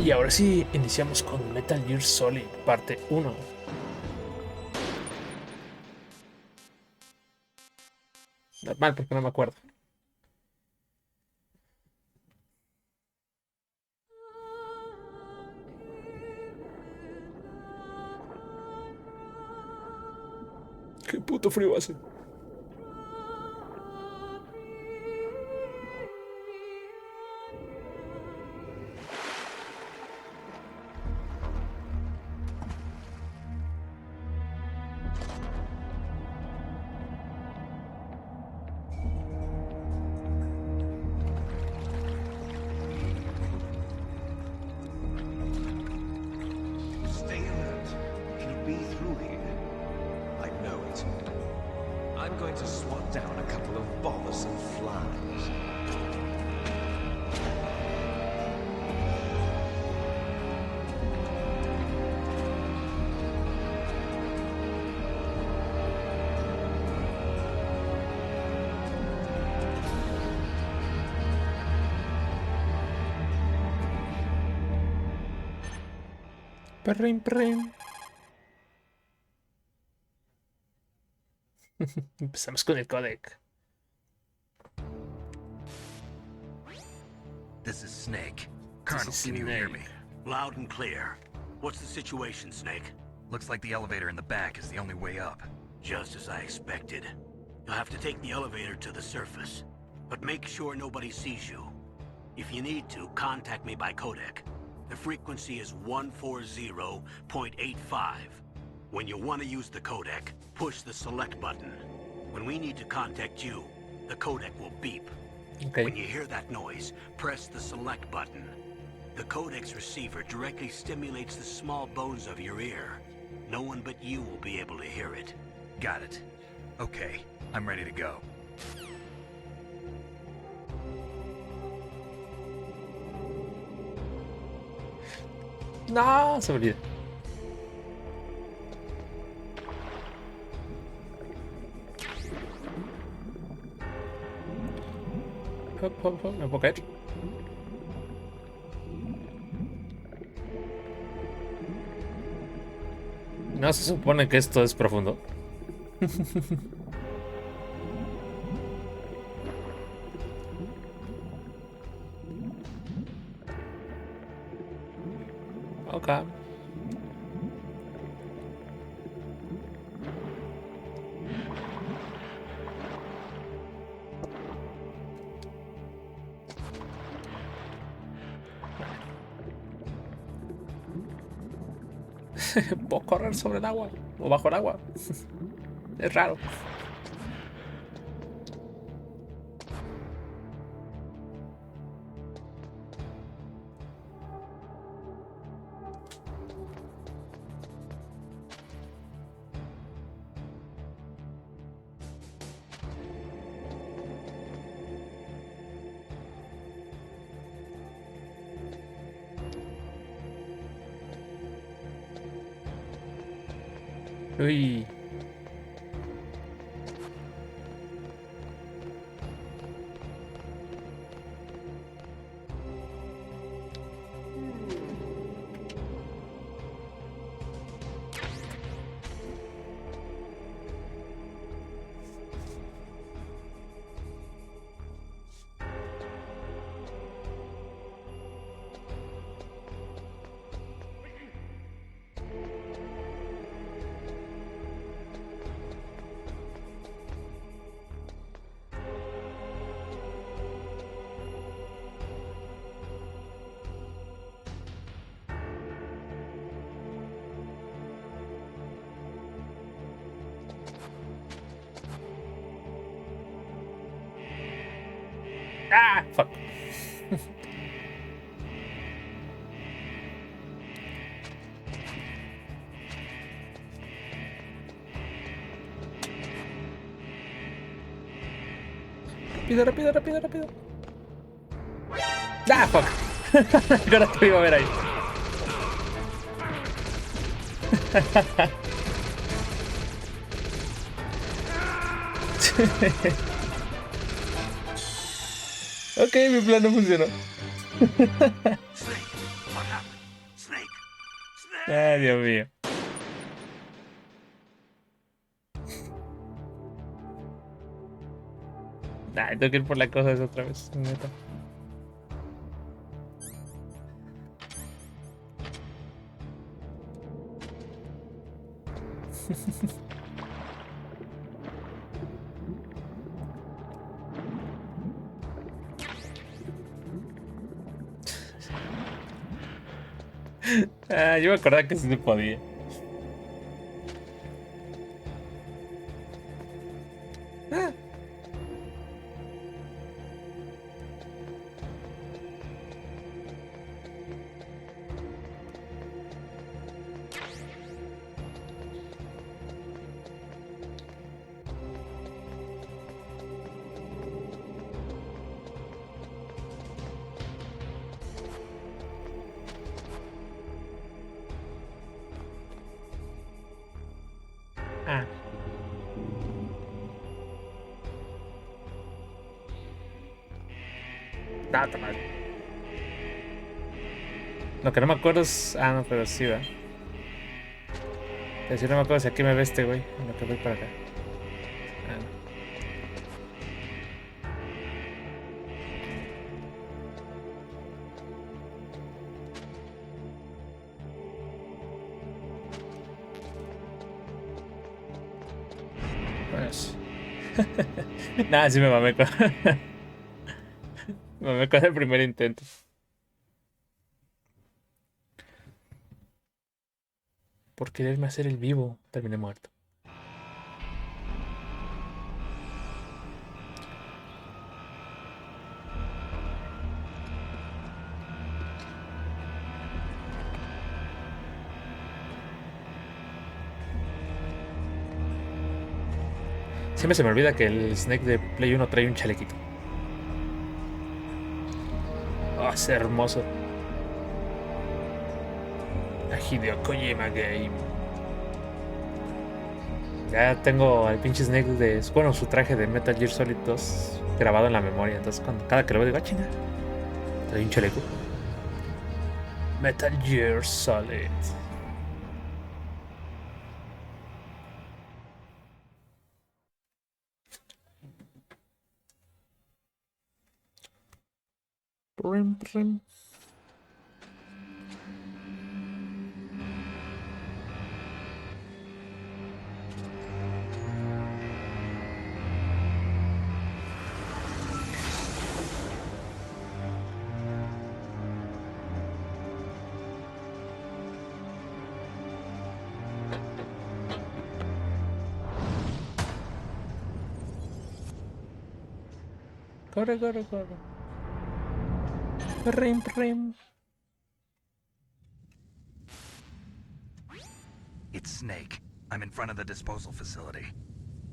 Y ahora sí, iniciamos con Metal Gear Solid, parte 1. Normal, porque no me acuerdo. Qué puto frío hace. Stay alert. It'll be through here. I know it. I'm going to swat down a couple of bothersome flies. Perrin, perrin. Empezamos con el codec. This is Snake. Colonel, This is can you hear me? Snake. Loud and clear. What's the situation, Snake? Looks like the elevator in the back is the only way up. Just as I expected. You'll have to take the elevator to the surface. But make sure nobody sees you. If you need to, contact me by codec. The frequency is 140.85. When you want to use the codec, push the select button. When we need to contact you, the codec will beep. Okay. When you hear that noise, press the select button. The codec's receiver directly stimulates the small bones of your ear. No one but you will be able to hear it. Got it. Okay, I'm ready to go. No, se me olvida. Hop, hop, hop. ¿Me puedo caer? No se supone que esto es profundo. Ok. ¿Puedo correr sobre el agua? ¿O bajo el agua? Es raro. Uy. Ah, fuck. Rápido, rápido, rápido, rápido. Ah, fuck. Ahora te iba a ver ahí. Ok, mi plan no funcionó. Snake, what happened? Ay, Dios mío. Ay, tengo que ir por la cosa esa otra vez, neta. Ah, yo me acordaba que sí se podía. Ah. Ah. No, está mal. Lo que no me acuerdo es. Ah, no, pero sí, va. Es decir, no me acuerdo si aquí me ve este güey. En lo que voy para acá. Ah, no. Bueno, sí. Nada, sí me mamé con. Me mamé con el primer intento. Por quererme hacer el vivo, terminé muerto. Siempre se me olvida que el Snake de Play 1 trae un chalequito. Oh, es hermoso. A Hideo Kojima Game. Ya tengo al pinche Snake de. Bueno, su traje de Metal Gear Solid 2 grabado en la memoria. Entonces, cada que lo veo, digo, ah, chinga. Trae un chaleco. Metal Gear Solid. Prim, prim. Corre, corre, corre. Prim, prim. It's Snake. I'm in front of the disposal facility.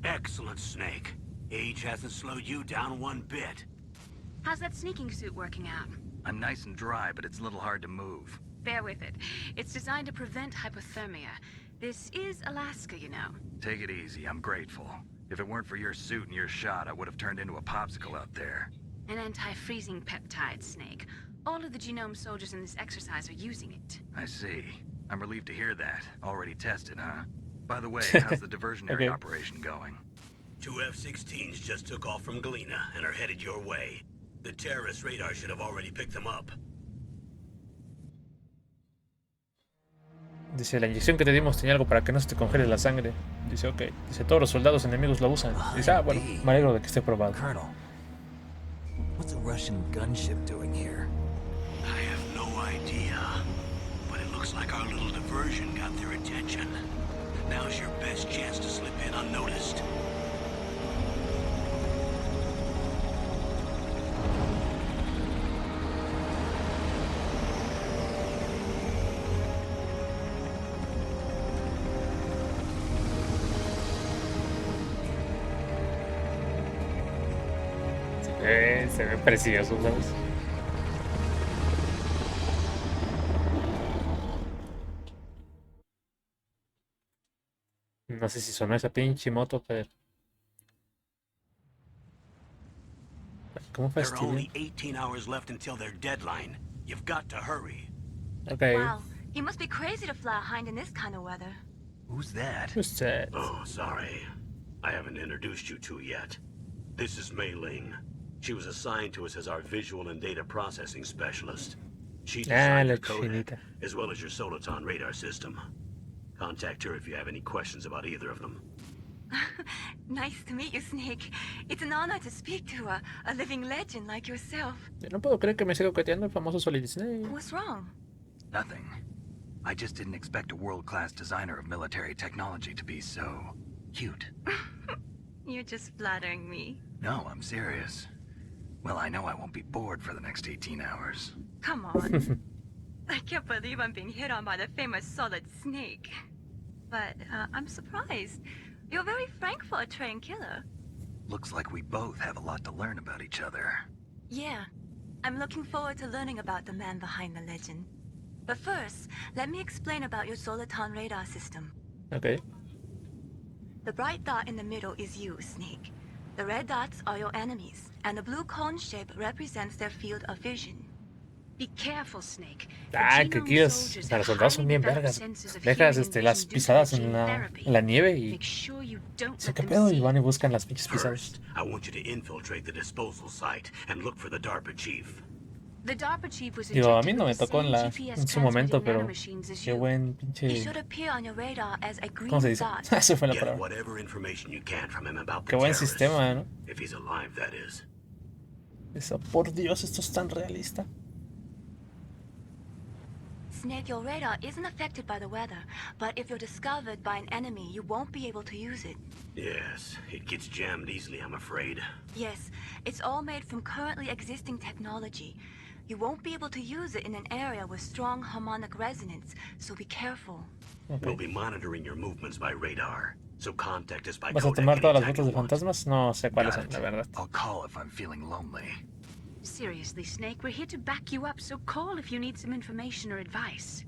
Excellent, Snake. Age hasn't slowed you down one bit. How's that sneaking suit working out? I'm nice and dry, but it's a little hard to move. Bear with it. It's designed to prevent hypothermia. This is Alaska, you know. Take it easy, I'm grateful. If it weren't for your suit and your shot, I would have turned into a popsicle out there. An anti-freezing peptide, Snake. All of the genome soldiers in this exercise are using it. I see. I'm relieved to hear that. Already tested, huh? By the way, how's the diversionary Okay. operation going? 2 F-16s just took off from Galena and are headed your way. The terrorist radar should have already picked them up. Dice, la inyección que te dimos tenía algo para que no se te congele la sangre. Dice, ok. Dice, todos los soldados enemigos lo usan. Dice, ah, bueno, me alegro de que esté probado. Colonel, what's a Russian gunship doing here? I have no idea, but it looks like our little diversion got their attention. Now's your best chance to slip in unnoticed. Se ve precioso, ¿sabes? No sé si sonó esa pinche moto, pero... ¿Cómo There are fastidia? only 18 hours left until their deadline. You've got to hurry. Ok. Wow, You must be crazy to fly a hind in this kind of weather. Who's that? Who's that? Oh, sorry. I haven't introduced you to yet. This is Mei Ling. She was assigned to us as our visual and data processing specialist. She designed la your codec, chinita. as well as your Soliton radar system. Contact her if you have any questions about either of them. Nice to meet you, Snake. It's an honor to speak to a living legend like yourself. Yo no puedo creer que me siga coqueteando el famoso Solid Snake. What's wrong? Nothing. I just didn't expect a world-class designer of military technology to be so cute. You're just flattering me. No, I'm serious. Well, I know I won't be bored for the next 18 hours. Come on. I can't believe I'm being hit on by the famous Solid Snake. But I'm surprised. You're very frank for a trained killer. Looks like we both have a lot to learn about each other. Yeah. I'm looking forward to learning about the man behind the legend. But first, let me explain about your Soliton radar system. Ok. The bright dot in the middle is you, Snake. The red dots are your enemies, and the blue cone shape represents their field of vision. Be careful, Snake. Ah, que aquí es. Los soldados son bien vergas. Dejas las pisadas en la nieve y. Sí, qué pedo. Y van y buscan las pinches pisadas. First, I want you to infiltrate the disposal site and look for the DARPA chief. The DARPA chief was Digo, a mí ejected no me with the tocó same en GPS su momento, transmitting pero nanomachines as qué you. buen He pinche. should appear on your radar as a green ¿Cómo se dice? dot. Esa fue la Get palabra. whatever information you can from him about the Qué buen terrorist. sistema, ¿no? If he's alive, that is. Eso, por Dios, esto es tan realista. Snake, your radar isn't affected by the weather, but if you're discovered by an enemy, you won't be able to use it. Yes, it gets jammed easily, I'm afraid. Yes, it's all made from currently existing technology. You won't be able to use it in an area with strong harmonic resonance, so be careful. We'll be monitoring your movements by radar, so contact us by ¿Vas a codec tomar todas las anytime fotos de you want. fantasmas? No sé cuáles Got son, it. la verdad. I'll call if I'm feeling lonely. Seriously, Snake, we're here to back you up, so call if you need some information or advice.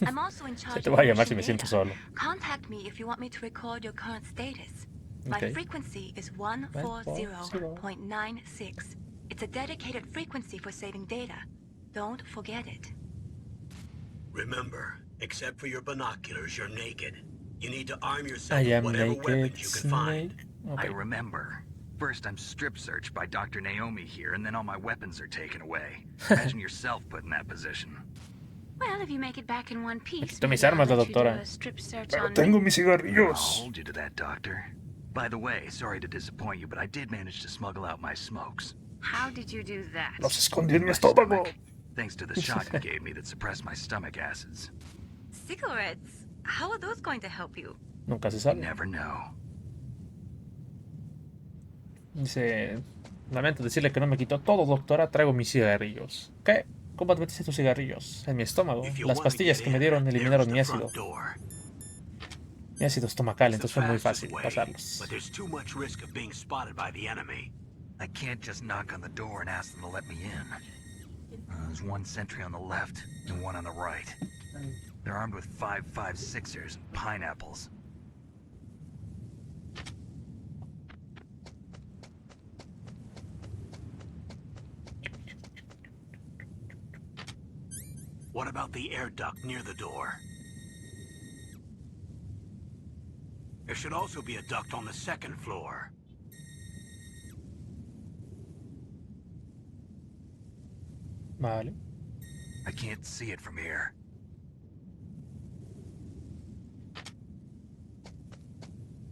I'm also in charge Se te of voy a your llamar si mission me siento data. solo. Contact me if you want me to record your current status. My Okay. frequency is 140.96. It's a dedicated frequency for saving data. Don't forget it. Remember, except for your binoculars, you're naked. You need to arm yourself I with am whatever naked, weapons you can find. Snake. I Ok. remember. First, I'm strip searched by Dr. Naomi here, and then all my weapons are taken away. Imagine yourself put in that position. Well, if you make it back in one piece, quito mis maybe I'll armas, la let you do doctora. a strip search Pero on tengo me. mis I'll cigarrillos. hold you to that, Doctor. By the way, sorry to disappoint you, but I did manage to smuggle out my smokes. How did you do that? Los escondí en mi My estómago. stomach, thanks to the shot you gave me that suppressed my stomach acids. Cigarettes? How are those going to help you? Nunca se You sabe. never know. Dice, lamento decirle que no me quitó todo, doctora, traigo mis cigarrillos. ¿Qué? ¿Cómo te metiste tus cigarrillos? En mi estómago. If you Las want to pastillas get que me in, dieron there's eliminaron the mi front ácido. door. Mi ácido estomacal, It's the entonces fue muy fastest fácil way, pasarlos. but there's too much risk of being spotted by the enemy. I can't just knock on the door and ask them to let me in. There's one sentry on the left and one on the right. They're armed with 5.56ers and pineapples. What about the air duct near the door? There should also be a duct on the second floor. Vale. I can't see it from here.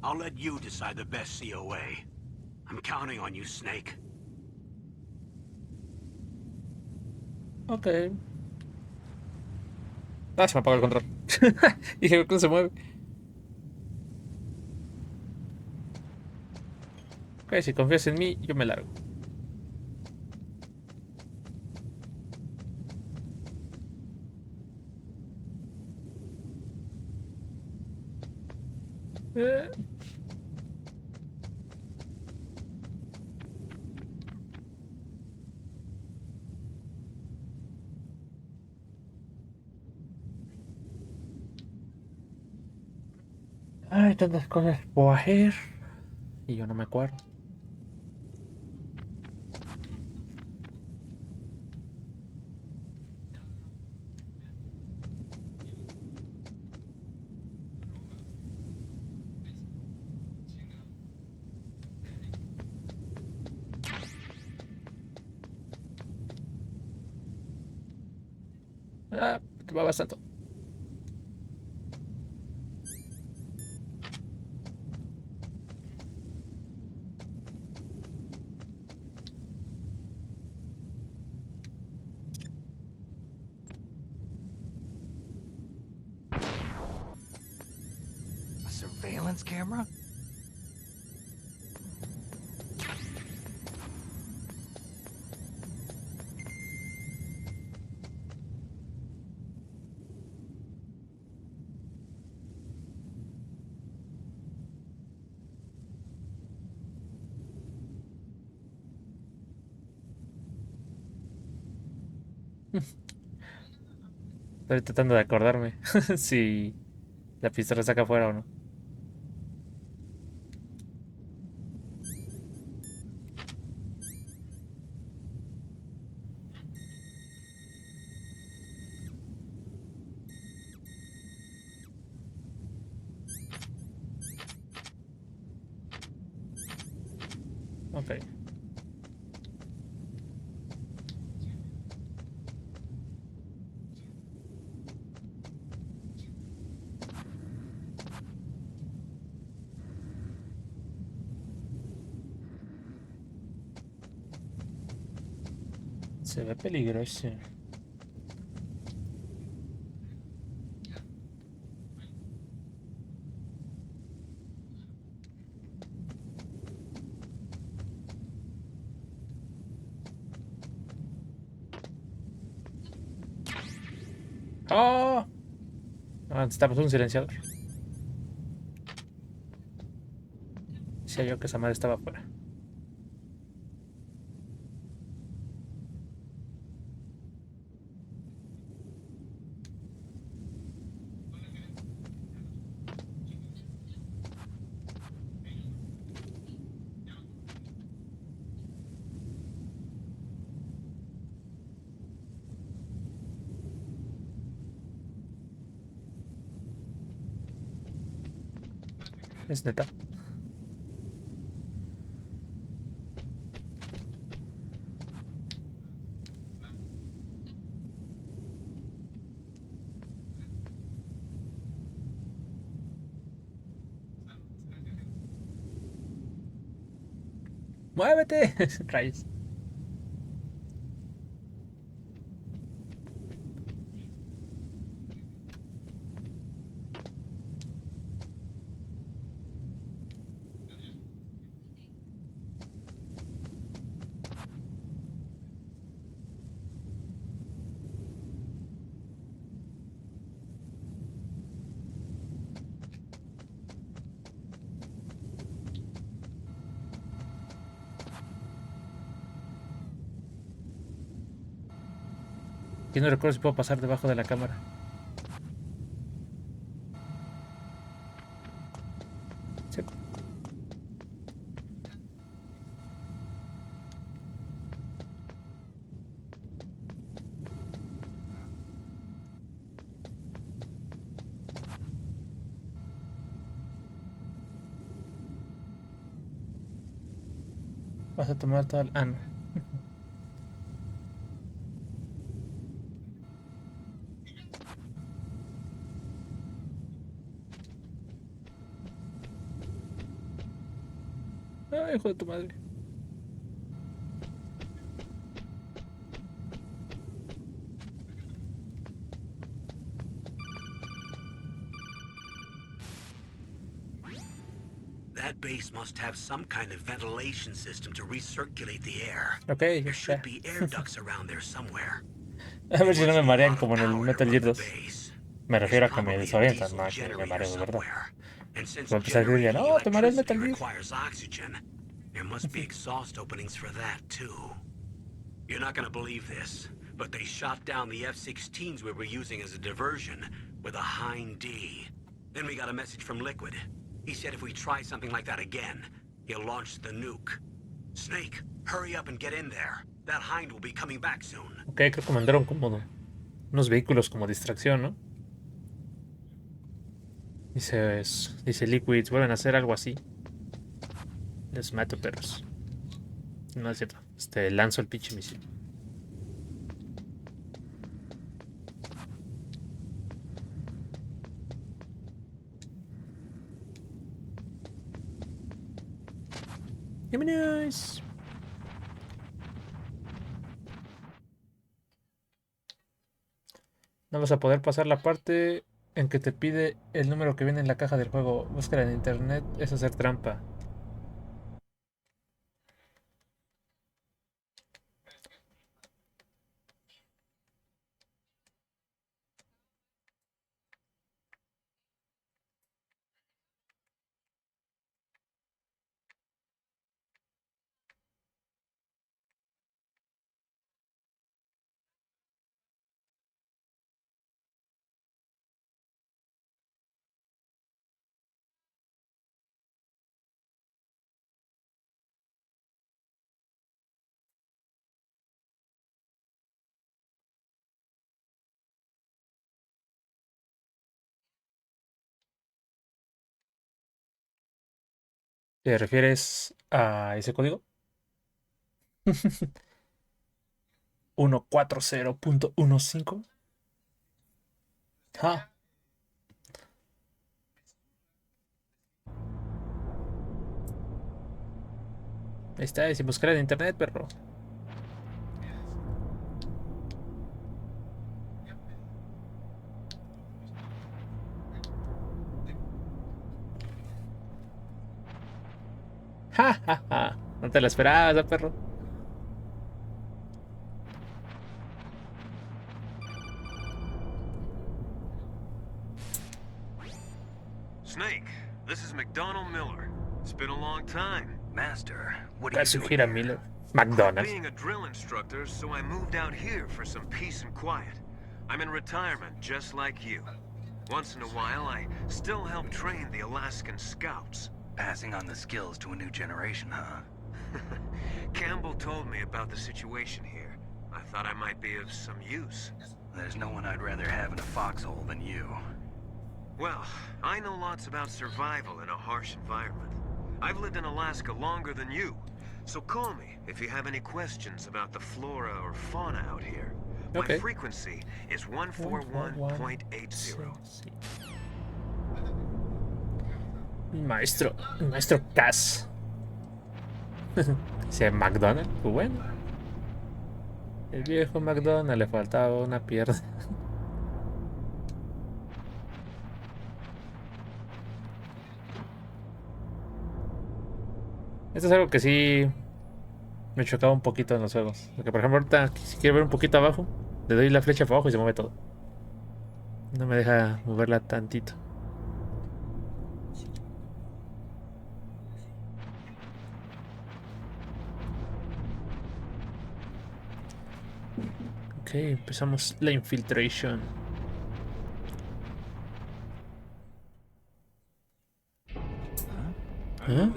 I'll let you decide the best COA. I'm counting on you, Snake. Ok. Ah, se me apagó el control. Dije, ¿por qué no se mueve? Ok, si confías en mí, yo me largo. Hay tantas cosas por hacer y yo no me acuerdo. Ah, va bastante. A surveillance camera? Estoy tratando de acordarme si la pistola está acá afuera o no. Ok. Se ve peligroso. ¡Oh! Ah, necesitamos un silenciador. Decía yo que esa madre estaba afuera. Es neta. ¡Muévete! Rayos. Yo no recuerdo si puedo pasar debajo de la cámara. Sí. Vas a tomar todo el... Ah, no. Ay, hijo de tu madre. That base must have some kind of ventilation system to recirculate the air. Ok, There should ya. be air ducts around there somewhere. A ver There si no must me be a marean lot of como en el power to Metal run Gear the 2. base. Me There's refiero a que me probably a desorientan, diesel no a que me generator mareo de verdad. somewhere. And since Voy a empezar a decir, generating no, te mareas electricity Metal Gear. requires oxygen, there must be exhaust openings for that too. You're not gonna believe this, but they shot down the F-16s we were using as a diversion with a Hind D. Then we got a message from Liquid. He said if we try something like that again, he'll launch the nuke. Snake, hurry up and get in there. That Hind will be coming back soon. Ok, creo que mandaron como unos vehículos como distracción, ¿no? Dice Liquids, vuelven a hacer algo así. Les mato, perros. No es cierto. Lanzo el pinche misil. ¡Vámonos! No vas a poder pasar la parte en que te pide el número que viene en la caja del juego. Búscala en internet, es hacer trampa. ¿Te refieres a ese código? 140.15. Ah, ahí está, sin buscar en internet, perro. Ja, ja, ja. No te la esperabas, perro. Snake, this is McDonald Miller. It's been a long time. Master, what are you doing Kazuhira here? Miller. Quit McDonald's. being a drill instructor, so I moved out here for some peace and quiet. I'm in retirement, just like you. Once in a while, I still help train the Alaskan Scouts. Passing on the skills to a new generation, huh? Campbell told me about the situation here. I thought I might be of some use. There's no one I'd rather have in a foxhole than you. Well, I know lots about survival in a harsh environment. I've lived in Alaska longer than you. So call me if you have any questions about the flora or fauna out here. My Okay. frequency is 141.80. Maestro Cass. Si es McDonald's, pues bueno. El viejo McDonald le faltaba una pierna. Esto es algo que sí me chocaba un poquito en los juegos. Porque, por ejemplo, ahorita, si quiero ver un poquito abajo, le doy la flecha para abajo y se mueve todo. No me deja moverla tantito. Ok, empezamos la infiltration. ¿Eh?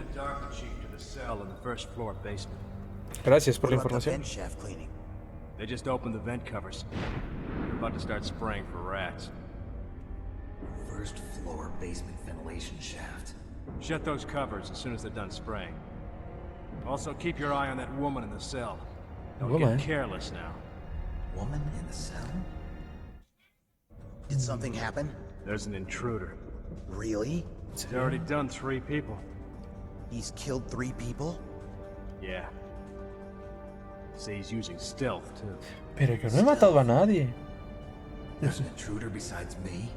Gracias por la información. Vent shaft cleaning. They just opened the vent covers. They're about to start spraying for rats. First floor basement ventilation shaft. Shut those covers as soon as they're done spraying. Also, keep your eye on that woman in the cell. Don't Woman? get careless now. Woman in the cell? Did something happen? There's an intruder. Really? He's already done 3 people. He's killed 3 people? Yeah. Say he's using stealth, too. Pero yo no he matado a nadie. There's an intruder besides me?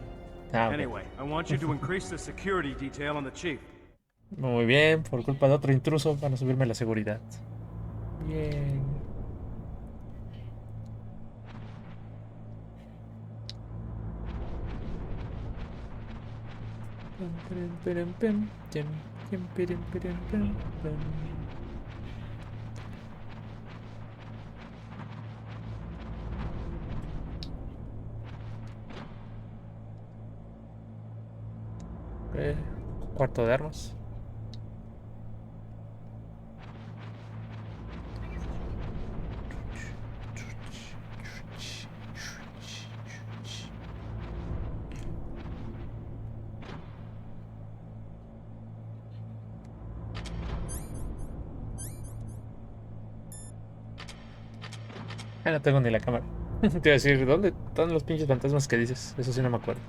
Ah, ok. Anyway, I want you to increase the security detail on the chief. Muy bien, por culpa de otro intruso van a subirme la seguridad. Bien. Cuarto de armas. Ah, no tengo ni la cámara. Te iba a decir, ¿dónde están los pinches fantasmas que dices? Eso sí no me acuerdo.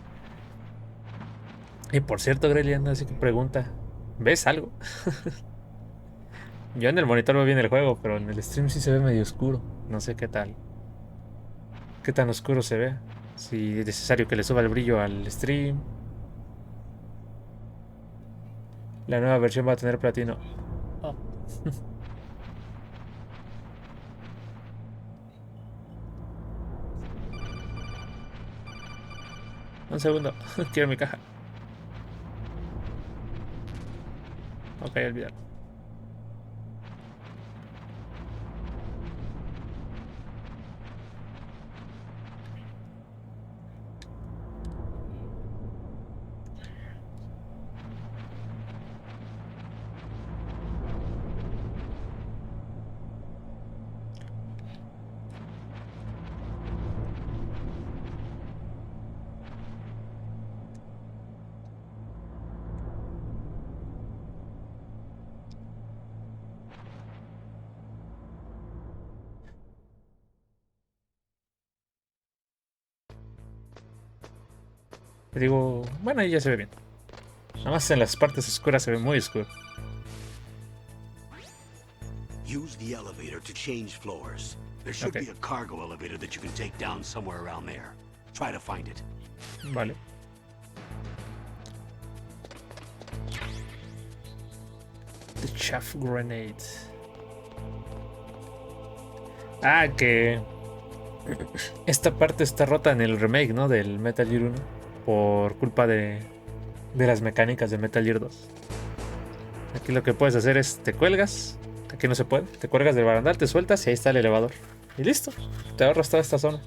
Y por cierto, Grelian, así que pregunta, ¿ves algo? Yo en el monitor veo bien el juego, pero en el stream sí se ve medio oscuro. No sé qué tal. Qué tan oscuro se ve. Si es necesario que le suba el brillo al stream. La nueva versión va a tener platino. Oh. Un segundo. Quiero mi caja. Ok, olvidar. Te digo, bueno, ahí ya se ve bien. Nada más en las partes oscuras se ve muy oscuro. Use the elevator to change floors. There should Okay. be a cargo elevator that you can take down somewhere around there. Try to find it. Vale. The chaff grenade. Ah, que esta parte está rota en el remake, ¿no? Del Metal Gear 1 por culpa de las mecánicas de Metal Gear 2. Aquí lo que puedes hacer es te cuelgas. Aquí no se puede. Te cuelgas del barandal, te sueltas y ahí está el elevador. Y listo. Te ahorras toda esta zona.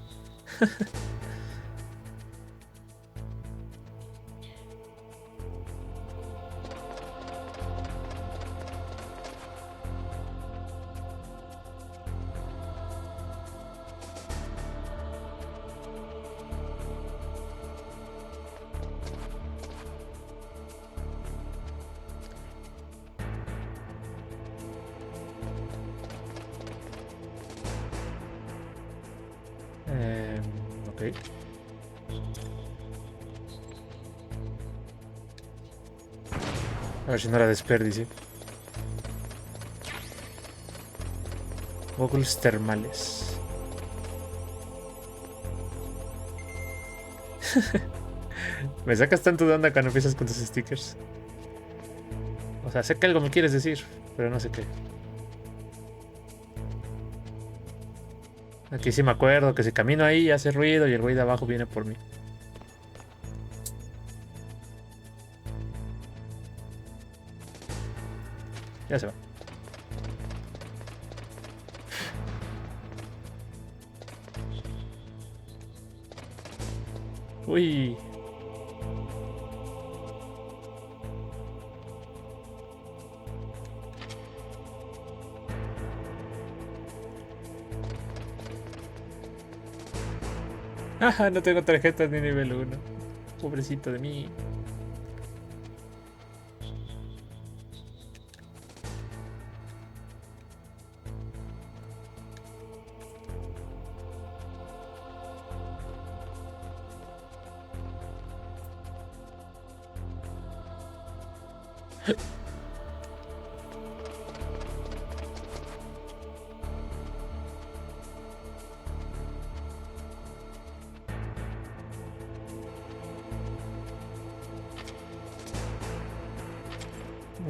Ok. A ver si no la desperdicie. Goggles termales. Me sacas tanto de onda cuando empiezas con tus stickers. O sea, sé que algo me quieres decir, pero no sé qué. Aquí sí me acuerdo que si camino ahí hace ruido y el güey de abajo viene por mí. Ya se va. Uy. Ajá, no tengo tarjetas ni nivel 1. Pobrecito de mí.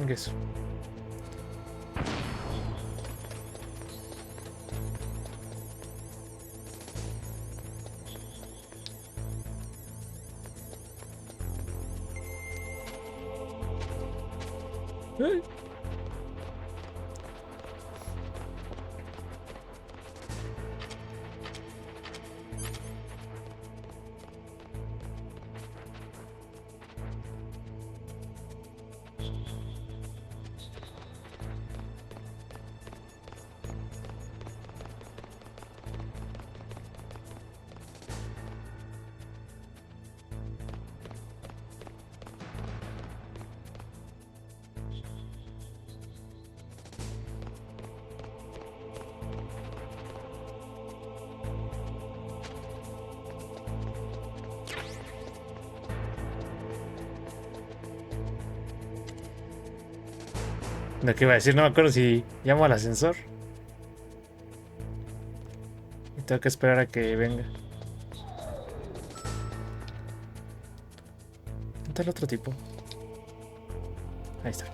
Eso. Ay. Lo que iba a decir, no me acuerdo si llamo al ascensor. Y tengo que esperar a que venga. ¿Dónde está el otro tipo? Ahí está.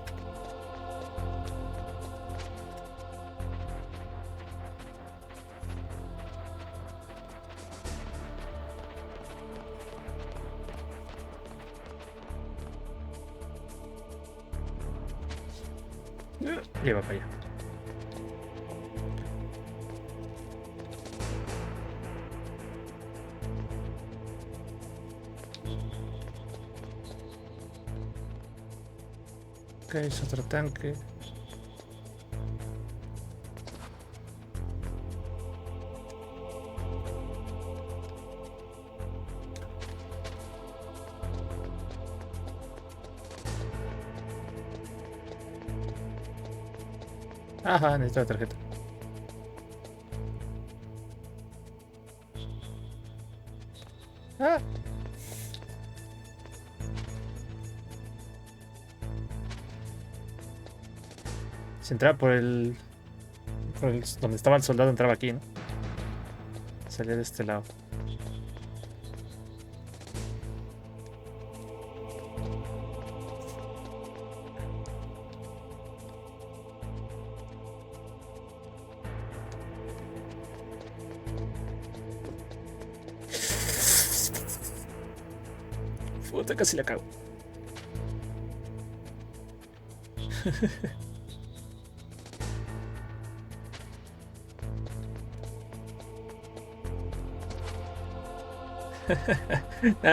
Lleva para allá. Ok, es otro tanque. Ajá, necesito la tarjeta. Ah. Si entraba donde estaba el soldado, entraba aquí, ¿no? Salía de este lado. Puta, casi la cago.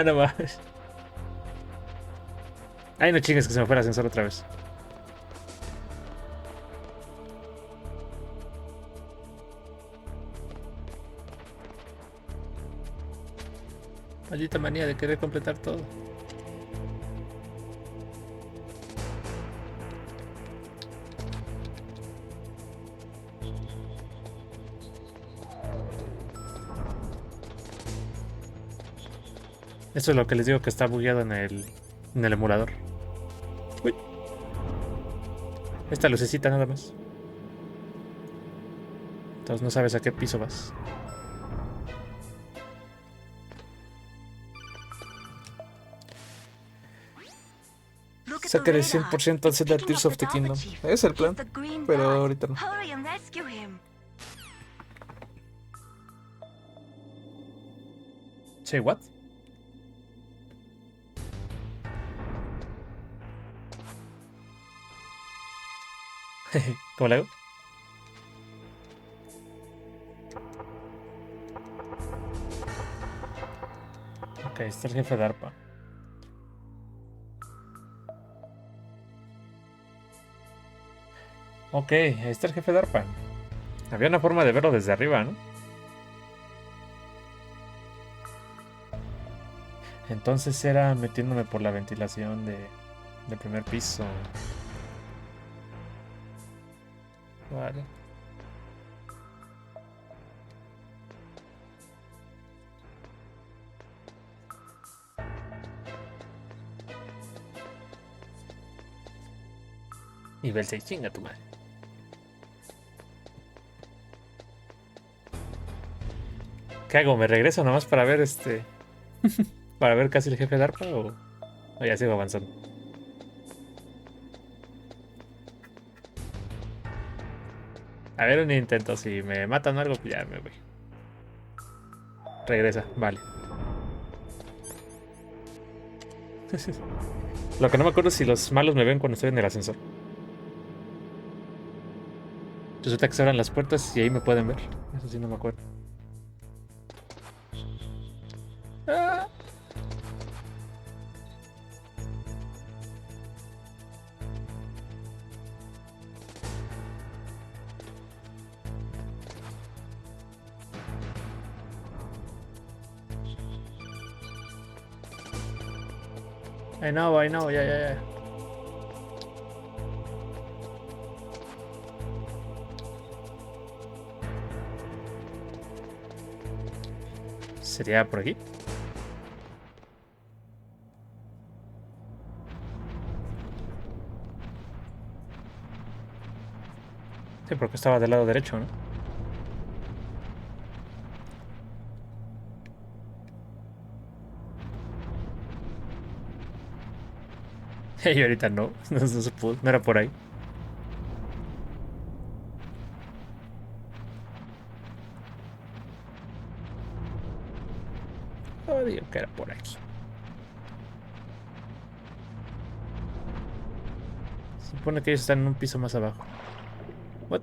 No más. Ay, no chingues que se me fue el ascensor otra vez. Maldita manía de querer completar todo. Eso es lo que les digo que está bugueado en el emulador. Uy. Esta lucecita nada más. Entonces no sabes a qué piso vas. Sacar el 100% al Zelda Tears of the Kingdom. Es el plan, pero ahorita no. Say what? ¿Cómo le hago? Ok, está el jefe de arpa. Ok, ahí está el jefe de arpa. Había una forma de verlo desde arriba, ¿no? Entonces era metiéndome por la ventilación del primer piso. Vale. Nivel 6, chinga tu madre. ¿Qué hago? ¿Me regreso nomás para ver para ver casi el jefe de arpa o ya sigo avanzando? A ver un intento, si me matan algo, pues ya me voy. Regresa, vale. Lo que no me acuerdo es si los malos me ven cuando estoy en el ascensor. Resulta que se abran las puertas y ahí me pueden ver. Eso sí no me acuerdo. ¡Ah! I know, ya. ¿Sería por aquí? Sí, porque estaba del lado derecho, ¿no? Y ahorita no, no se pudo, no era por ahí. Oh, digo que era por aquí. Se supone que ellos están en un piso más abajo. What?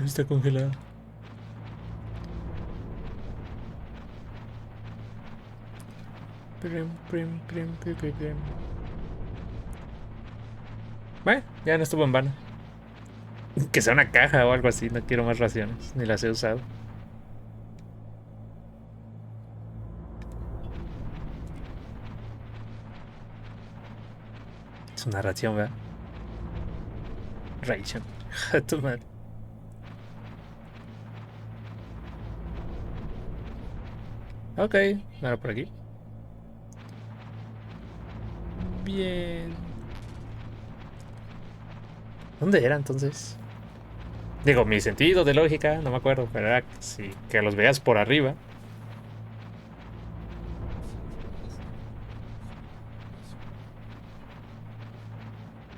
Está congelado. Bueno, ya no estuvo en vano. Que sea una caja o algo así, no quiero más raciones, ni las he usado. Es una ración, ¿verdad? Ration. A tu madre. Ok, ahora por aquí. Bien. ¿Dónde era entonces? Digo, mi sentido de lógica, no me acuerdo, pero era sí, que los veas por arriba.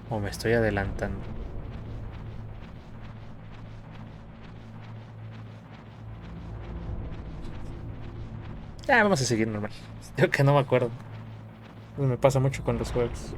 O me estoy adelantando. Ya, vamos a seguir normal. Creo que no me acuerdo. Me pasa mucho con los juegos.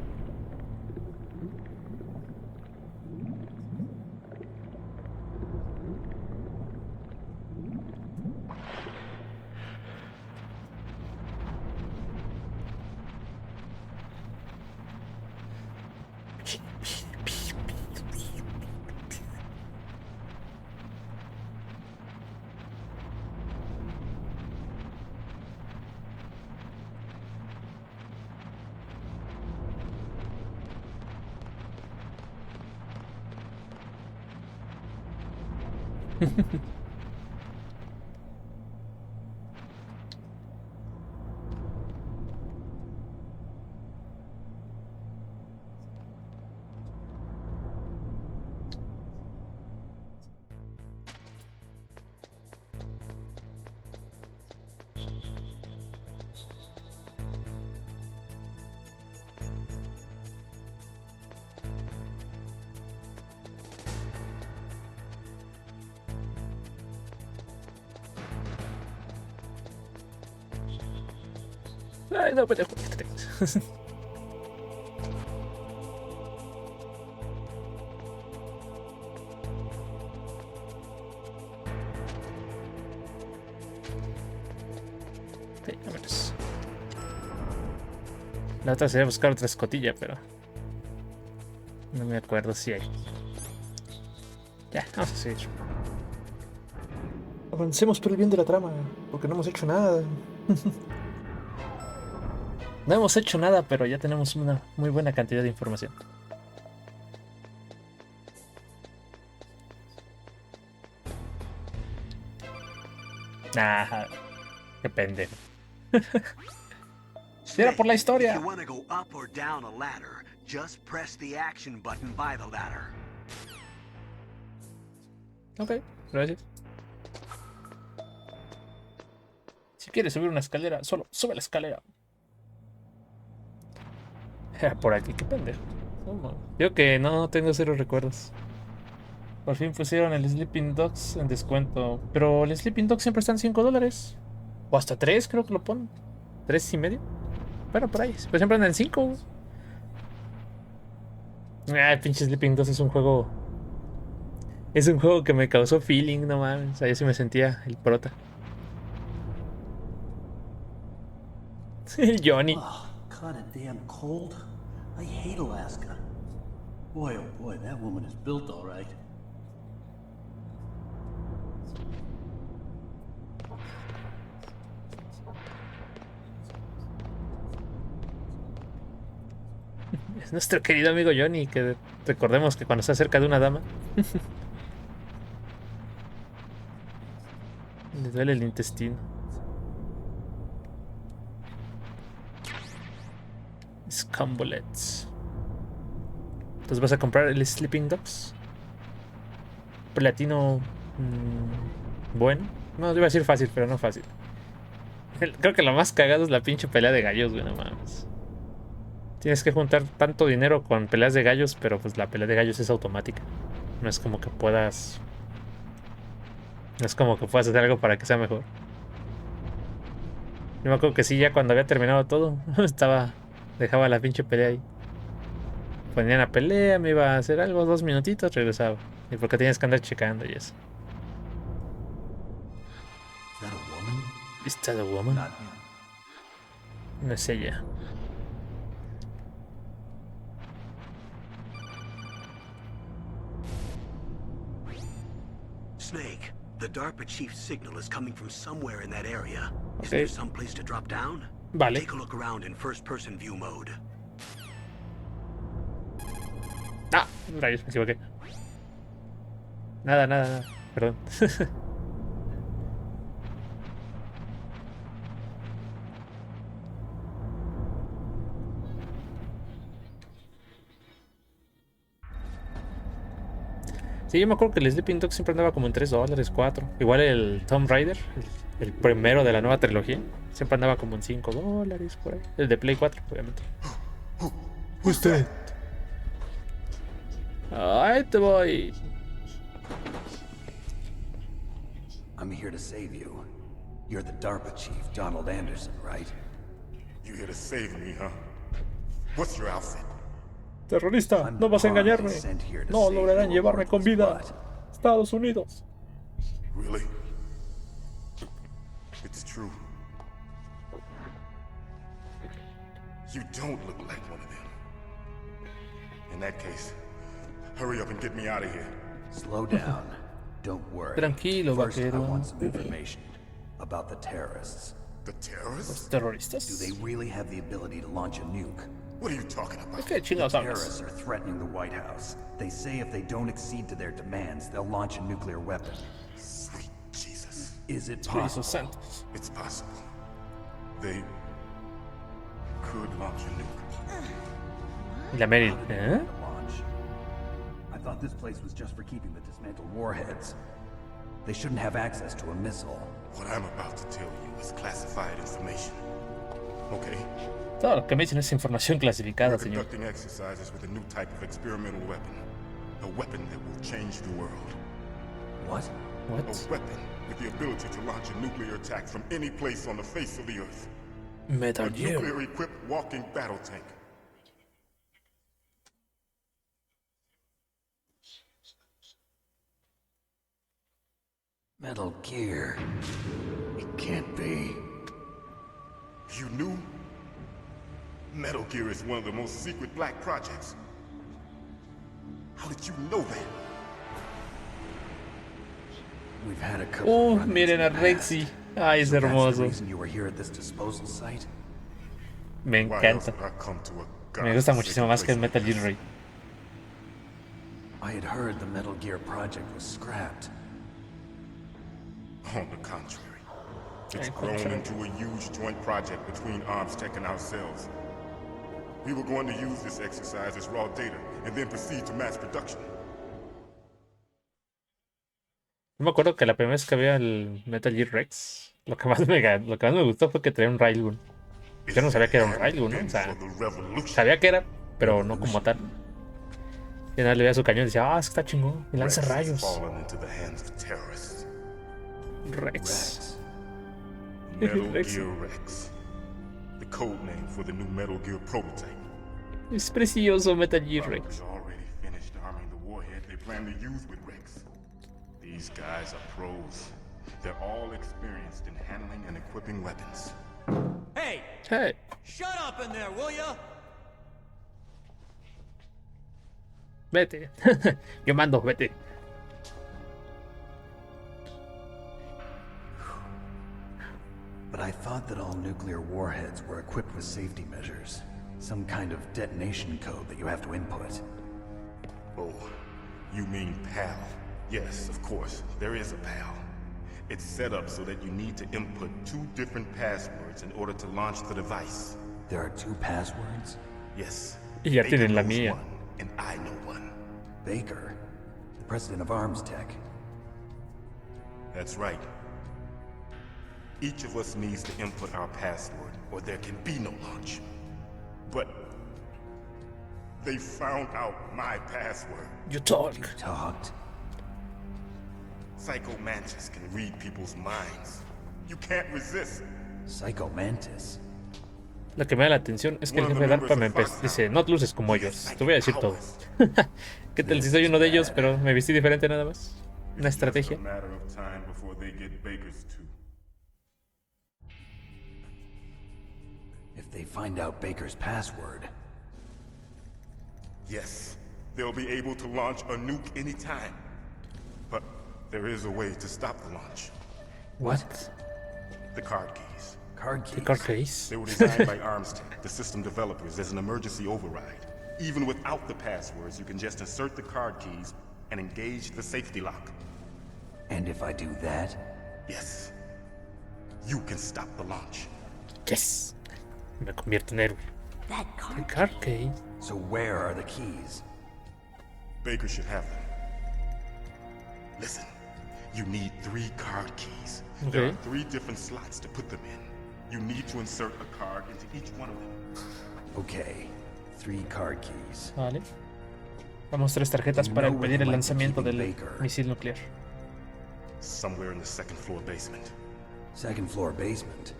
Ay, no, pero sí, vámonos. La otra sería buscar otra escotilla, pero no me acuerdo si hay. Ya, vamos a seguir. Avancemos por el bien de la trama, porque no hemos hecho nada. No hemos hecho nada, pero ya tenemos una muy buena cantidad de información. Ajá, qué pendejo. Era por la historia. If you want to go up or down a ladder, just press the action button by the ladder. Ok, gracias. Si quieres subir una escalera, solo sube la escalera. Por aquí, qué pendejo. Yo que no tengo cero recuerdos. Por fin pusieron el Sleeping Dogs en descuento. Pero el Sleeping Dogs siempre está en $5. O hasta 3, creo que lo ponen. 3.5. Bueno, por ahí. Pero siempre andan en 5. Ah, pinche Sleeping Dogs es un juego. Es un juego que me causó feeling, no mames. O sea, yo sí me sentía el prota. Johnny. Oh, kinda damn cold. I hate Alaska. Boy, oh boy, that woman is built all right. Es nuestro querido amigo Johnny, que recordemos que cuando está cerca de una dama le duele el intestino. Scumbullets. Entonces vas a comprar el Sleeping Dogs. Platino. Bueno. No, iba a decir fácil, pero no fácil. Creo que lo más cagado es la pinche pelea de gallos, güey, no mames. Tienes que juntar tanto dinero con peleas de gallos, pero pues la pelea de gallos es automática. No es como que puedas. No es como que puedas hacer algo para que sea mejor. Yo me acuerdo que sí, ya cuando había terminado todo, dejaba la pinche pelea ahí. Ponía la pelea, me iba a hacer algo, 2 minutitos, regresaba. Y porque tienes que andar checando y eso. ¿Es that a woman? No es ella. Snake, the DARPA chief's signal is coming from somewhere in that area. Is Okay. there some place to drop down? Vale. Take a look around in first-person view mode. Ah, rayos, me equivoqué. Nada. Perdón. Sí, yo me acuerdo que el Sleeping Dog siempre andaba como en $3, 4. Igual el Tomb Raider, el primero de la nueva trilogía, siempre andaba como en $5 por ahí. El de Play 4, obviamente. Usted. Ahí te voy. I'm here to save you. You're the DARPA chief, Donald Anderson, right? You here to save me, huh? What's your outfit? Terrorista, no vas a engañarme. No lograrán llevarme con vida. Estados Unidos. Really? It's true. You don't look like one of them. In that case, hurry up and get me out of here. Slow down. Don't worry. Tranquilo, First, I vaquero. want some information about the terrorists. The terrorists? Terroristas. Do they really have the ability to launch a nuke? What are you talking about? ¿Qué chingados hablas? Terrorists are threatening the White House. They say if they don't accede to their demands, they'll launch a nuclear weapon. Sweet Jesus. Is it Jesus possible? Santos. It's possible. They could launch a nuke. Y la Meryl. How did they plan to launch? I thought this place was just for keeping the dismantled warheads. They shouldn't have access to a missile. What I'm about to tell you is classified information. Okay? Todo lo que me dicen es información clasificada, We're señor. conducting exercises with a new type of experimental weapon. A weapon that will change the world. What? What? A weapon with the ability to launch a nuclear attack from any place on the face of the earth. Metal A Gear. nuclear-equipped walking battle tank. Metal Gear. It can't be. You knew? Metal Gear is one of the most secret black projects. How did you know that? We've had a couple run-ins Miren a in the past. Rexy. Ay, es So that's the hermoso. reason you were here at this disposal site? Me Why else encanta. would I come to a Me gusta godforsaken muchísimo más que el place Metal like Gear this? Ray. I had heard the Metal Gear project was scrapped. On the contrary. It's Al grown contrario. into a huge joint project between ArmsTech and ourselves. We were going to use this exercise as raw data and then proceed to mass production. Yo me acuerdo que la primera vez que vi el Metal Gear Rex, lo que más me gustó fue que traía un Railgun. Yo no sabía que era un Railgun, ¿no? O sea, sabía que era, pero no como tal. Y nada, le veía su cañón y decía, es que está chingón. Y lanza rayos. Fallen into the hands of terrorists. Rex. Metal Rex. Gear Rex. The code name for the new Metal Gear prototype. Es precioso Metal Gear We've Rex. already finished arming the warhead they plan to use with Rex. These guys are pros. They're all experienced in handling and equipping weapons. Hey, Hey, shut up in there, will ya? vete. Yo mando, vete. But I thought that all nuclear warheads were equipped with safety measures. Some kind of detonation code that you have to input. Oh, you mean PAL? Yes, of course, there is a PAL. It's set up so that you need to input 2 different passwords in order to launch the device. There are 2 passwords? Yes. Y ya Baker tienen la knows mía. one, and I know one. Baker, the president of Arms Tech. That's right. Each of us needs to input our password, or there can be no launch. But they found out my password. You talk. Talked. Psycho Mantis can read people's minds. You can't resist. Psycho Mantis. Lo que me da la atención es que el jefe de ARPA me dice, no luces como ellos. Te voy a decir todo. ¿Qué tal si soy uno de ellos, pero me vestí diferente nada más? Una estrategia. If they find out Baker's password. Yes, they'll be able to launch a nuke anytime. But there is a way to stop the launch. What? The card keys. Card keys? The card case? They were designed by Arms Tech, the system developers, as an emergency override. Even without the passwords, you can just insert the card keys and engage the safety lock. And if I do that? Yes. You can stop the launch. Yes. Me convierto en héroe. That The card. card case. So where are the keys? Baker should have them. Listen, you need 3 card keys. There are 3 different slots to put them in. You need to insert a card into each one of them. Okay, 3 card keys. Vale. Damos 3 tarjetas para impedir el lanzamiento del misil nuclear. Somewhere in the second floor basement. Second floor basement?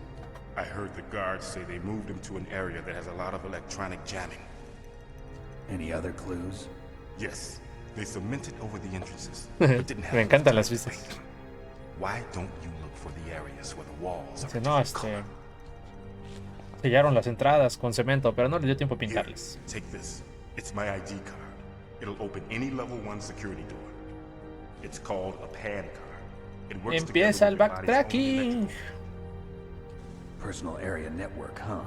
I heard the guards say they moved him to an area that has a lot of electronic jamming. Any other clues? Yes, they cemented over the entrances, but didn't have Me enough encantan time las to vistas. paint them. Why don't you look for the areas where the walls are Dice, a no, different color? sellaron las entradas con cemento, pero no le dio tiempo a Here, pintarlas. take this. It's my ID card. It'll open any level 1 security door. It's called a PAN card. It works Empieza el together with your body's own backtracking. electrical. Personal area network, huh?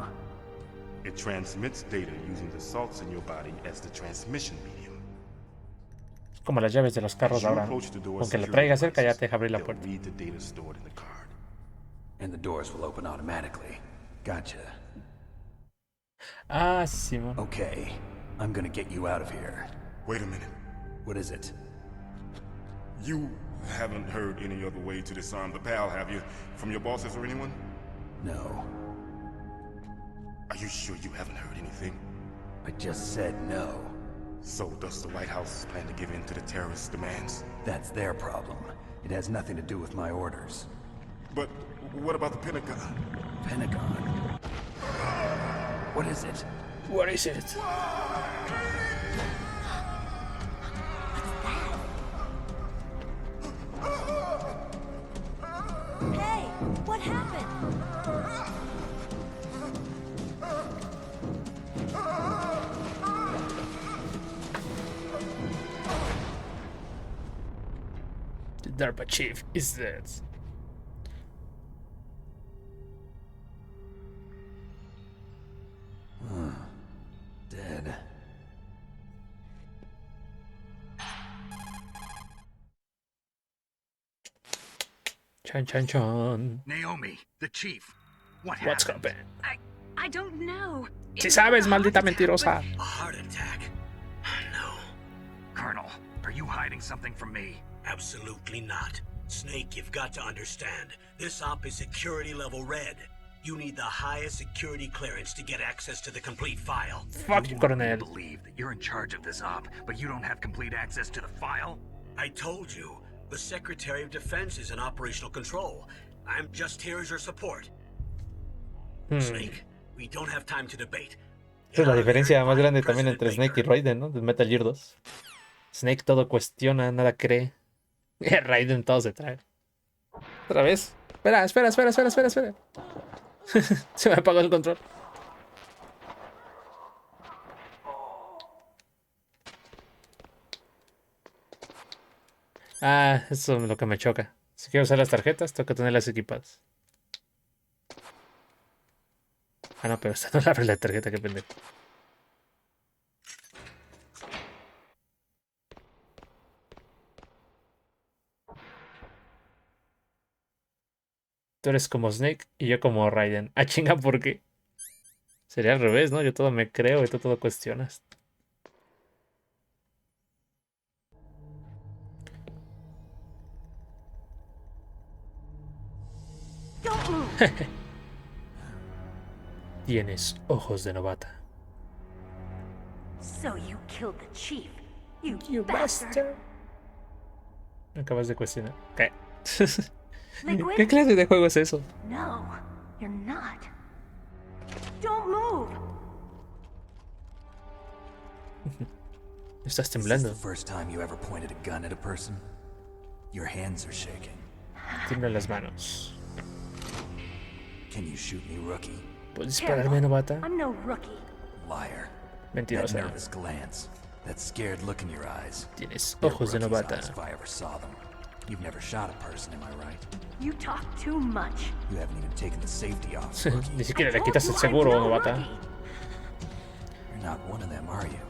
It transmits data using the salts in your body as the transmission medium. Como las llaves de los carros As you ahora, ¿no? approach the door's Con que la security traiga cerca ya devices, te deja abrir la they'll puerta. read the data stored in the card. And the doors will open automatically. Gotcha. Ah, sí, Simón. Okay, I'm gonna get you out of here. Wait a minute. What is it? You haven't heard any other way to disarm the PAL, have you? From your bosses or anyone? No. Are you sure you haven't heard anything? I just said no. So does the White House plan to give in to the terrorists' demands? That's their problem. It has nothing to do with my orders. But what about the Pentagon? Pentagon? What is it? What is it? Hey, what happened? The DARPA chief is dead. Dead. Chan chan chan. Naomi, the chief. What's happened? I don't know. Si sabes, maldita mentirosa. A heart attack? No, Colonel, are you hiding something from me? absolutely not. Snake, you've got to understand. This op is security level red. You need the highest security clearance to get access to the complete file. Fuck you, I Coronel. believe that you're in charge of this op, but you don't have complete access to the file? I told you, the Secretary of Defense is in operational control. I'm just here as your support. Snake, we don't have time to debate. Esa es la diferencia más grande también entre Snake y Raiden, ¿no? De Metal Gear 2. Snake todo cuestiona, nada cree. Raiden todo se trae. ¿Otra vez? Espera. Se me apagó el control. Ah, eso es lo que me choca. Si quiero usar las tarjetas, tengo que tenerlas equipadas. Ah, no, pero esta no la abre la tarjeta, qué pendejo. Tú eres como Snake y yo como Raiden. Ah, chinga, ¿por qué? Sería al revés, ¿no? Yo todo me creo y tú todo cuestionas. Tienes ojos de novata. So you killed the chief, You bastard. Me acabas de cuestionar. ¿Qué? ¿Qué clase de juego es eso? No, you're not. Don't move. Estás temblando. Is this the first time you ever pointed a gun at a person? Your hands are shaking. Tiemblan las manos. Can you shoot me, rookie? ¿Puedes dispararme, novata? I'm no rookie. Liar. Mentirosa. That nervous glance, that scared look in your eyes. Tienes They're ojos de rookie's novata. eyes if I ever saw them. You've never shot a person, am I right? You talk too much. You haven't even taken the safety off, rookie. Ni siquiera le quitas el seguro, novata. You're not one of them, are you?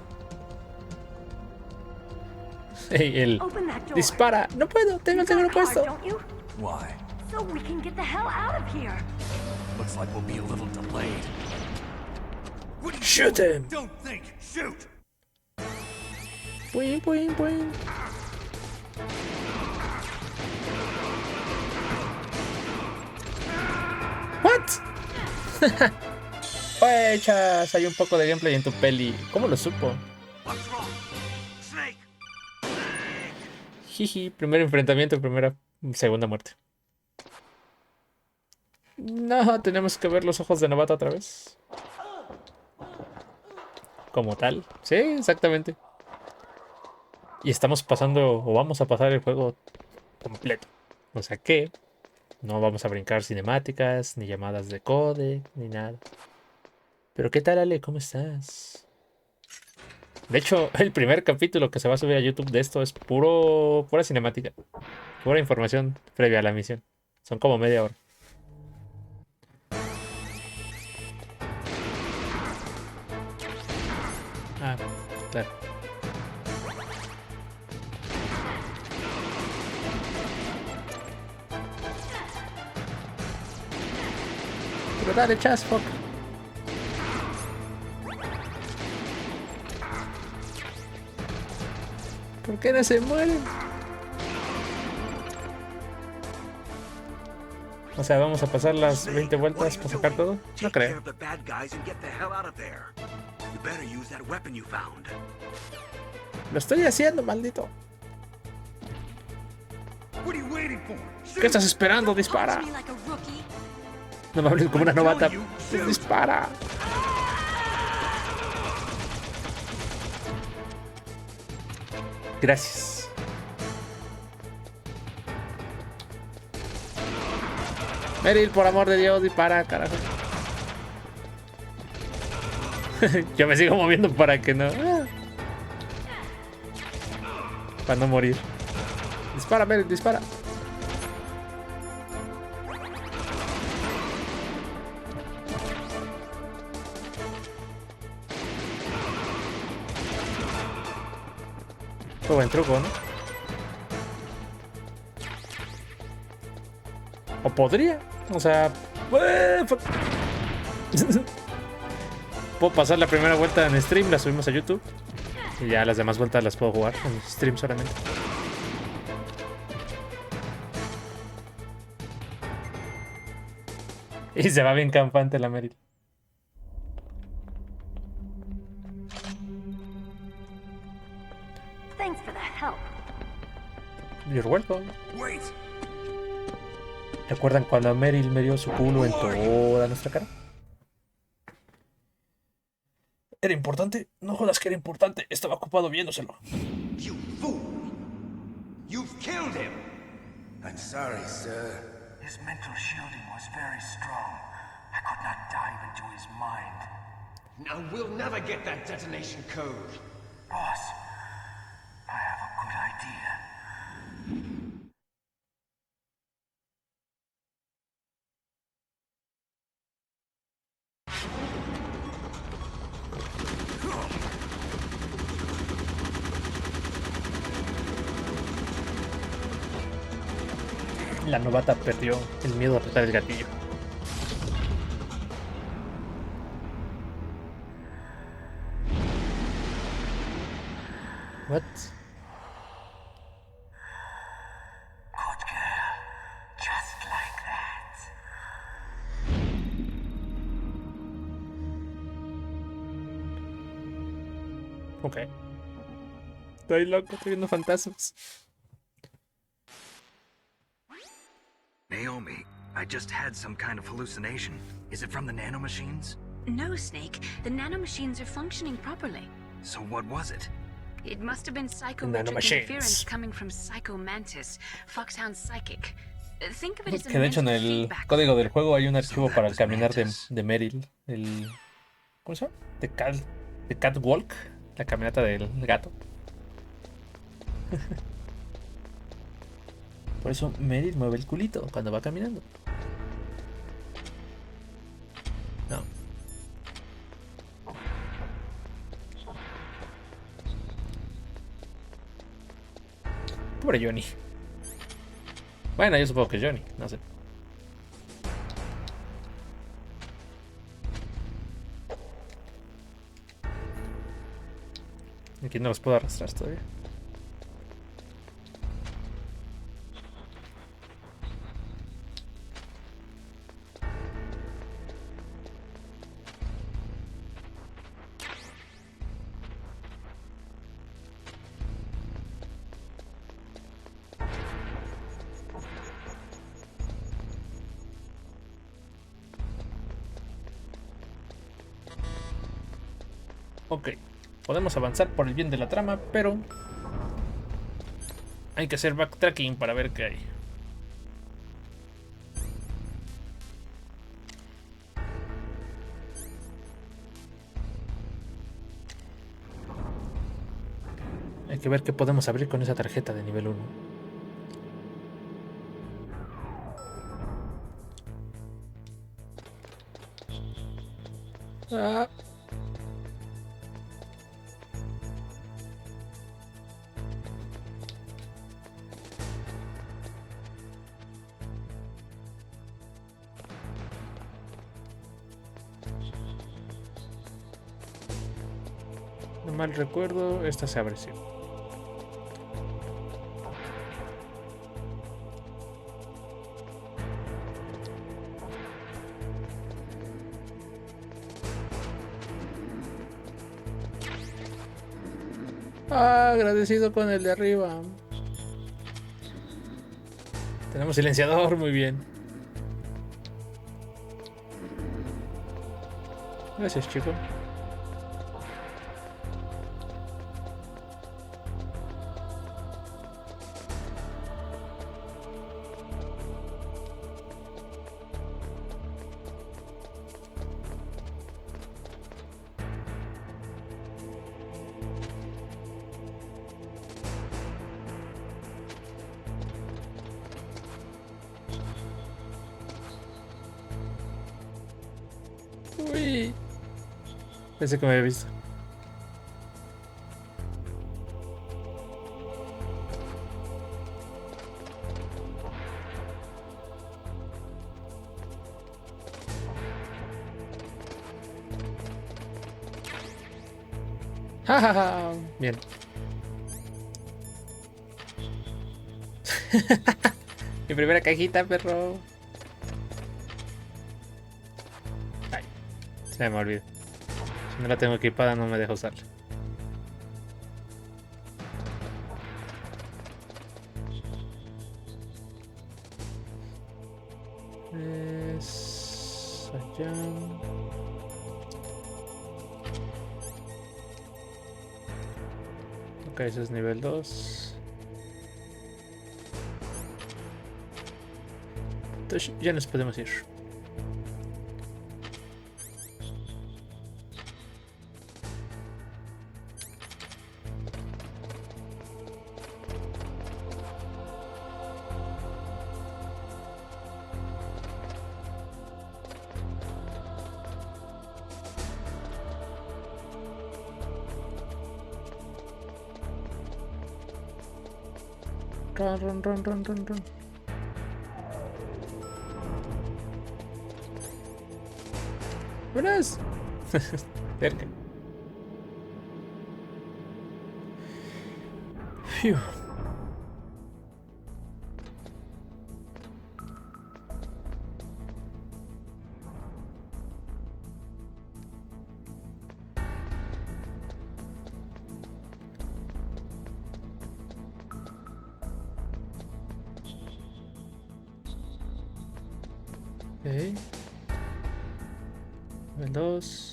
Hey, él. Open that door. Dispara. No puedo, tengo el seguro puesto. Don't you? Why? So we can get the hell out of here. Looks like we'll be a little delayed. Shoot him. Don't think, shoot! Puin, puin, puin. What? Oye, Chaz, hay un poco de gameplay en tu peli. ¿Cómo lo supo? What's wrong? Snake! Jiji, primer enfrentamiento, segunda muerte. No, tenemos que ver los ojos de novata otra vez. Como tal. Sí, exactamente. Y estamos pasando, o vamos a pasar el juego completo. O sea que no vamos a brincar cinemáticas, ni llamadas de codec, ni nada. Pero ¿qué tal, Ale? ¿Cómo estás? De hecho, el primer capítulo que se va a subir a YouTube de esto es pura cinemática. Pura información previa a la misión. Son como media hora. Ah, claro. Pero dale, Chaz, fuck. ¿Por qué no se mueren? O sea, vamos a pasar las 20 vueltas para sacar todo. No creo. Lo estoy haciendo, maldito. ¿Qué estás esperando? Dispara. No me hables como una novata. Dispara. Gracias. Meryl, por amor de Dios, dispara, carajo. Yo me sigo moviendo para que no. Para no morir. Dispara, Meryl, dispara. Fue buen truco, ¿no? O podría. O sea... Puedo pasar la primera vuelta en stream, la subimos a YouTube. Y ya las demás vueltas las puedo jugar en stream solamente. Y se va bien campante la Meryl. Thanks for the help. You're welcome. ¿Recuerdan cuando Meryl me dio su culo en toda nuestra cara? ¿Era importante? No jodas que era importante. Estaba ocupado viéndoselo. You fool! You've killed him! I'm sorry, sir. His mental shielding was very strong. I could not dive into his mind. Now we'll never get that detonation code. Boss, I have a good idea. La novata perdió el miedo a apretar el gatillo. What? Ok. Estoy loco, estoy viendo fantasmas. Naomi, I just had some kind of hallucination. Is it from the nanomachines? No, Snake. The nanomachines are functioning properly. So what was it? It must have been psychometric interference coming from Psycho Mantis, Foxhound's psychic. Think of it as a Que de hecho en el feedback. código del juego hay un archivo para el caminar de Meryl. El, ¿cómo se llama? The Catwalk. La caminata del gato. Por eso Meryl mueve el culito cuando va caminando. No. Pobre Johnny. Bueno, yo supongo que Johnny, no sé. Aquí no los puedo arrastrar todavía. Ok, podemos avanzar por el bien de la trama, pero hay que hacer backtracking para ver qué hay. Hay que ver qué podemos abrir con esa tarjeta de nivel 1. Ah. No mal recuerdo, esta se abre, sí. Ah, agradecido con el de arriba. Tenemos silenciador, muy bien. Gracias, chico. Uy. Pensé que me había visto. Jajaja. Bien. Mi primera cajita, perro. Ay, se me olvidó. Si no la tengo equipada, no me deja usarla. Es allá. Ok, ese es nivel 2. Entonces ya nos podemos ir. Run, run, run, run, run. ¡Buenas! Cerca. Phew. Okay. Nivel 2.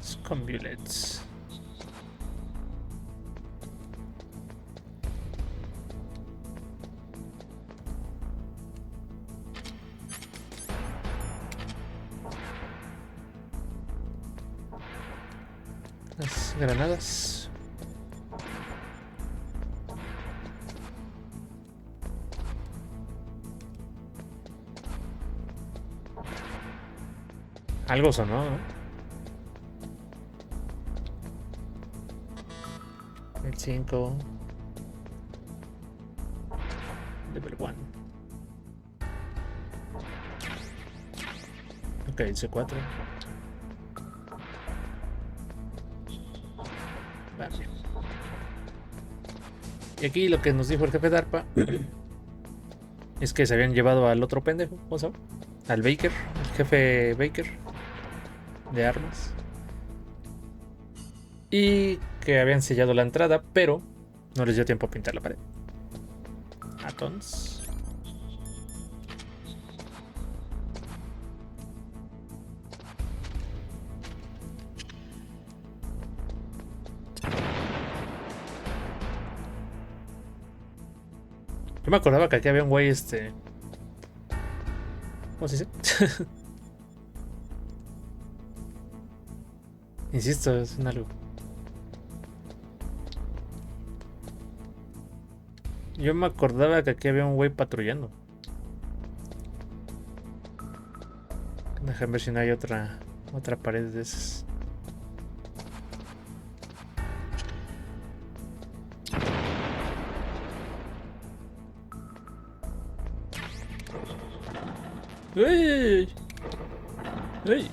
Scumulets. Las granadas. Algo sonó, ¿no? El 5. Level 1. Ok, el C4. Vale. Y aquí lo que nos dijo el jefe de ARPA es que se habían llevado al otro pendejo, ¿cómo se llama? Al Baker, el jefe Baker de armas. Y que habían sellado la entrada, pero no les dio tiempo a pintar la pared. Atons. Yo me acordaba que aquí había un güey, ¿cómo se dice? Insisto, es un algo. Yo me acordaba que aquí había un güey patrullando. Déjame ver si no hay otra pared de esas. ¡Ey! ¡Ey!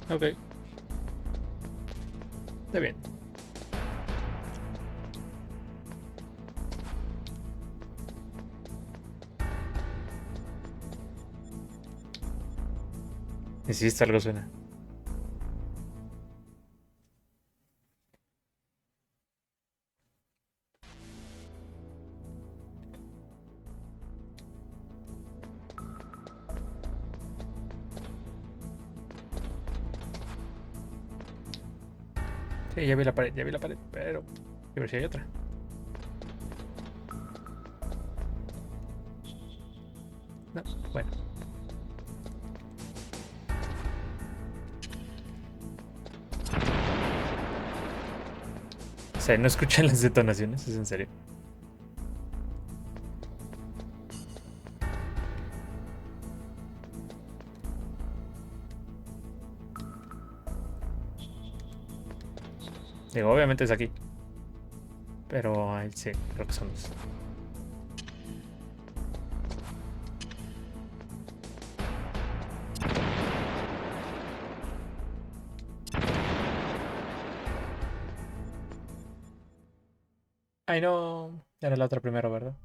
Ok. Está bien. Insisto, algo suena. Sí, ya vi la pared, pero a ver si hay otra. No, bueno. O sea, no escuchan las detonaciones, ¿es en serio? Digo, obviamente es aquí. Pero ahí sí, creo que son dos. Ay, no. Era la otra primero, ¿verdad?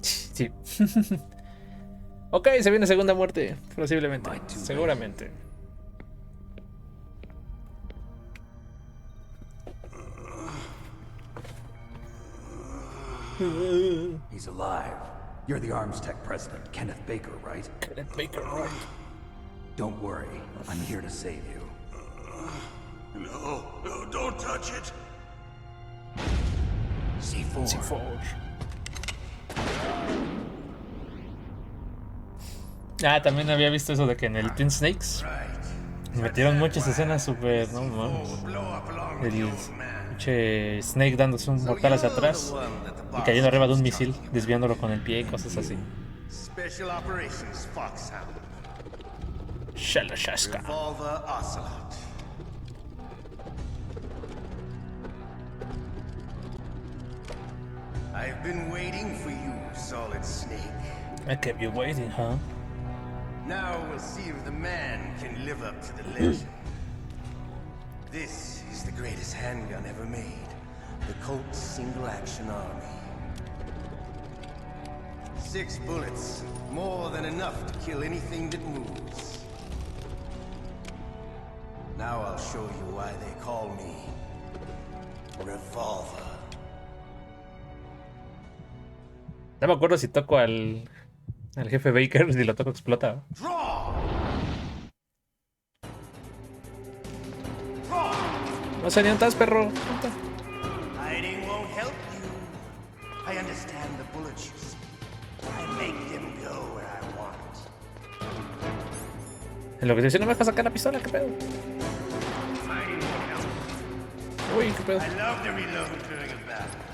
Sí. Ok, se viene segunda muerte. Posiblemente. Seguramente. He's alive. You're the arms tech president, Kenneth Baker, right? Kenneth Baker, right? Don't worry. I'm here to save you. No, don't touch it. C4. C4. Ah, también había visto eso de que en el Teen Snakes metieron muchas escenas súper, no mames. El pinche Snake dándose un mortal hacia atrás y cayendo arriba de un misil, desviándolo con el pie y cosas así. Special Operations Foxhound. Shalashaska. Revolver Ocelot. I've been waiting for you, Solid Snake. I kept you waiting, huh? Now we'll see if the man can live up to the legend. This is the greatest handgun ever made. The Colt's single-action army. 6 bullets, more than enough to kill anything that moves. Now I'll show you why they call me Revolver. No me acuerdo si toco al jefe Baker, si lo toco explota. No sé ni dónde estás, perro. Hiding won't help you. I understand the bullets you see. I make them go where I want. En lo que te dice, no me dejas sacar la pistola, qué pedo. Uy, qué pedo. I love to reload during a battle.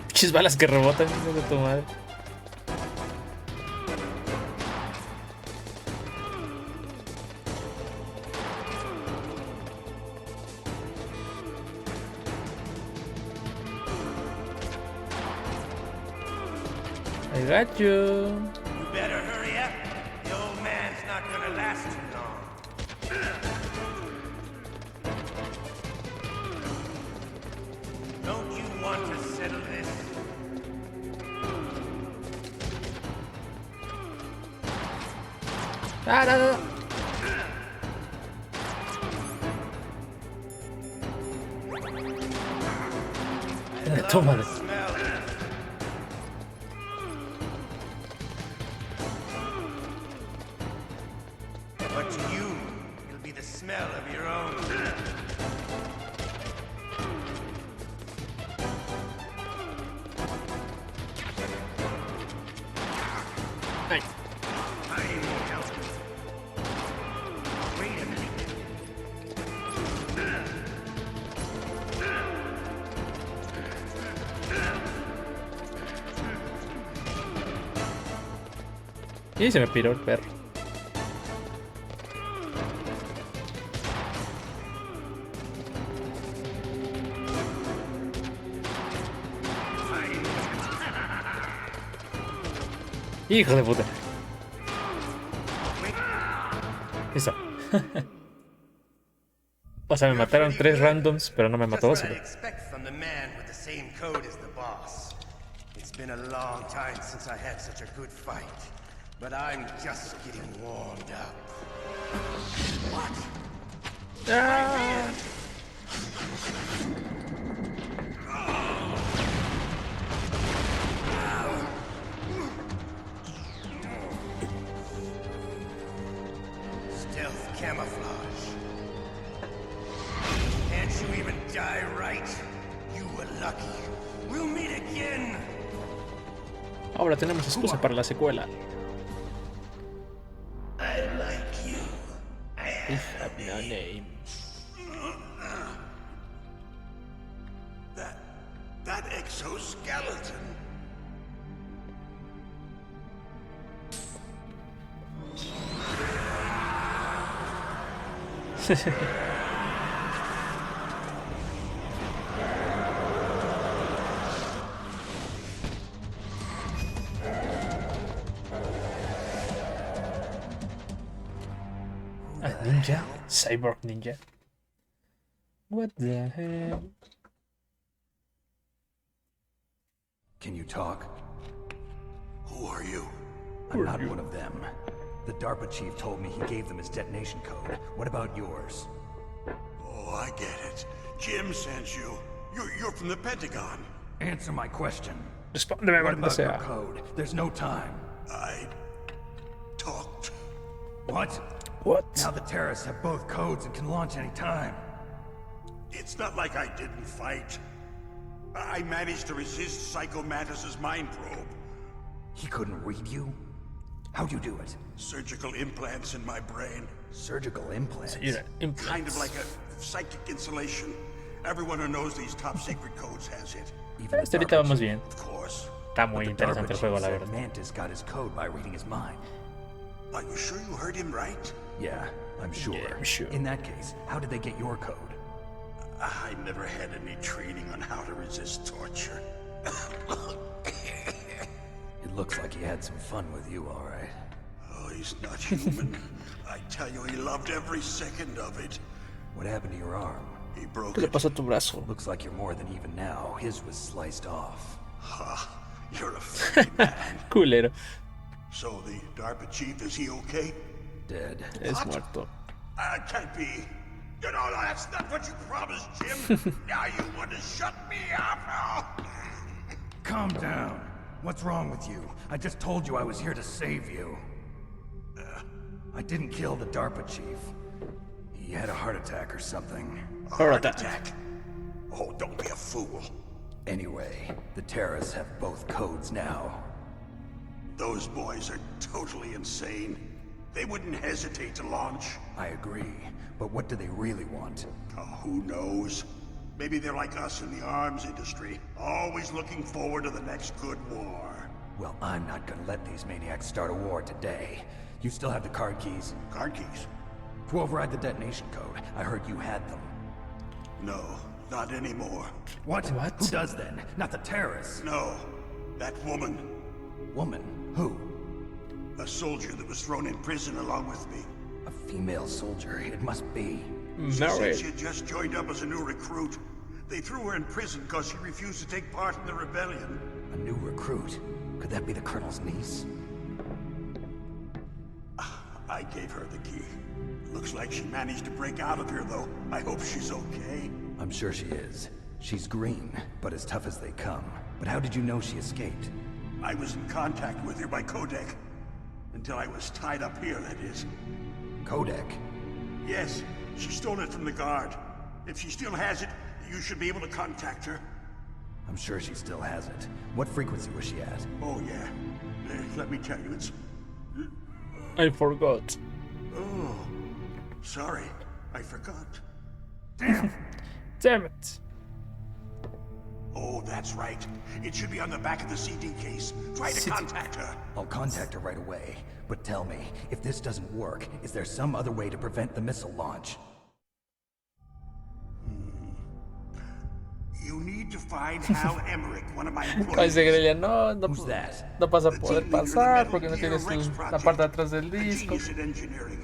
Pinches balas que rebotan, hijo de tu madre. I got you. You better hurry up. The old man's not gonna last too long. Don't you want to settle this? Ah, no, no. Tómale. But to you, it'll be the smell of your own. Ay. Hiding won't help. Wait a minute. Y se me piró el perro. Hijo de puta. Listo. O sea, me mataron 3 randoms, pero no me mató 2. It's been a long time since I had such a good fight, but I'm just getting warmed up. What? Ah. Stealth camouflage. Can't you even die right? You were lucky. We'll meet again. Ahora tenemos excusa para la secuela. I like you. I have no name. That exoskeleton. A ninja? Cyborg ninja? What the hell? Can you talk? Who are you? I'm not one of them. The DARPA chief told me he gave them his detonation code. What about yours? Oh, I get it. Jim sent you. You're from the Pentagon. Answer my question. Respóndeme, What about your sea. code? There's no time. I talked. What? What? Now the terrorists have both codes and can launch any time. It's It's not like I didn't fight. I managed to resist Psycho Mantis's mind probe. He couldn't read you? How'd you do it? Surgical implants in my brain. Surgical implants? Kind of like a psychic insulation. Everyone who knows these top secret codes has it. Hasta ahorita vamos bien. Of course. Está muy interesante el juego, la verdad. Mantis got his code by reading his mind. Are you sure you heard him right? Yeah, I'm sure. Yeah, I'm sure. In that case, how did they get your code? I never had any training on how to resist torture. It looks like he had some fun with you, all right. Oh, he's not human. I tell you, he loved every second of it. What happened to your arm? He broke ¿Qué le it. pasó a tu brazo? Looks like you're more than even now. His was sliced off. Ha, you're a funny man. Culero. So the DARPA chief, is he okay? Dead. Es muerto. Can't be. You know, that's not what you promised, Jim. Now you want to shut me up? Calm down. What's wrong with you? I just told you I was here to save you. I didn't kill the DARPA chief. He had a heart attack or something. A heart attack? Oh, don't be a fool. Anyway, the terrorists have both codes now. Those boys are totally insane. They wouldn't hesitate to launch. I agree, but what do they really want? Oh, who knows? Maybe they're like us in the arms industry, always looking forward to the next good war. Well, I'm not gonna let these maniacs start a war today. You still have the card keys? Card keys? To override the detonation code. I heard you had them. No, not anymore. What? Who does then? Not the terrorists. No, that woman. Woman? Who? A soldier that was thrown in prison along with me. A female soldier, it must be. She said she had just joined up as a new recruit. They threw her in prison because she refused to take part in the rebellion. A new recruit? Could that be the Colonel's niece? I gave her the key. Looks like she managed to break out of here, though. I hope she's okay. I'm sure she is. She's green, but as tough as they come. But how did you know she escaped? I was in contact with her by codec. Until I was tied up here, that is. Codec? Yes, she stole it from the guard. If she still has it, you should be able to contact her. I'm sure she still has it. What frequency was she at? Oh, yeah. Let me tell you, it's... I forgot. Oh, sorry. I forgot. Damn! Damn it. Oh, that's right. It should be on the back of the CD case. Try to contact her. I'll contact her right away. But tell me, if this doesn't work, is there some other way to prevent the missile launch? You need to find Hal Emmerich, one of my employees. Parece que ella no Who's that? No vas a poder pasar porque no tienes la parte de atrás del disco.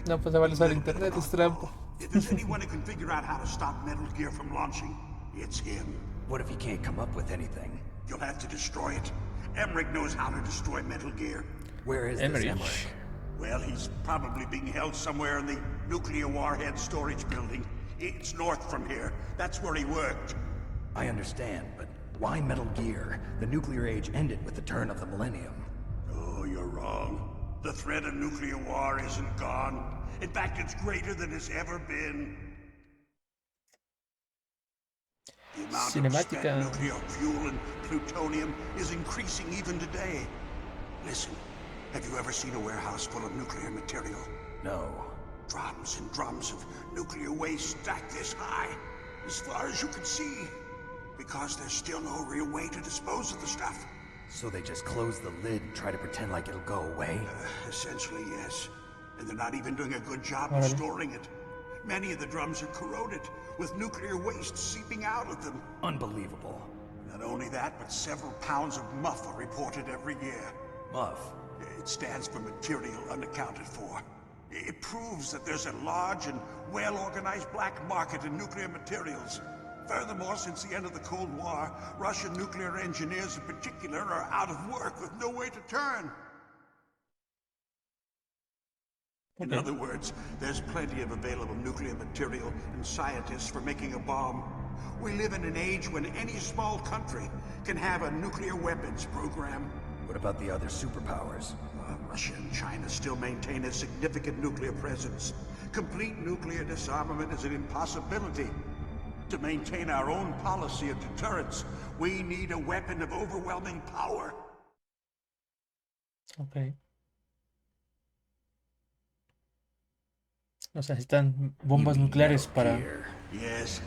No, pues se va a usar internet, es trampa. If there's anyone who can figure out how to stop Metal Gear from launching, it's him. What if he can't come up with anything? You'll have to destroy it. Emmerich knows how to destroy Metal Gear. Where is this Emmerich? Well, he's probably being held somewhere in the nuclear warhead storage building. It's north from here. That's where he worked. I understand, but why Metal Gear? The nuclear age ended with the turn of the millennium. Oh, you're wrong. The threat of nuclear war isn't gone. In fact, it's greater than it's ever been. The amount of spent nuclear fuel and plutonium is increasing even today. Listen, have you ever seen a warehouse full of nuclear material? No. Drums and drums of nuclear waste stacked this high, as far as you can see. Because there's still no real way to dispose of the stuff. So they just close the lid and try to pretend like it'll go away? Essentially, yes. And they're not even doing a good job of storing it. Many of the drums are corroded, with nuclear waste seeping out of them. Unbelievable. Not only that, but several pounds of MUF are reported every year. MUF? It stands for material unaccounted for. It proves that there's a large and well-organized black market in nuclear materials. Furthermore, since the end of the Cold War, Russian nuclear engineers in particular are out of work with no way to turn. In other words, there's plenty of available nuclear material and scientists for making a bomb. We live in an age when any small country can have a nuclear weapons program. What about the other superpowers? Russia and China still maintain a significant nuclear presence. Complete nuclear disarmament is an impossibility. To maintain our own policy of deterrence, we need a weapon of overwhelming power. Ok. O sea, necesitan bombas nucleares para... Yes.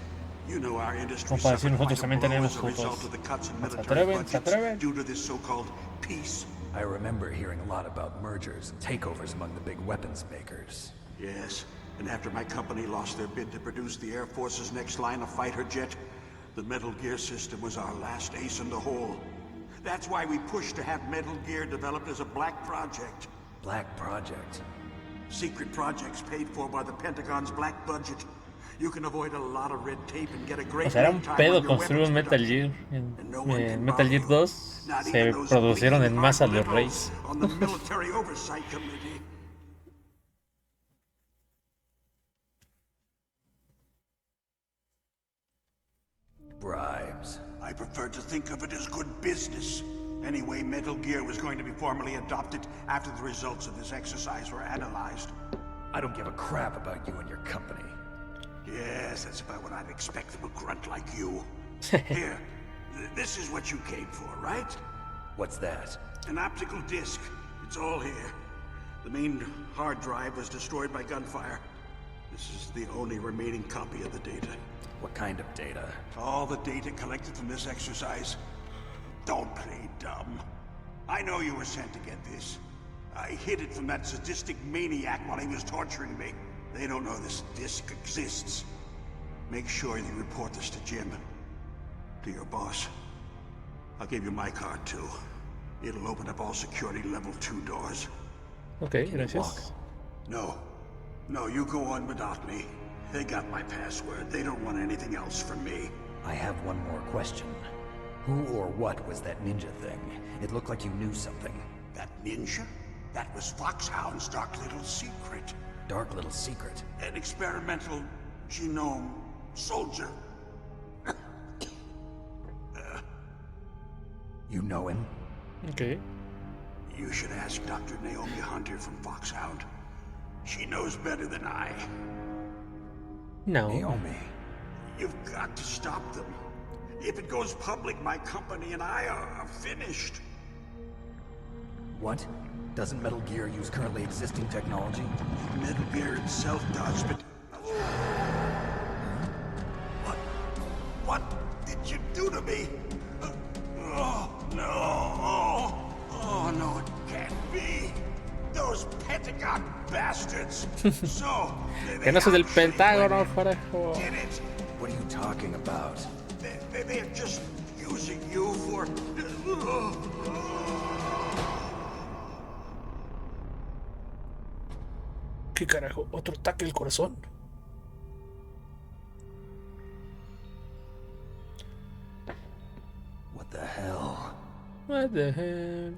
You know our industry Como para decir, suffered nosotros quite a también blow tenemos as a result fotos. of the cuts in ¿Se military atreven? ¿Se budgets atreven? due to this so-called peace. I remember hearing a lot about mergers and takeovers among the big weapons makers. Yes, and after my company lost their bid to produce the Air Force's next line of fighter jet, the Metal Gear system was our last ace in the hole. That's why we pushed to have Metal Gear developed as a black project. Black project? Secret projects paid for by the Pentagon's black budget. You can avoid a lot of red tape and get a great O sea, era un lead time pedo on your construir un weapons Metal Gear. En Metal Gear 2 se produjeron en masa los Rays. On the Military Oversight Committee. Bribes. I prefer to think of it as good business. Anyway, Metal Gear was going to be formally adopted after the results of this exercise were analyzed. I don't give a crap about you and your company. Yes, that's about what I'd expect from a grunt like you. Here, this is what you came for, right? What's that? An optical disc. It's all here. The main hard drive was destroyed by gunfire. This is the only remaining copy of the data. What kind of data? All the data collected from this exercise. Don't play dumb. I know you were sent to get this. I hid it from that sadistic maniac while he was torturing me. They don't know this disc exists. Make sure you report this to Jim. To your boss. I'll give you my card too. It'll open up all security level 2 doors. Ok, gracias. No. No, you go on without me. They got my password. They don't want anything else from me. I have one more question. Who or what was that ninja thing? It looked like you knew something. That ninja? That was Foxhound's dark little secret. Dark little secret? An experimental genome soldier. You know him? Okay. You should ask Dr. Naomi Hunter from Foxhound. She knows better than I. No. Naomi. You've got to stop them. If it goes public, my company and I are finished. What? Doesn't Metal Gear use currently existing technology? Metal Gear itself does, but... What did you do to me? Oh, no. Oh, no, it can't be. Those Pentagon bastards. So, Que no soy del Pentágono, carajo. did it. What are you talking about? They're just using you for... ¿Qué carajo? ¿Otro ataque al corazón? What the hell? What the hell?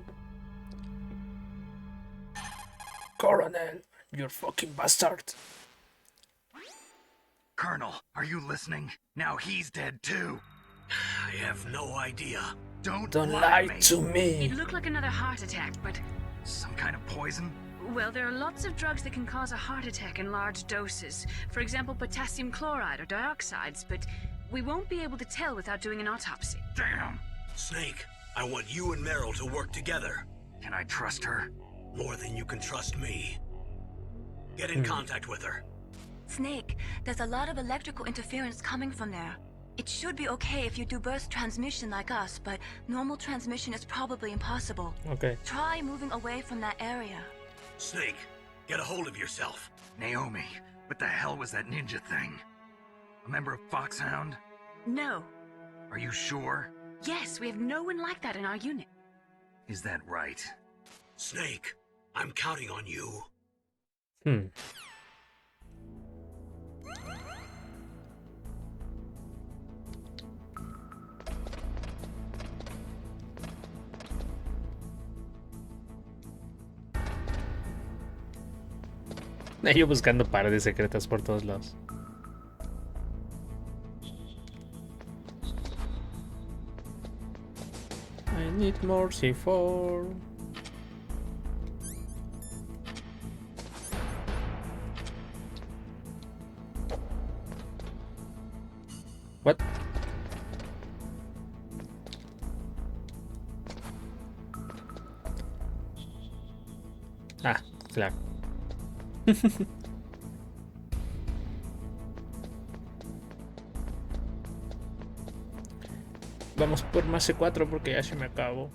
Coronel, you fucking bastard. Colonel, are you listening? Now he's dead too. I have no idea. Don't lie me. to me. It looked like another heart attack, but... Some kind of poison? Well, there are lots of drugs that can cause a heart attack in large doses. For example, potassium chloride or dioxides, but we won't be able to tell without doing an autopsy. Damn. Snake, I want you and Meryl to work together. Can I trust her? More than you can trust me. Get in contact with her. Snake, there's a lot of electrical interference coming from there. It should be okay if you do burst transmission like us, but normal transmission is probably impossible. Okay. Try moving away from that area. Snake, get a hold of yourself. Naomi, what the hell was that ninja thing? A member of Foxhound? No. Are you sure? Yes, we have no one like that in our unit. Is that right? Snake, I'm counting on you. Yo buscando paredes secretas por todos lados. I need more C4. What? Ah, claro. Vamos por más C4 porque ya se me acabó.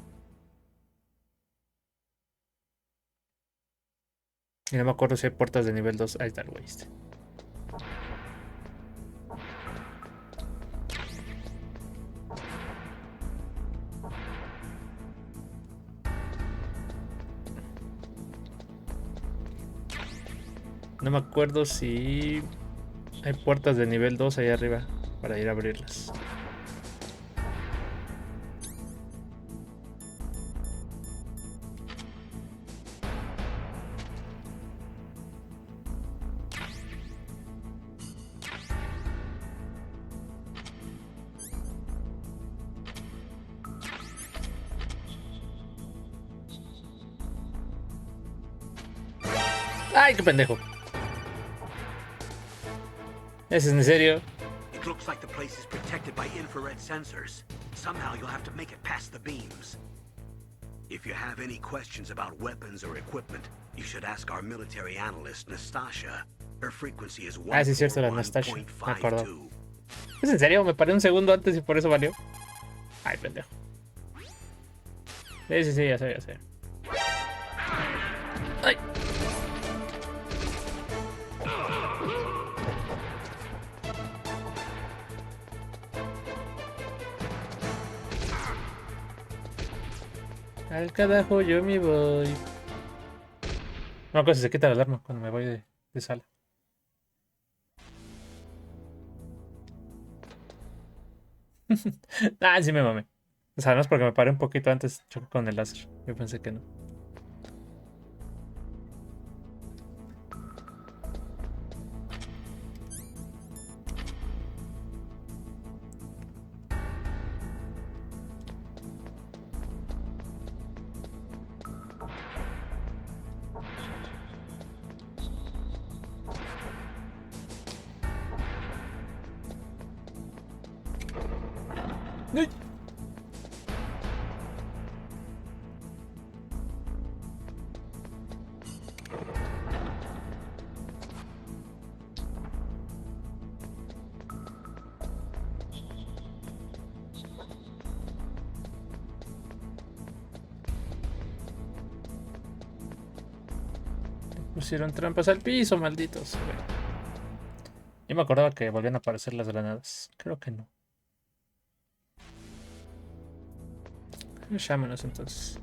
Y no me acuerdo si hay puertas de nivel 2. Ahí está el güey este. No me acuerdo si hay puertas de nivel 2 ahí arriba para ir a abrirlas. ¡Ay, qué pendejo! ¿Es en serio? It looks like the place is protected by infrared sensors. Somehow you'll have to make it past the beams. If you have any questions about weapons or equipment, you should ask our military analyst, Nastasha. Her frequency is 141.52. Ah, sí, es cierto, la Nastasha. Me acuerdo. ¿Es en serio? Me paré un segundo antes y por eso valió. Ay, pendejo. Sí, ya sé. Ay. Al carajo yo me voy. No, cosa se quita la alarma cuando me voy de sala. Ah, sí me mamé. O sea, no es porque me paré un poquito antes, chocó con el láser. Yo pensé que no. ¡Ay! Pusieron trampas al piso, malditos. Yo me acordaba que volvían a aparecer las granadas. Creo que no. Llámenos entonces.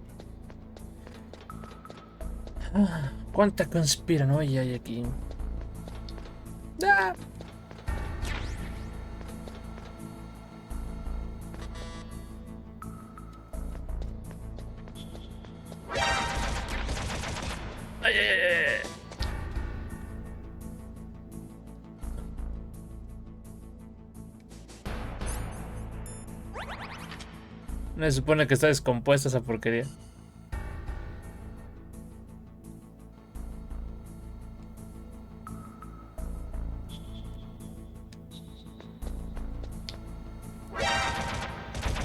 Ah, ¿cuánta conspiranoia hay aquí? ¡Ah! ¡Ay, ay, ay! No se supone que está descompuesta esa porquería.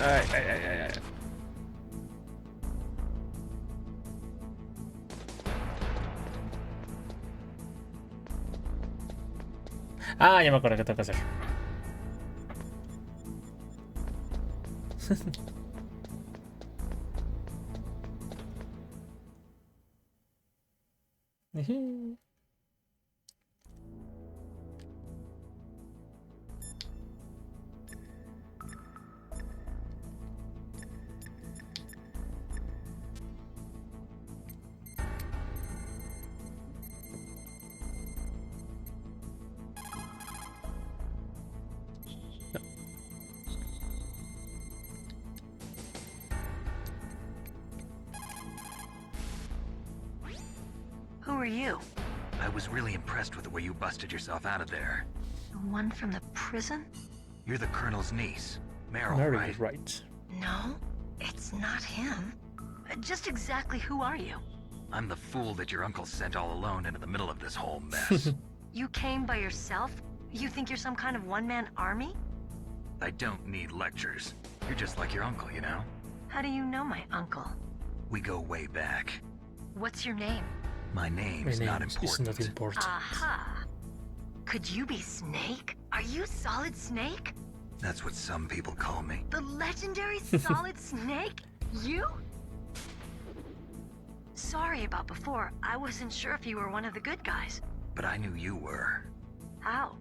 Ay. Ah, ya me acuerdo que tengo que hacer. Who are you? I was really impressed with the way you busted yourself out of there. The one from the prison? You're the Colonel's niece, Meryl, Meryl, right? right? No, it's not him. Just exactly who are you? I'm the fool that your uncle sent all alone into the middle of this whole mess. You came by yourself? You think you're some kind of one-man army? I don't need lectures. You're just like your uncle, you know? How do you know my uncle? We go way back. What's your name? My name's not important. Aha. Could you be Snake? Are you Solid Snake? That's what some people call me. The legendary Solid Snake? You? Sorry about before. I wasn't sure if you were one of the good guys. But I knew you were. How?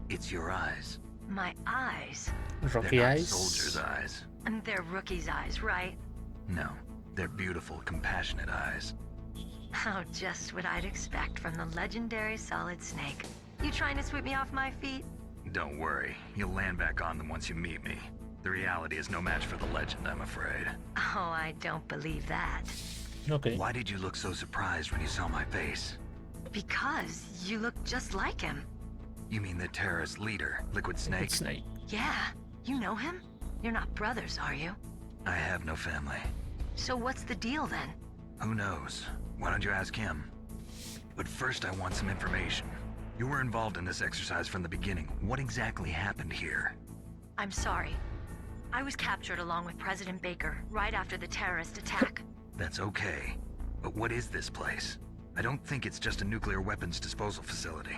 It's your eyes. My eyes? Rocky They're not eyes? soldiers' eyes. And they're rookie's eyes, right? No, they're beautiful, compassionate eyes. Oh, just what I'd expect from the legendary Solid Snake. You trying to sweep me off my feet? Don't worry, you'll land back on them once you meet me. The reality is no match for the legend, I'm afraid. Oh, I don't believe that. Okay. Why did you look so surprised when you saw my face? Because you look just like him. You mean the terrorist leader, Liquid Snake? Liquid Snake. Yeah, you know him? You're not brothers, are you? I have no family. So what's the deal then? Who knows? Why don't you ask him? But first I want some information. You were involved in this exercise from the beginning. What exactly happened here? I'm sorry. I was captured along with President Baker right after the terrorist attack. That's okay. But what is this place? I don't think it's just a nuclear weapons disposal facility.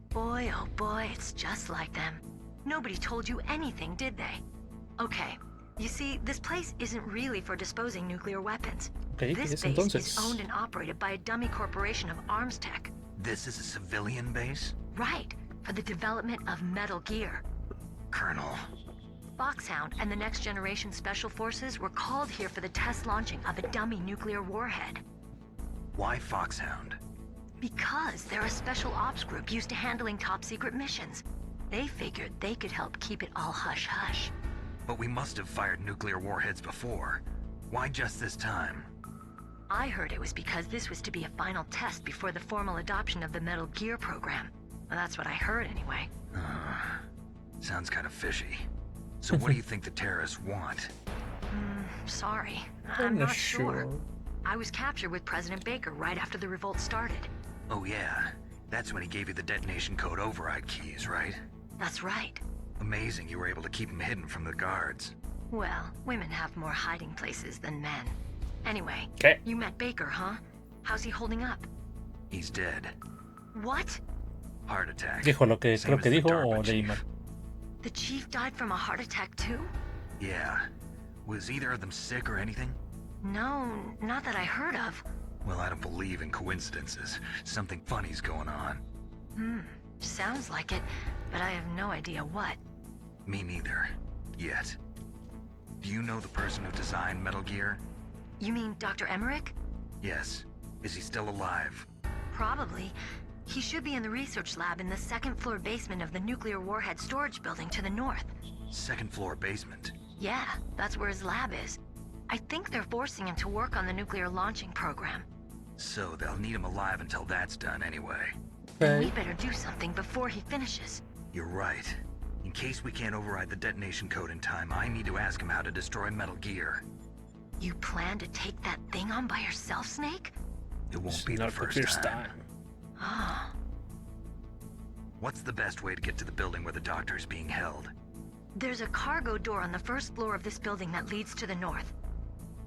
Boy, oh boy, it's just like them. Nobody told you anything, did they? Okay, you see, this place isn't really for disposing nuclear weapons. Okay, this base is owned and operated by a dummy corporation of arms tech. This is a civilian base? Right, for the development of Metal Gear. Colonel. Foxhound and the Next Generation Special Forces were called here for the test launching of a dummy nuclear warhead. Why Foxhound? Because they're a special ops group used to handling top-secret missions. They figured they could help keep it all hush-hush. But we must have fired nuclear warheads before. Why just this time? I heard it was because this was to be a final test before the formal adoption of the Metal Gear program. Well, that's what I heard anyway. Sounds kind of fishy. So what do you think the terrorists want? Sorry. I'm not sure. I was captured with President Baker right after the revolt started. Oh yeah, that's when he gave you the detonation code override keys, right? That's right. Amazing you were able to keep him hidden from the guards. Well, women have more hiding places than men. Anyway, you met Baker, huh? How's he holding up? He's dead. What? Heart attack. ¿Dijo lo que creo que dijo o leí mal? The chief died from a heart attack too? Yeah. Was either of them sick or anything? No, not that I heard of. Well, I don't believe in coincidences. Something funny's going on. Sounds like it, but I have no idea what. Me neither. Yet. Do you know the person who designed Metal Gear? You mean Dr. Emmerich? Yes. Is he still alive? Probably. He should be in the research lab in the second-floor basement of the nuclear warhead storage building to the north. Second-floor basement? Yeah, that's where his lab is. I think they're forcing him to work on the nuclear launching program. So they'll need him alive until that's done anyway. Then we better do something before he finishes. You're right. In case we can't override the detonation code in time, I need to ask him how to destroy Metal Gear. You plan to take that thing on by yourself, Snake? It won't be the first time. Ah. What's the best way to get to the building where the doctor is being held? There's a cargo door on the first floor of this building that leads to the north.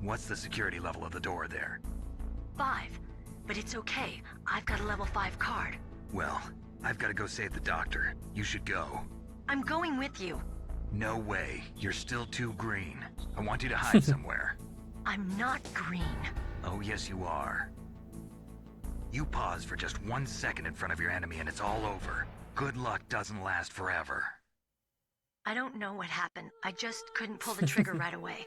What's the security level of the door there? 5. But it's okay. I've got a level 5 card. Well, I've got to go save the doctor. You should go. I'm going with you. No way. You're still too green. I want you to hide somewhere. I'm not green. Oh, yes, you are. You pause for just 1 second in front of your enemy and it's all over. Good luck doesn't last forever. I don't know what happened. I just couldn't pull the trigger right away.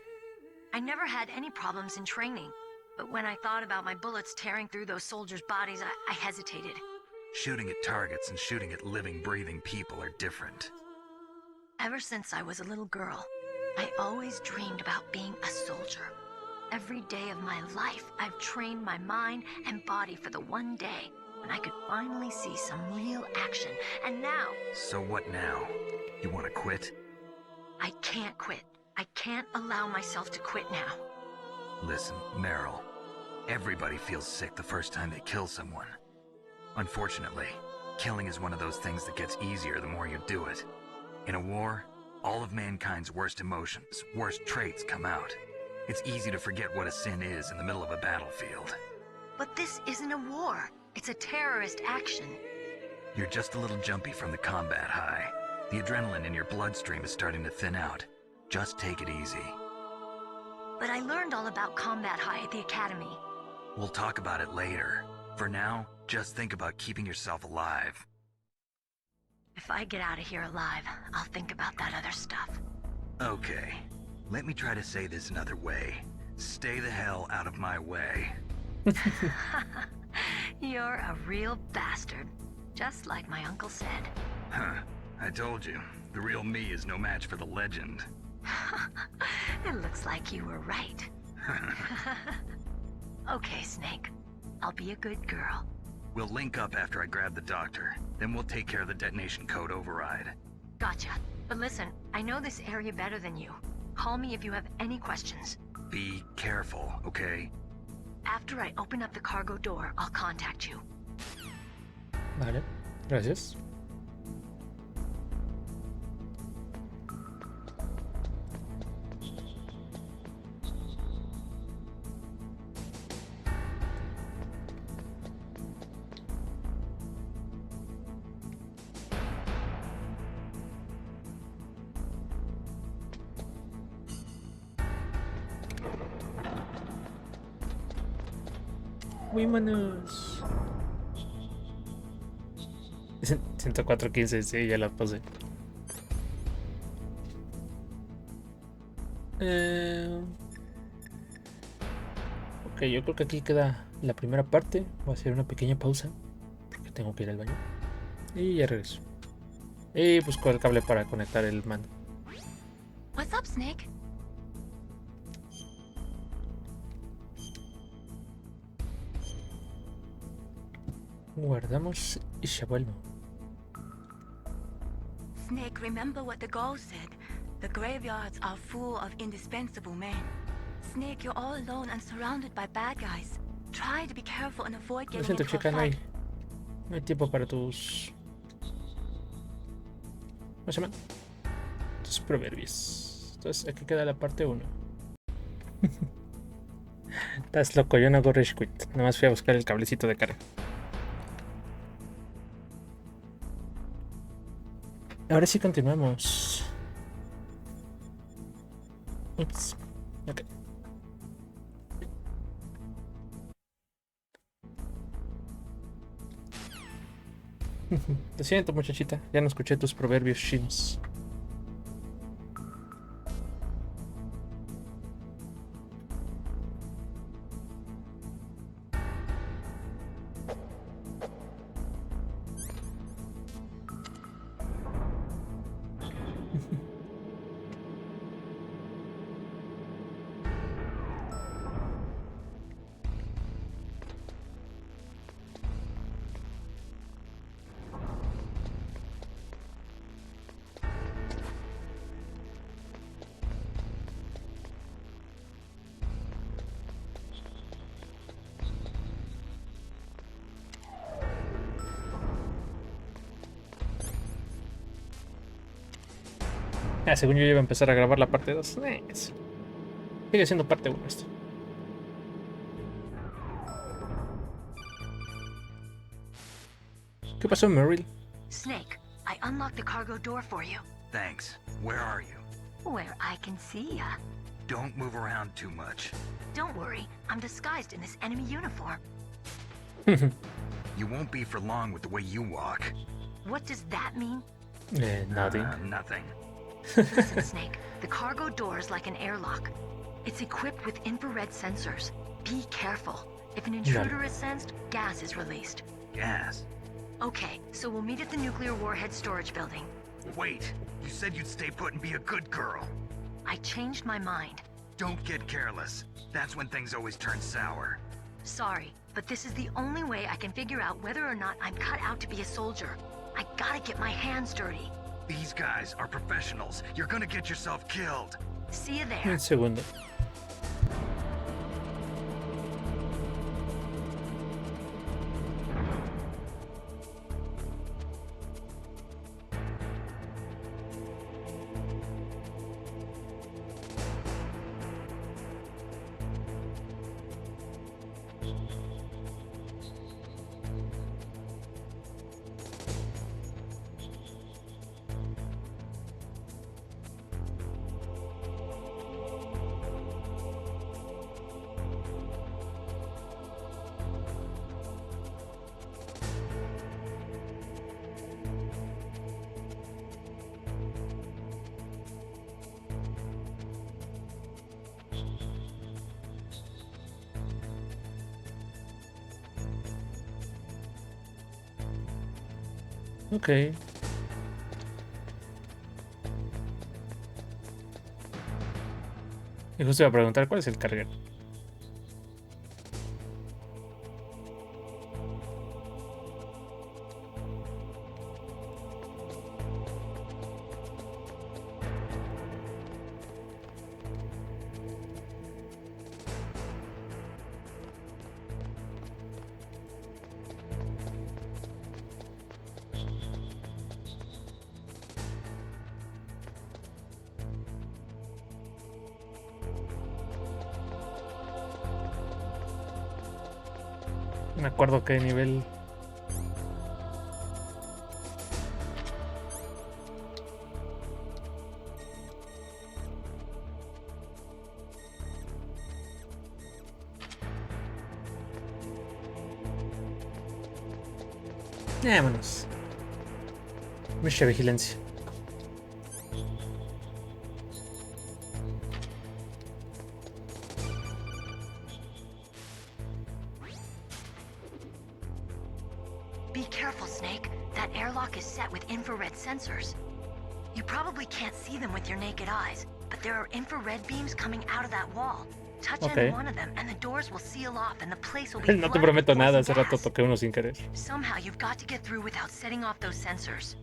I never had any problems in training, but when I thought about my bullets tearing through those soldiers' bodies, I hesitated. Shooting at targets and shooting at living, breathing people are different. Ever since I was a little girl, I always dreamed about being a soldier. Every day of my life, I've trained my mind and body for the one day when I could finally see some real action, and now... So what now? You want to quit? I can't quit. I can't allow myself to quit now. Listen, Meryl. Everybody feels sick the first time they kill someone. Unfortunately, killing is one of those things that gets easier the more you do it. In a war, All of mankind's worst emotions, worst traits come out. It's easy to forget what a sin is in the middle of a battlefield. But this isn't a war. It's a terrorist action. You're just a little jumpy from the combat high. The adrenaline in your bloodstream is starting to thin out. Just take it easy. But I learned all about combat high at the academy. We'll talk about it later. For now, just think about keeping yourself alive. If I get out of here alive, I'll think about that other stuff. Okay. Let me try to say this another way. Stay the hell out of my way. You're a real bastard. Just like my uncle said. Huh. I told you. The real me is no match for the legend. It looks like you were right. Okay, Snake. I'll be a good girl. We'll link up after I grab the doctor. Then we'll take care of the detonation code override. Gotcha. But listen, I know this area better than you. Call me if you have any questions. Be careful, okay? After I open up the cargo door, I'll contact you. Vale, gracias. Vámonos. 104.15, sí, ya la pasé. Ok, yo creo que aquí queda la primera parte. Voy a hacer una pequeña pausa porque tengo que ir al baño. Y ya regreso. Y busco el cable para conectar el mando. What's up, Snake? Guardamos y ya vuelvo. Snake, remember what the girl said. The graveyards are full of indispensable men. Snake, you're all alone and surrounded by bad guys. Try to be careful and avoid Lo getting siento, into a chica, fight. no hay tiempo para tus... ¿Cómo se llama? Tus proverbios. Entonces aquí queda la parte 1. Estás loco, yo no hago rage quit. Nada más fui a buscar el cablecito de carga. Ahora sí continuamos. Ups. Ok. Lo siento, muchachita. Ya no escuché tus proverbios chinos. Según yo iba a empezar a grabar la parte 2. Sigue siendo parte 1 esto. ¿Qué pasó, Meryl? Snake, I unlocked the cargo door for you. Thanks. Where are you? Where I can see ya. Don't move around too much. Don't worry, I'm disguised in this enemy uniform. You won't be for long with the way you walk. What does that mean? Nothing. Nothing. Listen, Snake, the cargo door is like an airlock. It's equipped with infrared sensors. Be careful. If an intruder is sensed, gas is released. Gas? Okay, so we'll meet at the nuclear warhead storage building. Wait, you said you'd stay put and be a good girl. I changed my mind. Don't get careless. That's when things always turn sour. Sorry, but this is the only way I can figure out whether or not I'm cut out to be a soldier. I gotta get my hands dirty. These guys are professionals. You're gonna get yourself killed. See you there. Un segundo. Ok. Y justo iba a preguntar cuál es el carguero. No me acuerdo qué nivel. Vámonos. Mucha vigilancia. Be careful, Snake. That airlock is set with infrared sensors. You probably can't see them with your naked eyes, but there are infrared beams coming out of that wall. Touch any one of them and the doors will seal off and the place will be No te prometo nada, hace rato toqué uno sin querer. Somehow you've got to get through without setting off those sensors.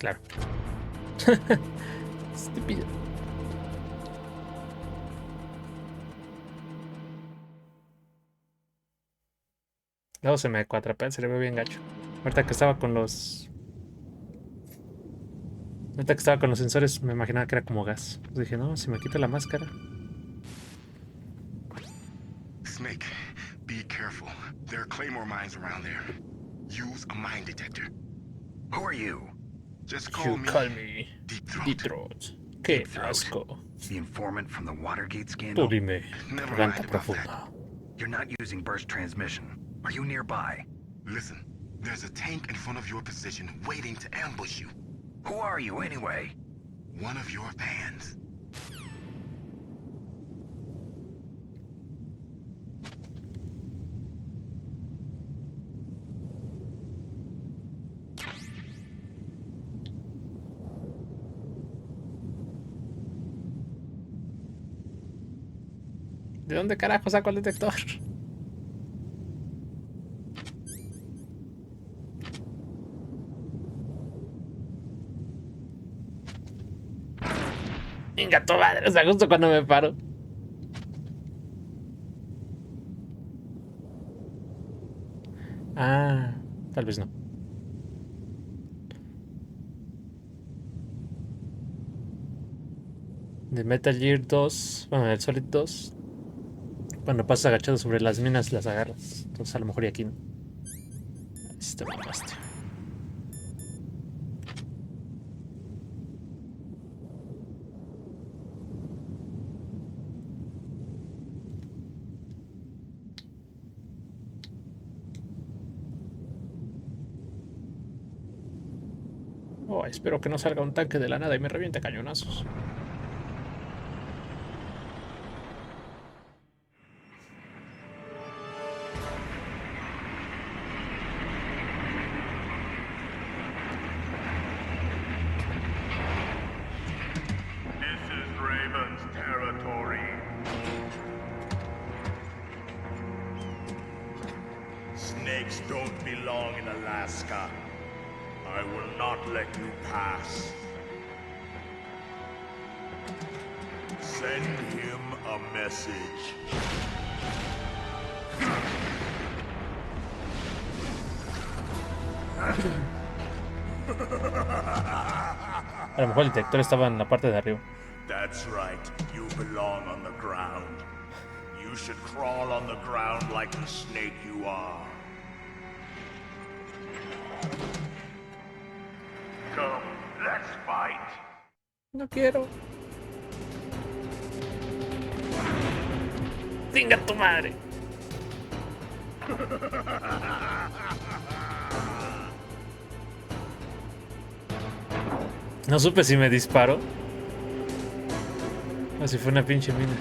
Claro. Estúpido. Luego se me cuatrapea, se le ve bien gacho. Ahorita que estaba con los... Ahorita que estaba con los sensores me imaginaba que era como gas. Pues dije, no, si me quito la máscara. Snake, be careful. There are claymore mines around there. Use a mine detector. Who are you? Just call me Deep Throat. Qué asco. The informant from the Watergate scandal? Tú dime, garganta profunda. You're not using burst transmission. Are you nearby? Listen, there's a tank in front of your position waiting to ambush you. Who are you anyway? One of your fans. ¿De dónde carajo saco el detector? Venga, tu madre, o sea, justo cuando me paro. Ah, tal vez no. De Metal Gear 2, bueno, el Solid 2. Cuando pasas agachado sobre las minas las agarras. Entonces a lo mejor y aquí no. Ahí te mamaste. Oh, espero que no salga un tanque de la nada y me reviente cañonazos. Snakes don't belong in Alaska. I will not let you pass. Send him a message. A lo mejor el detector estaba en la parte de arriba. That That's right. You belong on the ground. You should crawl on the ground like the snake you are. Come, let's fight. No quiero. ¡Venga tu madre! No supe si me disparó o si fue una pinche mina.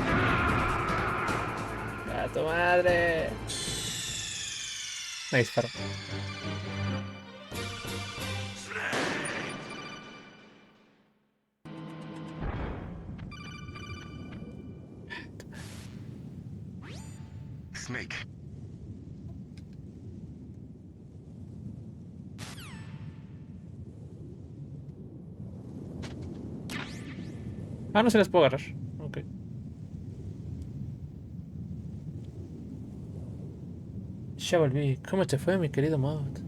¡A tu madre! Me disparó. Snake. Ah, no se las puedo agarrar. Ok. Ya volví. ¿Cómo te fue, mi querido Mod?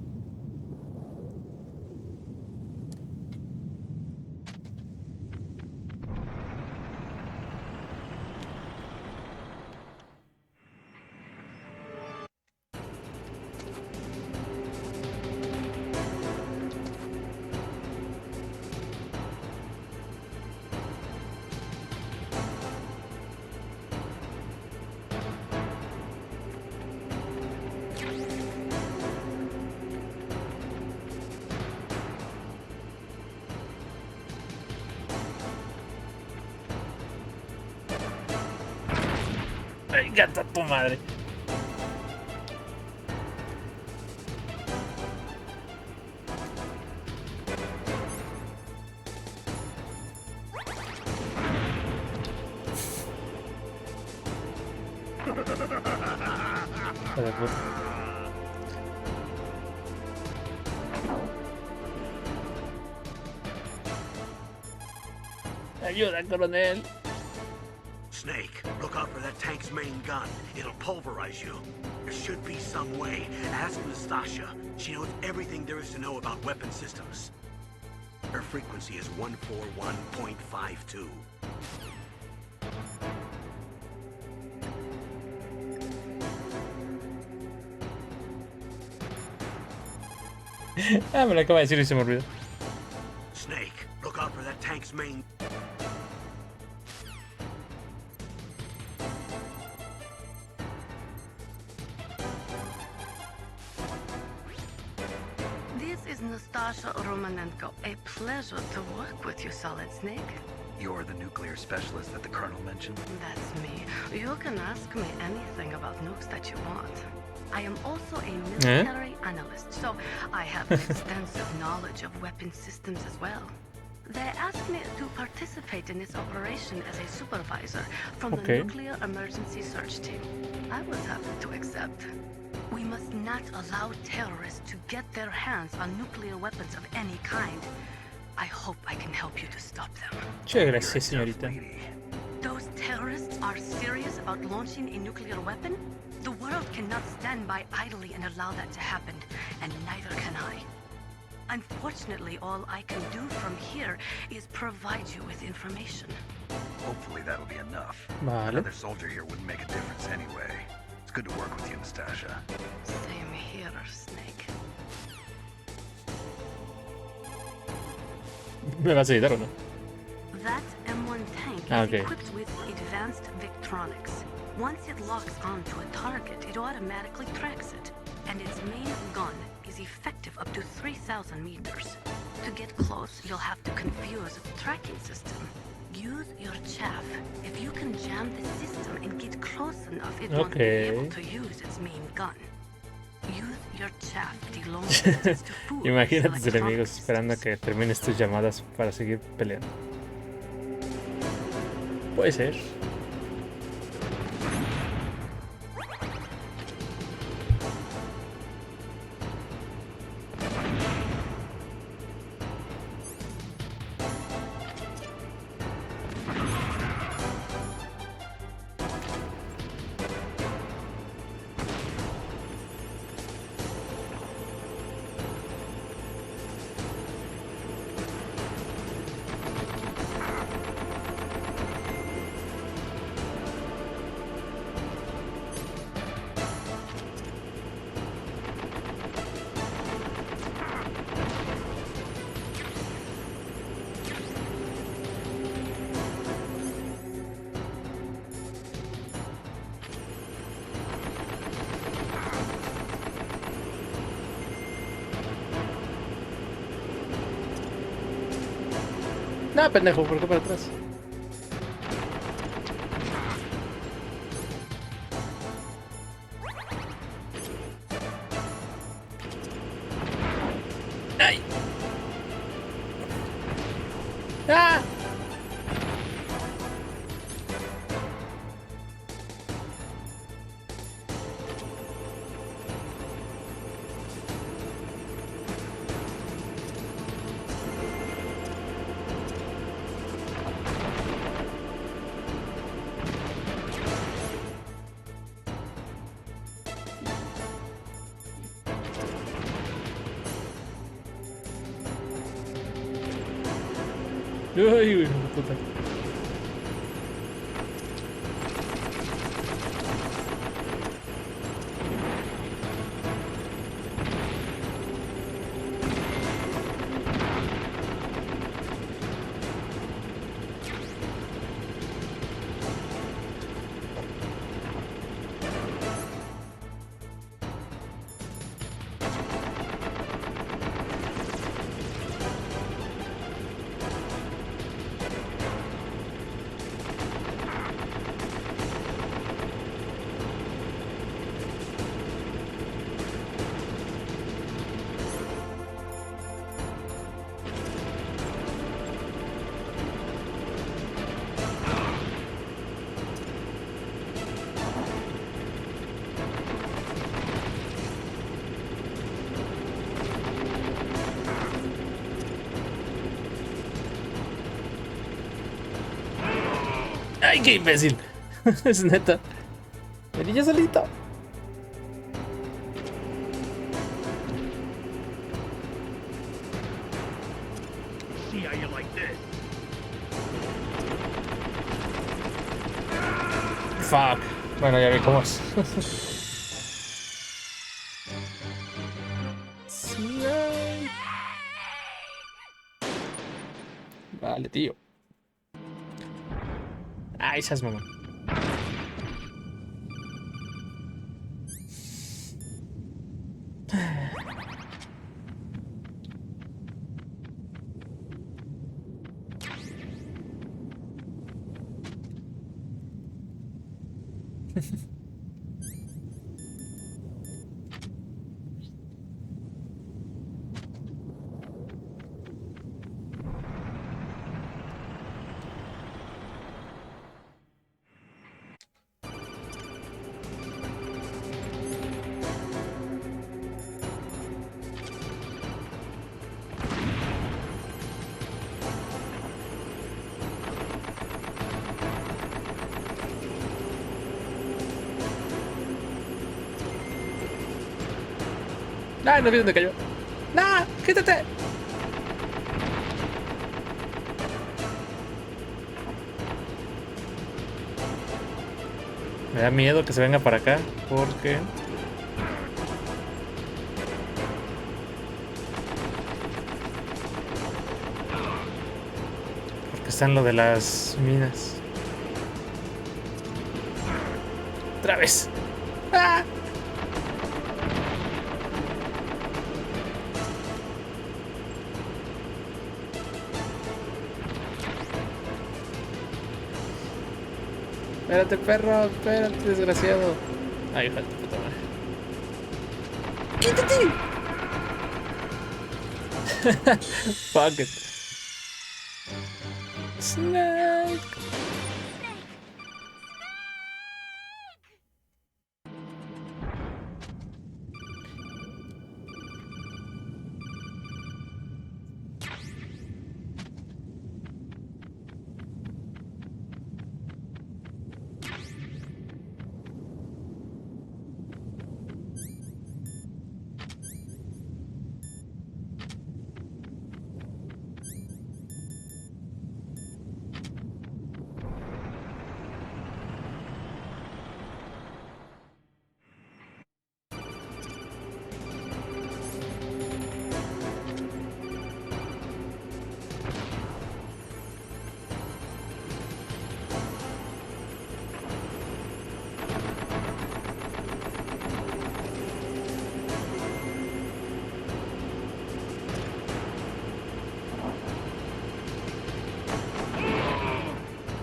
¡Ay, gata tu madre! Hijo de puta. Ayuda, coronel. Snake, look out for that tank's main gun. It'll pulverize you. There should be some way. Ask Nastasha. She knows everything there is to know about weapon systems. Her frequency is 141.52. Ah, me lo acaba de decir y se me olvidó. Snake, look out for that tank's main... This is Nastasha Romanenko. A pleasure to work with you, Solid Snake. You're the nuclear specialist that the Colonel mentioned? That's me. You can ask me anything about nukes that you want. I am also a military analyst, so I have an extensive knowledge of weapon systems as well. They asked me to participate in this operation as a supervisor from the Nuclear Emergency Search Team. I was happy to accept. We must not allow terrorists to get their hands on nuclear weapons of any kind. I hope I can help you to stop them. Muchas gracias, señorita. Those terrorists are serious about launching a nuclear weapon? The world cannot stand by idly and allow that to happen, and neither can I. Unfortunately, all I can do from here is provide you with information. Hopefully that'll be enough. Vale. Another soldier here wouldn't make a difference anyway. It's good to work with you, Nastasha. Same here, Snake. ¿Me vas a ayudar o no? That M1 tank is equipped with advanced Victronics. Once it locks onto a target, it automatically tracks it. And its main gun is effective up to 3,000 meters. To get close, you'll have to confuse the tracking system. Use your chaff. If you can jam the system and get close enough, it won't be able to use its main gun. Use your chaff the long distance to fool. Imagínate tus enemigos esperando a que termines tus llamadas para seguir peleando. Puede ser. No, pendejo, ¿por qué para atrás? ¡Ay! ¡Ah! Uy, uy, puta. ¡Ay, qué imbécil! Es neta. Venía solito. See how you like this? Fuck. Bueno, ya vi cómo es. Vale, tío. Ay, esas mamá. ¡Ay, no vi dónde cayó! ¡Nah! ¡Quítate! Me da miedo que se venga para acá, porque... Porque está en lo de las minas. ¡Otra vez! ¡Ah! Espérate, perro, espérate, desgraciado. Ay, hija de tu puta madre. ¡Quítate! Fuck it. Snake.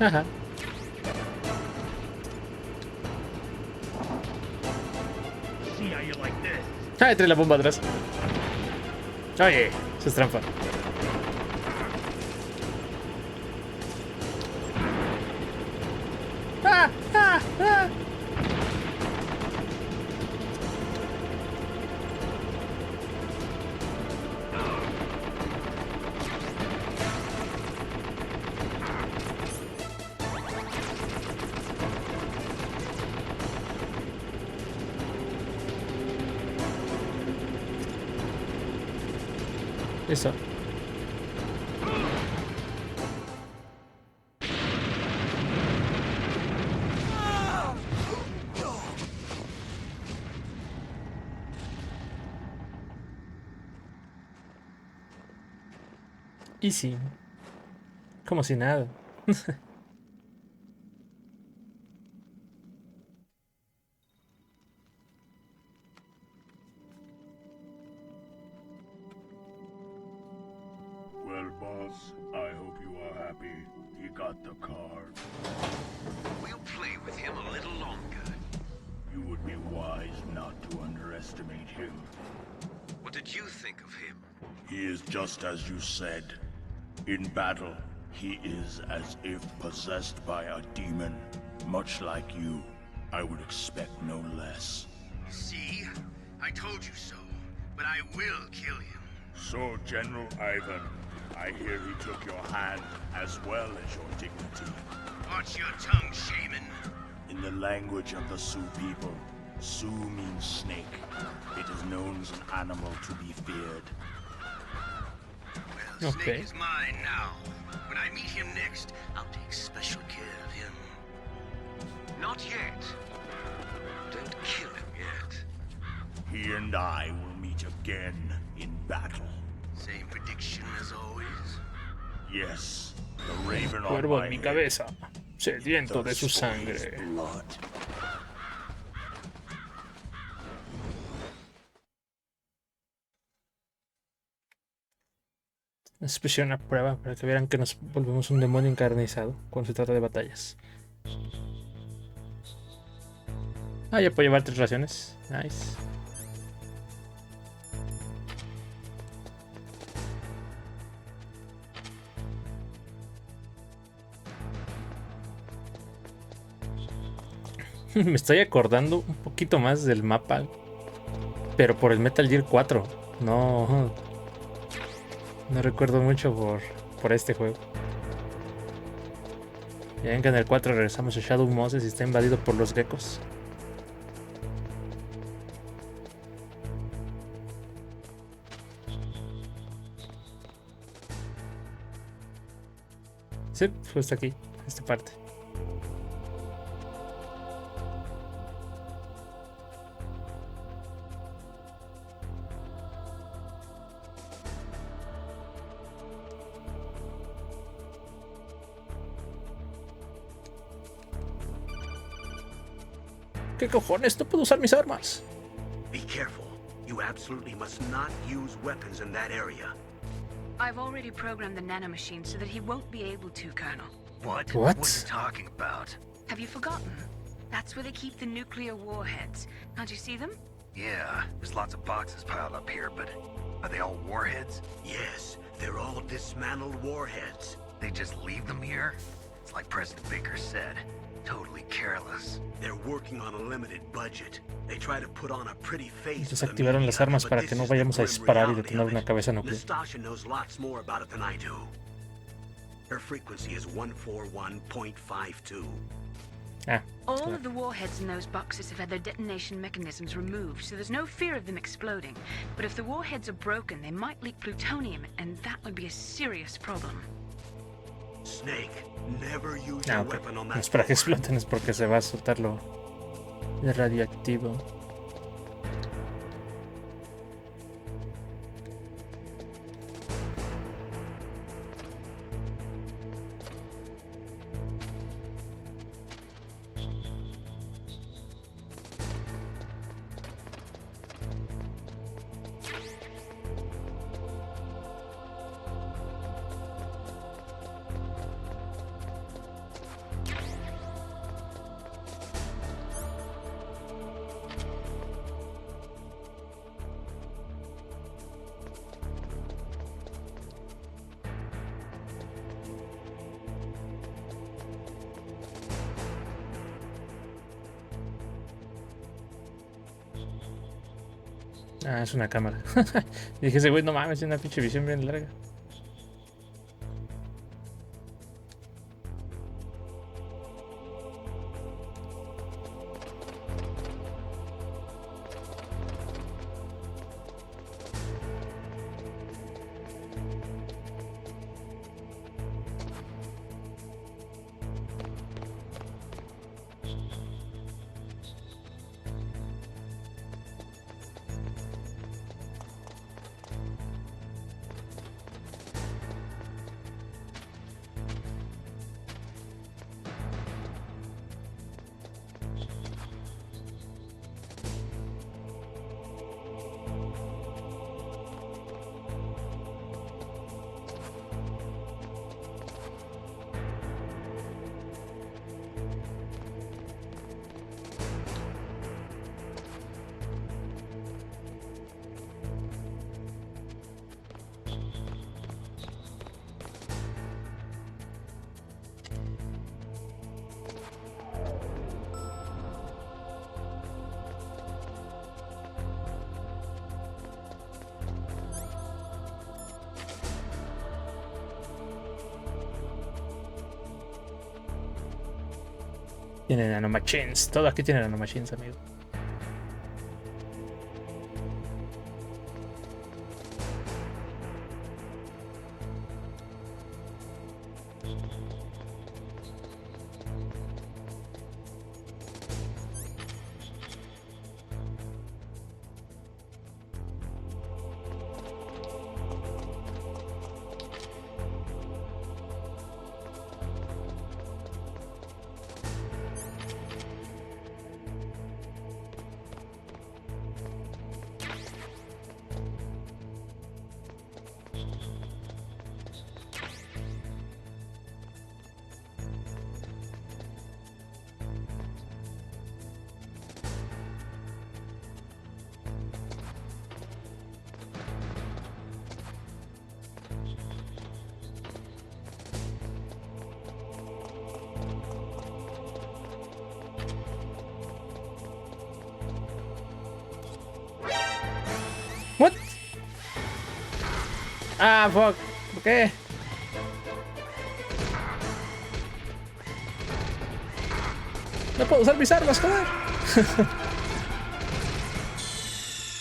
Ajá. Ah, trae la bomba atrás. Oye, eso es trampa. ¡Ah! ¡Ah! ¡Ah! Eso. Easy. Como si nada. Well, boss, I hope you are happy. He got the card. We'll play with him a little longer. You would be wise not to underestimate him. What did you think of him? He is just as you said. In battle, he is as if possessed by a demon. Much like you, I would expect no less. See? I told you so. But I will kill him. So, General Ivan, I hear he took your hand as well as your dignity. Watch your tongue, shaman. In the language of the Sioux people, Sioux means snake. It is known as an animal to be feared. Well, Snake is mine now. When I meet him next, I'll take special care of him. Not yet. Don't kill him yet. He and I will meet again in battle. Same prediction as always? Yes. The raven on Cuervo my en mi head. cabeza, sediento de su Thirst for his sangre. blood. Les pusieron una prueba para que vieran que nos volvemos un demonio encarnizado cuando se trata de batallas. Ah, ya puedo llevar 3 raciones. Nice. Me estoy acordando un poquito más del mapa, pero por el Metal Gear 4. No recuerdo mucho por este juego. Ya ven que en el 4 regresamos a Shadow Moses y está invadido por los geckos. Sí, justo aquí, esta parte. ¿Qué cojones? No puedo usar mis armas. Be careful. You absolutely must not use weapons in that area. I've already programmed the nanomachine so that he won't be able to, Colonel. What? What? What are you talking about? Have you forgotten? That's where they keep the nuclear warheads. Can't you see them? Yeah, there's lots of boxes piled up here, but are they all warheads? Yes, they're all dismantled warheads. They just leave them here? It's like President Baker said. Totally careless. They're working on a limited budget. They try to put on a pretty face. Desactivaron las armas para que no vayamos a disparar y detonar una cabeza nuclear. Nastasha knows lots more about it than I do. Her frequency is 141.52. All of the warheads in those boxes have had their detonation mechanisms removed, so there's no fear of them exploding. But if the warheads are broken, they might leak plutonium, and that would be a serious problem. Snake, never use your weapon on No that. es para que exploten, es porque se va a soltar lo radioactivo. Ah, es una cámara. Y dije, ese güey, no mames, tiene una pinche visión bien larga. Tiene nanomachines. Todo aquí tiene nanomachines, amigo. What? Ah, fuck. ¿Por qué? No puedo usar mis armas, joder.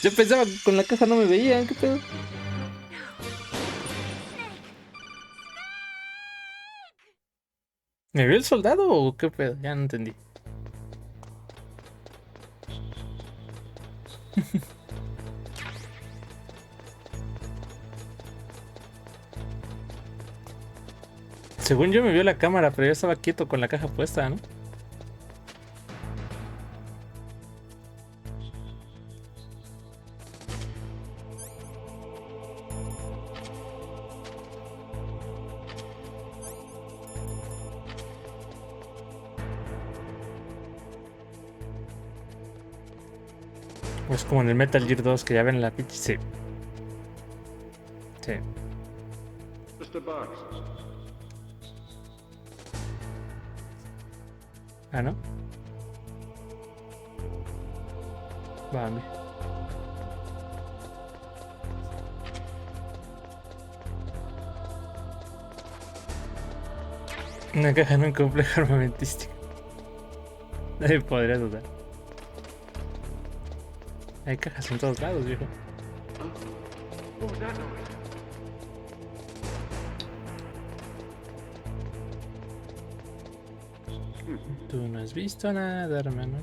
Yo pensaba que con la caja no me veían, ¿qué pedo? ¿Me vio el soldado o qué pedo? Ya no entendí. Según yo me vio la cámara, pero yo estaba quieto con la caja puesta, ¿no? Es como en el Metal Gear 2 que ya ven la pinche. Sí. Sí. Ah, ¿no? Vale. Una caja en un complejo armamentístico. Nadie podría dudar. Hay cajas en todos lados, viejo. Tú no has visto nada, hermano.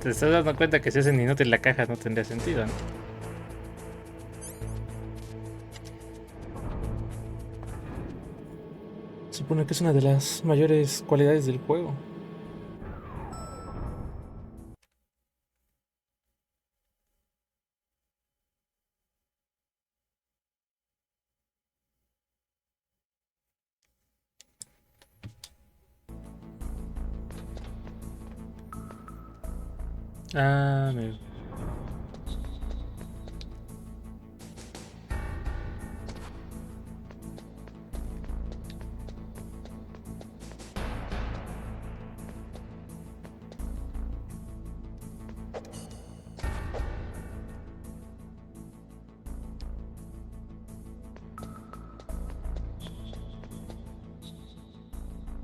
Te estás dando cuenta que si hacen inútil la caja no tendría sentido, ¿no? Supone que es una de las mayores cualidades del juego. Ah, mira.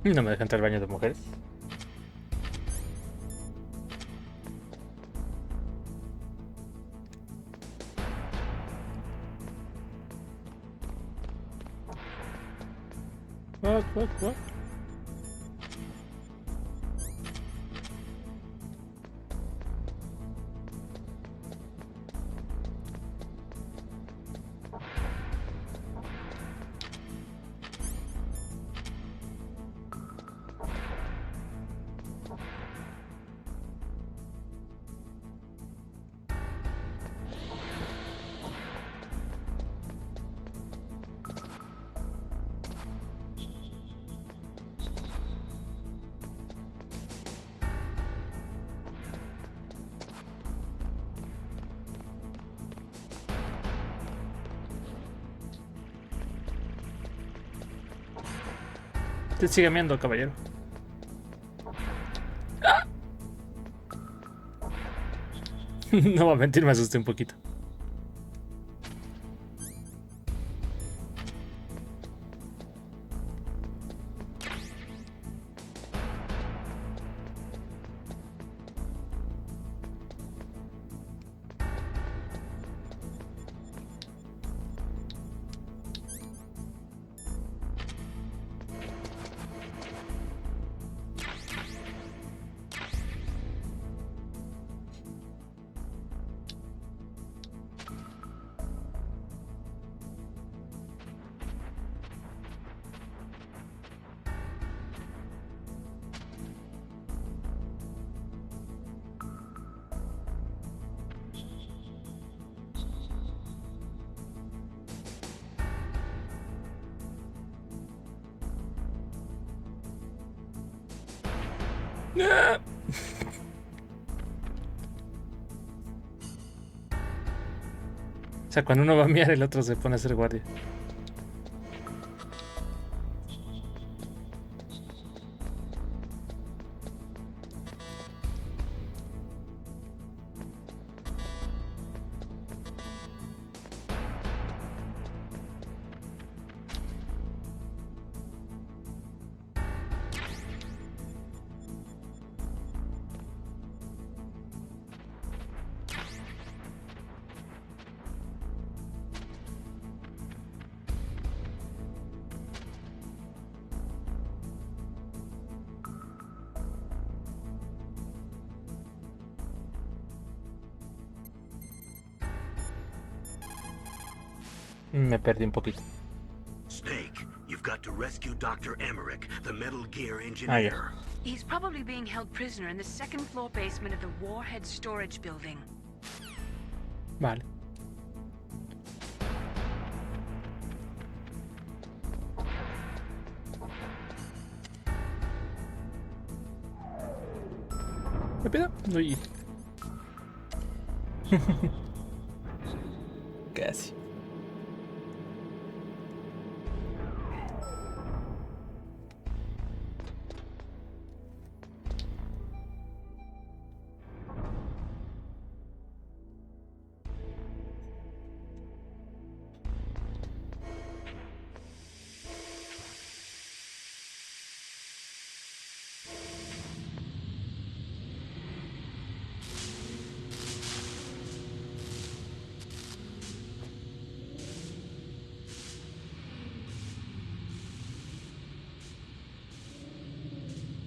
No me dejan entrar al baño de mujeres. What? Te sigue viendo, caballero. No voy a mentir, me asusté un poquito. O sea, cuando uno va a mirar, el otro se pone a hacer guardia. Me perdí un poquito. Snake, you've got to rescue Dr. Emmerich, the Metal Gear engineer. Ah, He's probably being held prisoner in the second floor basement of the Warhead storage building. Vale. Rápido. Uy. Casi.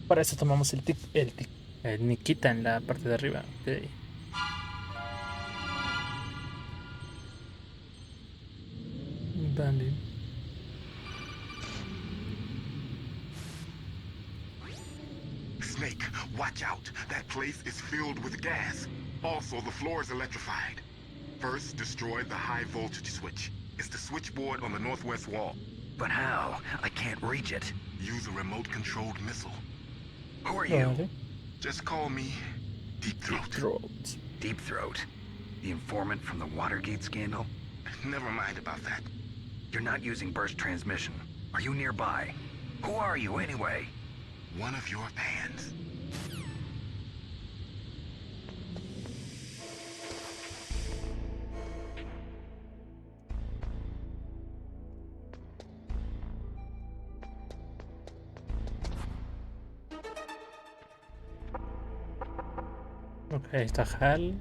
Para eso tomamos el Nikita en la parte de arriba. Okay. Vale. Snake, watch out. That place is filled with gas. Also, the floor is electrified. First, destroy the high voltage switch. It's the switchboard on the northwest wall. But how? I can't reach it. Use a remote-controlled missile. Who are you? Vale. Just call me Deep Throat. Deep Throat. Deep Throat? The informant from the Watergate scandal? Never mind about that. You're not using burst transmission. Are you nearby? Who are you, anyway? One of your fans. Ok, ahí está Hal.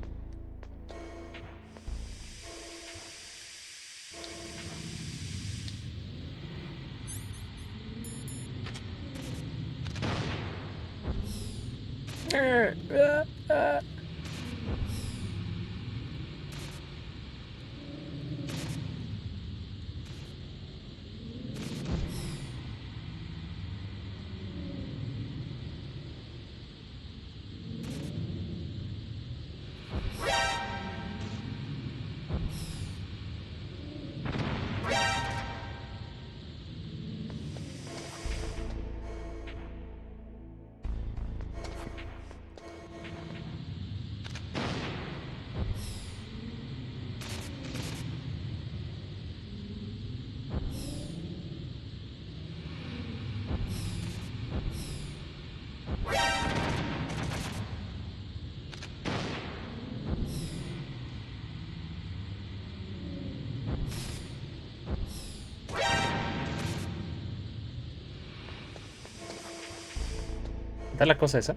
¿Está la cosa esa?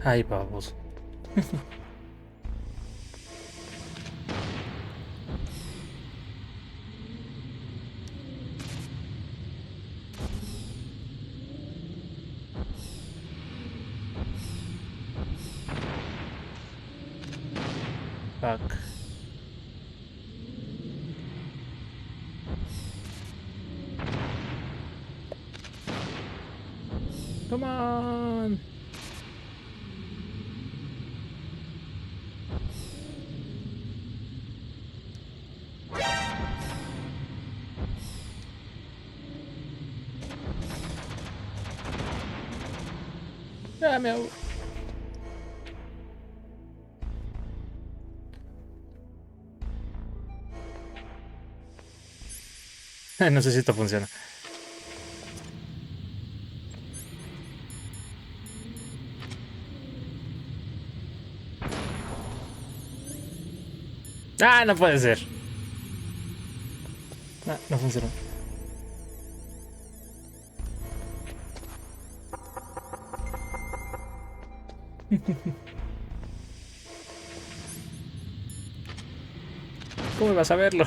Ay, vamos. Fuck. Come on. Ya me ahogo. No sé si esto funciona. Ah, no puede ser. No, no funcionó. ¿Cómo vas a verlo?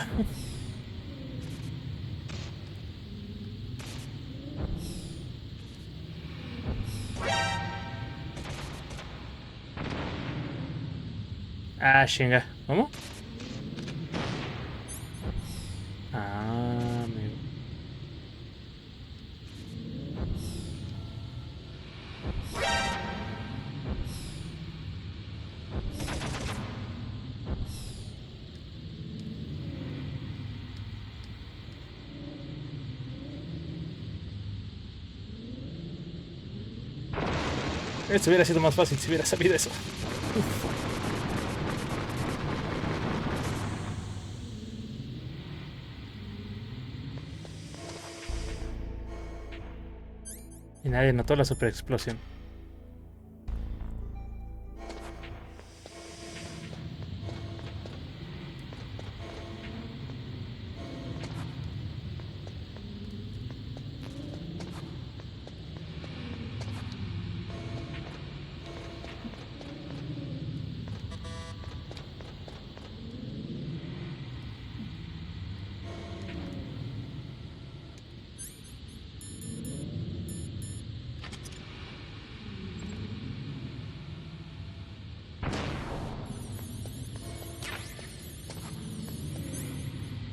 Ah, chinga. ¿Cómo? Ah, amigo. Esto hubiera sido más fácil si hubiera sabido eso. Y nadie notó la super explosión.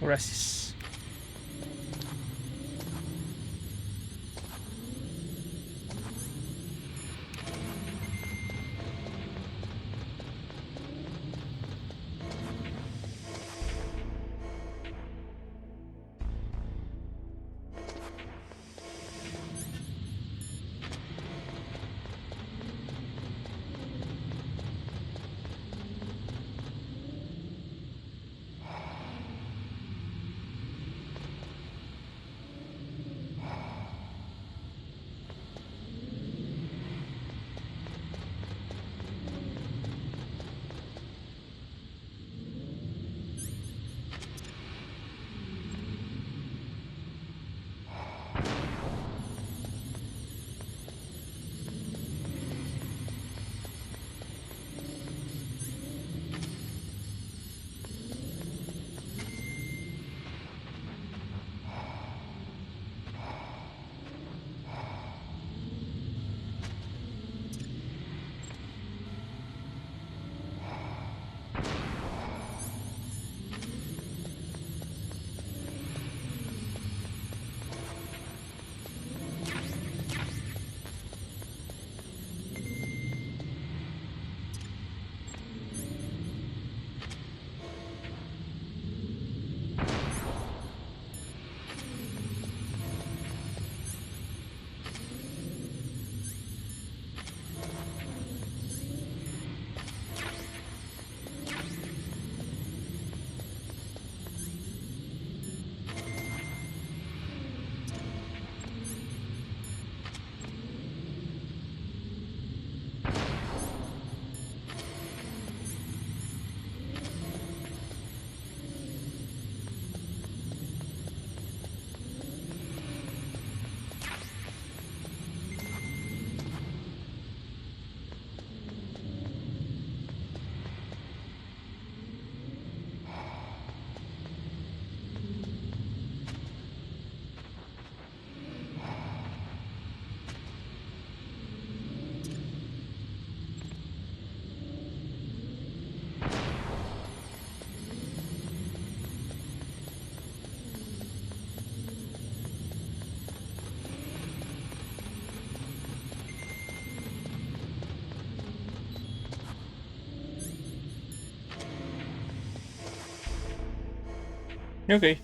Gracias. Ok.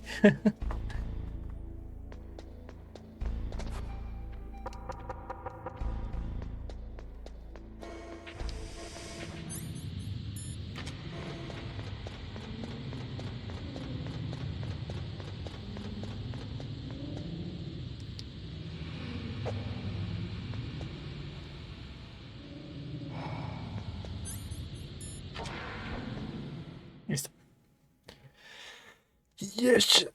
Listo. Yes.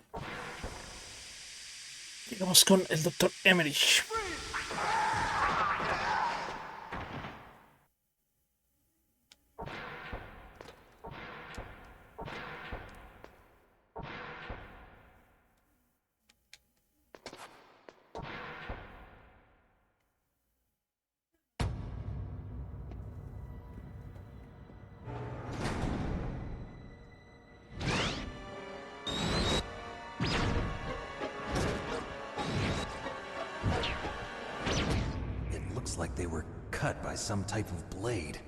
Llegamos con el Dr. Emmerich. Like they were cut by some type of blade.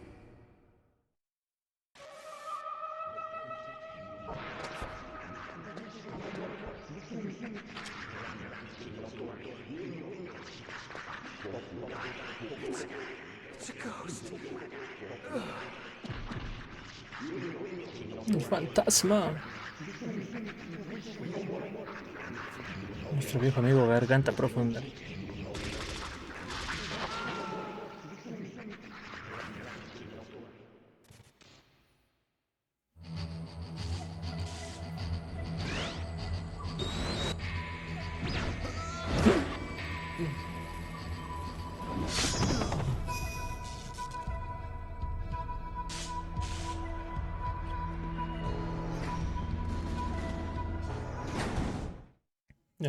It's a ghost. Un fantasma. Nuestro viejo amigo Garganta Profunda.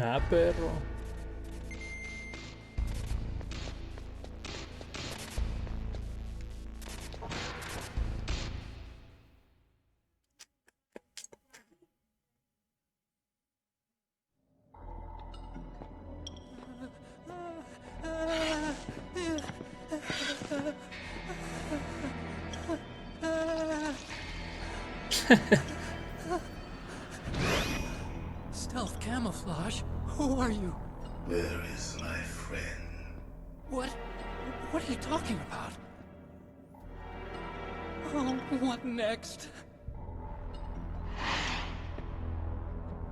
Ah, perro. Stealth camouflage? Who are you? Where is my friend? What are you talking about? Oh, what next?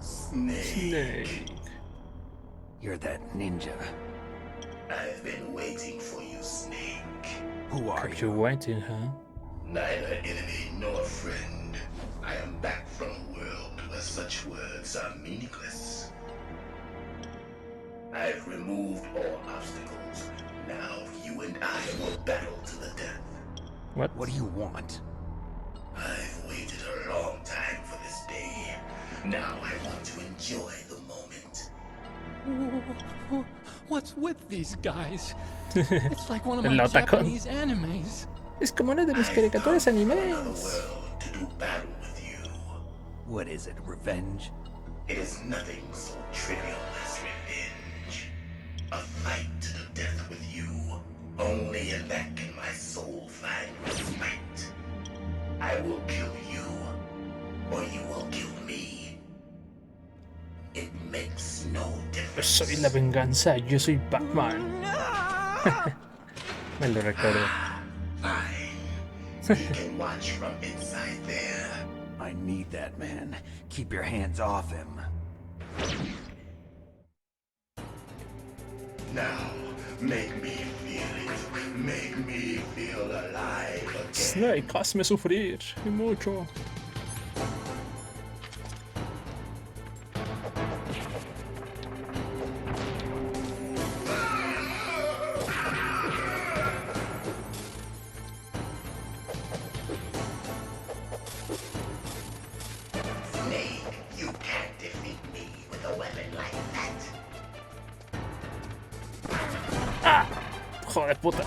Snake. You're that ninja. I've been waiting for you, Snake. Who are Kept you waiting, huh? Neither enemy nor friend. I am back from a world where such words are meaningless. I've removed all obstacles. Now you and I will battle to the death. What do you want? I've waited a long time for this day. Now I want to enjoy the moment. What's with these guys? It's like one of my El otacón. Japanese animes. Es como una de mis caricaturas animes. To do battle with you. What is it, revenge? It is nothing so trivial as revenge. A fight to the death with you. Only in that can my soul find respite. I will kill you, or you will kill me. It makes no difference. Soy la venganza, yo soy Batman. Me lo recuerdo. You can watch from inside there. I need that man. Keep your hands off him. Now, make me feel it. Make me feel alive again. Snake, hazme sufrir y mucho. Snake, you can't defeat me with a weapon like that. Joder, puta.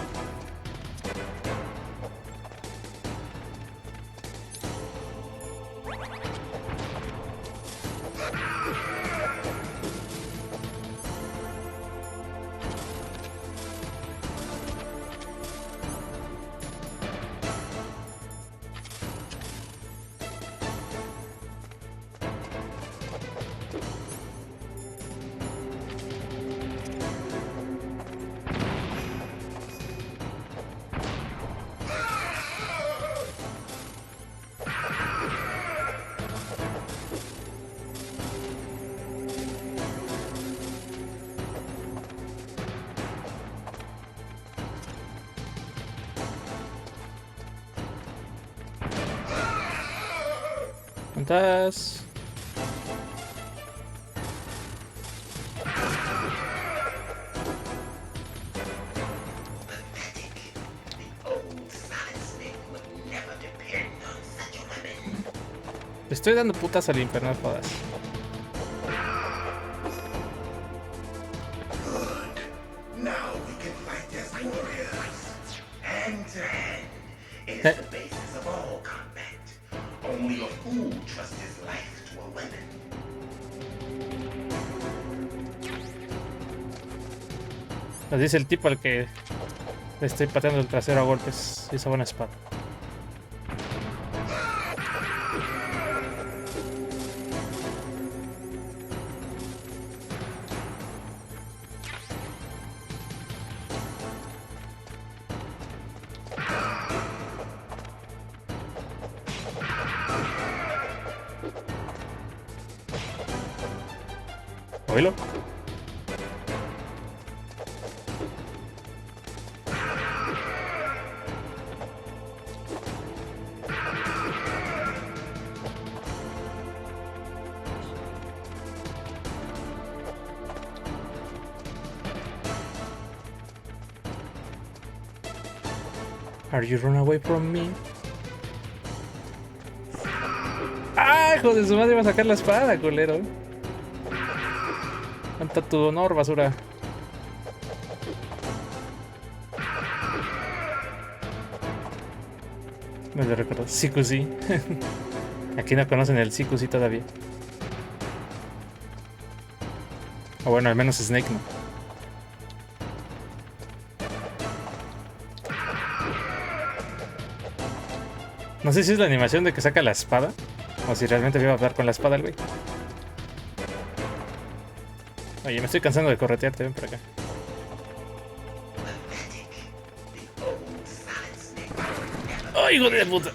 ¿Cuántas? Le estoy dando putas al infierno, no jodas. Now we can fight as warriors. Hand to hand. It is the basis of all combat. Only a fool trusts his life to a weapon. Nos dice el tipo al que le estoy pateando el trasero a golpes y esa buena espada. Oílo. Are you run away from me? ¡Ah, hijo de su madre! Iba a sacar la espada, culero. Cuenta tu honor, basura. Me lo recuerdo. CQC. Aquí no conocen el CQC todavía. O bueno, al menos Snake no. No sé si es la animación de que saca la espada. O si realmente me iba a hablar con la espada el güey. Oye, me estoy cansando de corretearte, ven por acá. ¡Ay, hijo de puta!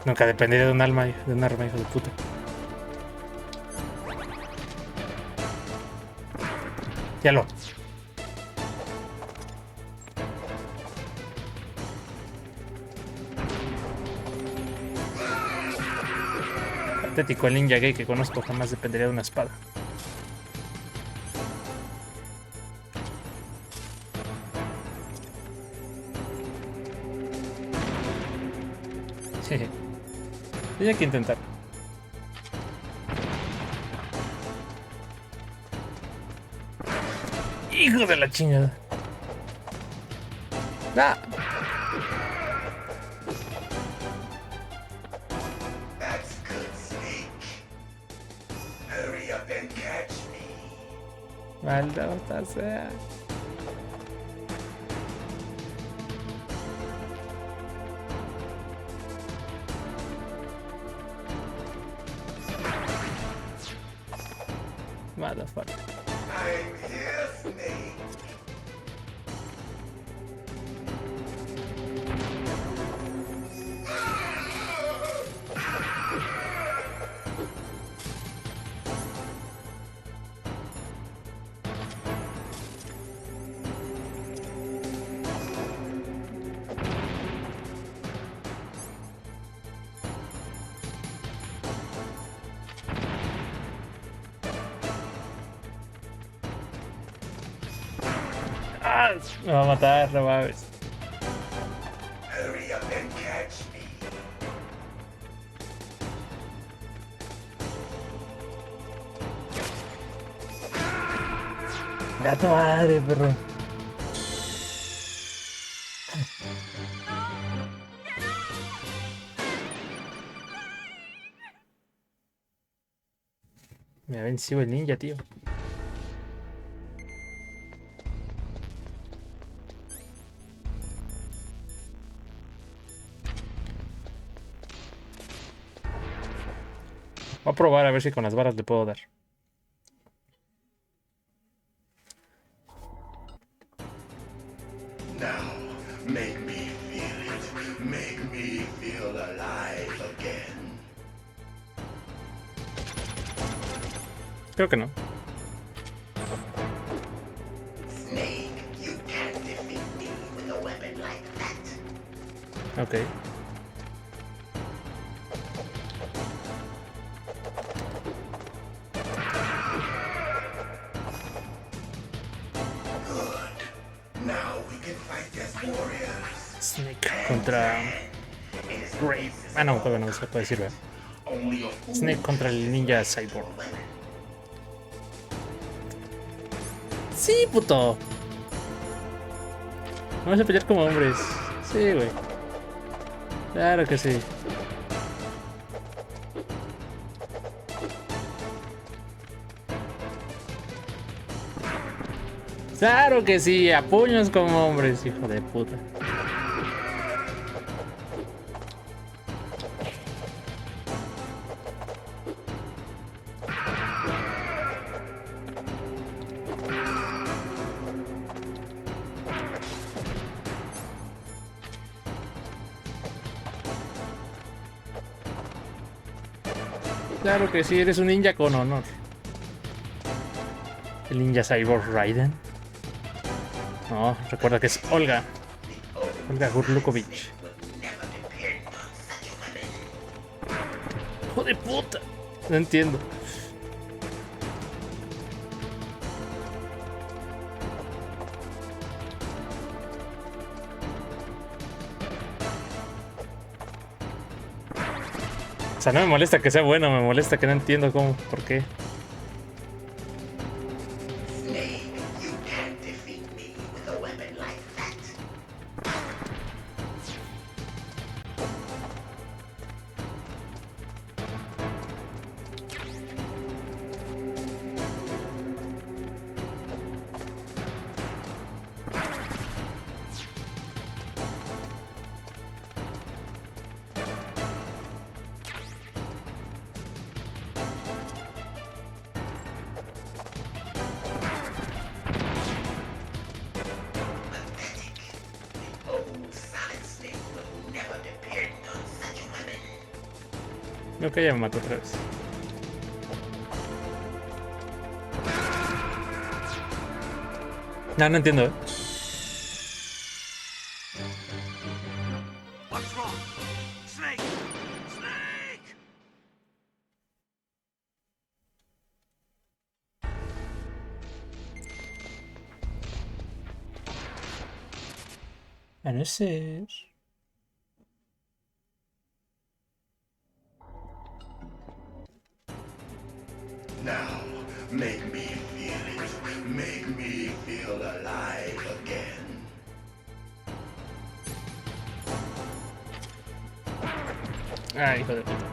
Nunca dependería de un arma, hijo de puta. Ya lo. Patético, el ninja gay que conozco jamás dependería de una espada. Tenía que intentar. Hijo de la chingada. ¡Ah! That's good, Snake. Hurry up and catch me. Maldita sea. Motherfucker. I'm here, Snake. Me va a matar, no mames. Hurry up and catch me. A tu madre, perro. Me ha vencido el ninja, tío. Voy a probar a ver si con las varas le puedo dar. Now, make me feel it. Make me feel alive again. Creo que no. Snake, you can't defeat me with a weapon like that. Ok. Snake contra Grave. Ah, no, todavía no se puede decir, ¿verdad? Snake contra el ninja cyborg. Sí, puto. Vamos a pelear como hombres. Sí, güey. Claro que sí. Claro que sí, a puños como hombres, hijo de puta. Claro que sí, eres un ninja con honor. El ninja cyborg Raiden. No, recuerda que es Olga. Olga Gurlukovich. ¡Hijo de puta! No entiendo. O sea, no me molesta que sea bueno, me molesta que no entiendo cómo, por qué. Ok, ya me mató otra vez. No, no entiendo, What's wrong? Snake! Snake! A no ser... Now, make me feel it. Make me feel alive again. Ah, hijo de puta.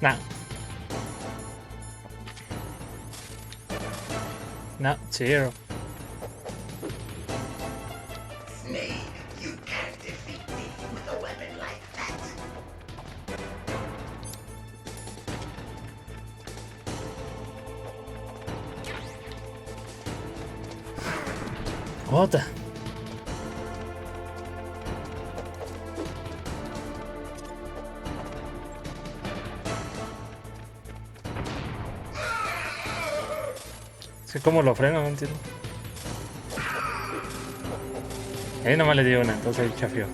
Nah. No, zero. Snake, you can't defeat me with a weapon like that. Otra. Es que como lo freno, no entiendo. Ahí nomás le di una, entonces ahí chafió.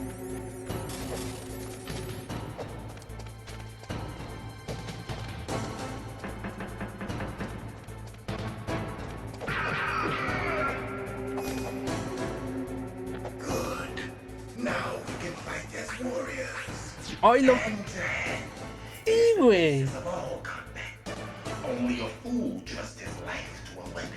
Good. Now we can fight as warriors. ¡Oilo! ¡Y güey! of all combat. Only a fool trusts his life to a weapon.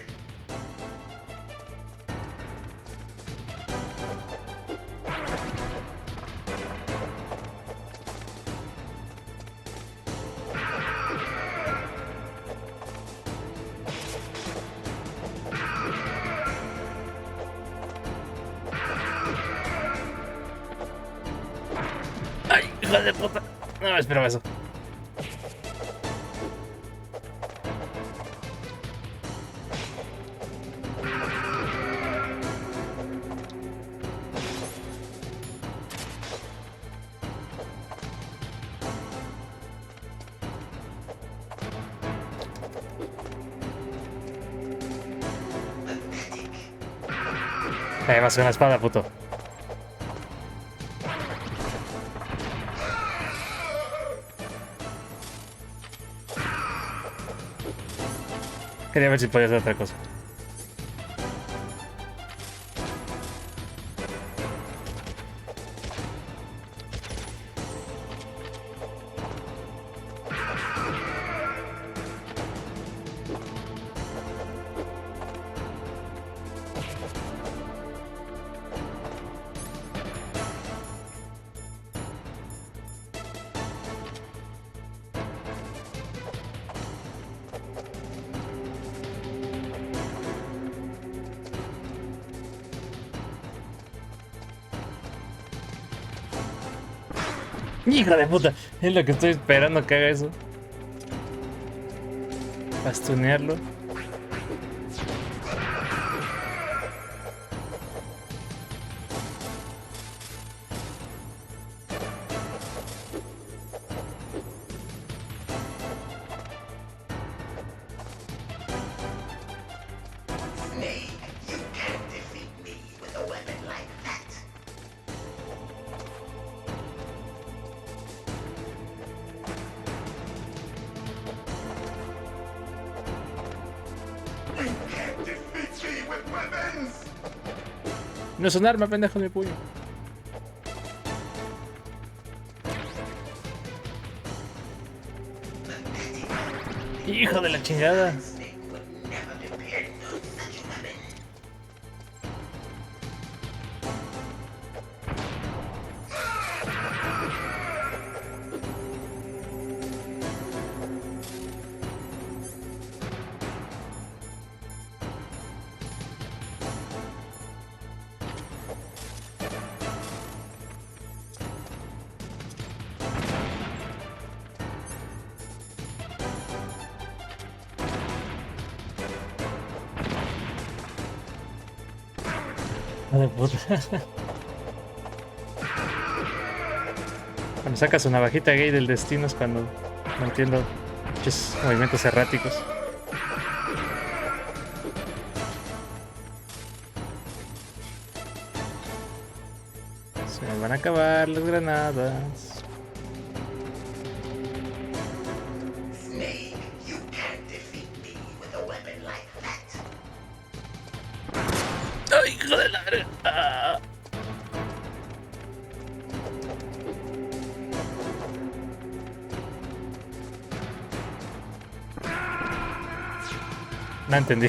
¡Ay, hijo de puta! No me esperaba eso. Vas con la espada, puto. Quería ver si podía hacer otra cosa. Hija de puta, es lo que estoy esperando que haga eso. Bastonearlo. Snake, you can't defeat me with a weapon like that. You can't defeat me with weapons. No es un arma, pendejo, mi puño. Hijo de la chingada. de puta. Cuando saca su navajita gay del destino es cuando no entiendo muchos movimientos erráticos. Se me van a acabar las granadas. Snake, you can't defeat me with a weapon like that. ¡Ay, hijo de la verga! Ah. No entendí.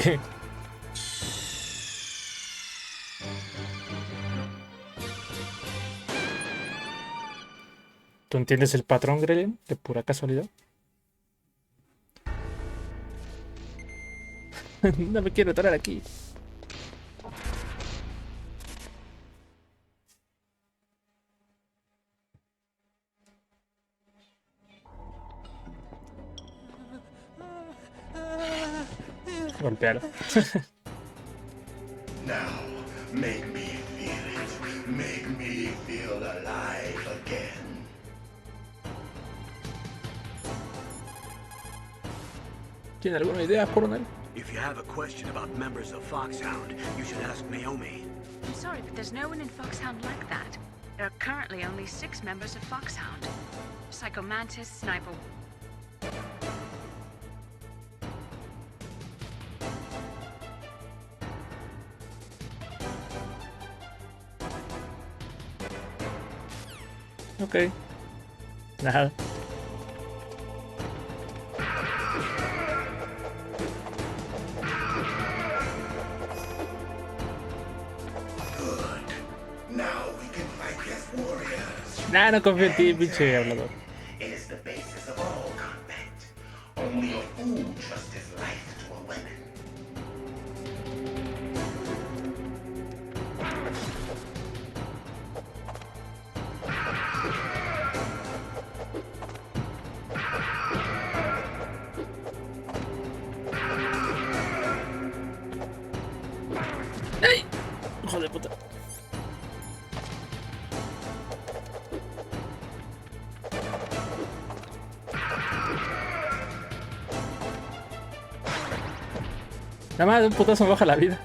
¿Tú entiendes el patrón, Grelian? De pura casualidad. No me quiero atorar aquí. Golpealo. Now, make me feel it. Make me feel alive again. ¿Tiene alguna idea, coronel? If you have a question about members of Foxhound, you should ask Naomi. I'm sorry, but there's no one in Foxhound like that. There are currently only 6 members of Foxhound. Psycho Mantis, Sniper... Ok. Nada. Nah, no confío en ti, pinche hablador. It is the basis of all combat. Only a fool trusts his life to a weapon. ¡Ay! Hijo de puta. Nada más de un putazo me baja la vida.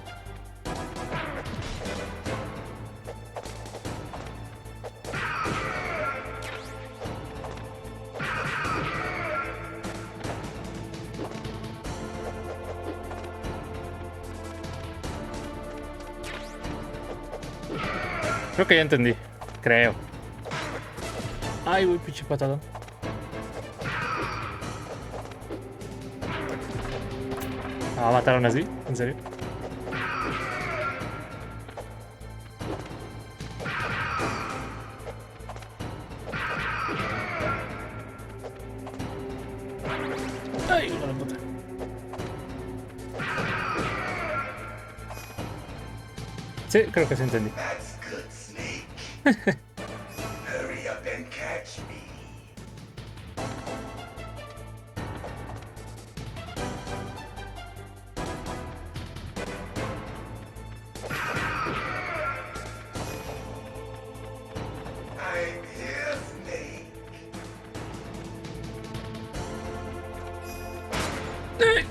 Creo que ya entendí. Creo. Ay, uy, pinche patadón. ¿Me mataron así? ¿En serio? Ay, hijo de puta. Sí, creo que sí entendí. That's good, Snake. Hurry up and catch me. I'm here, Snake. Ay.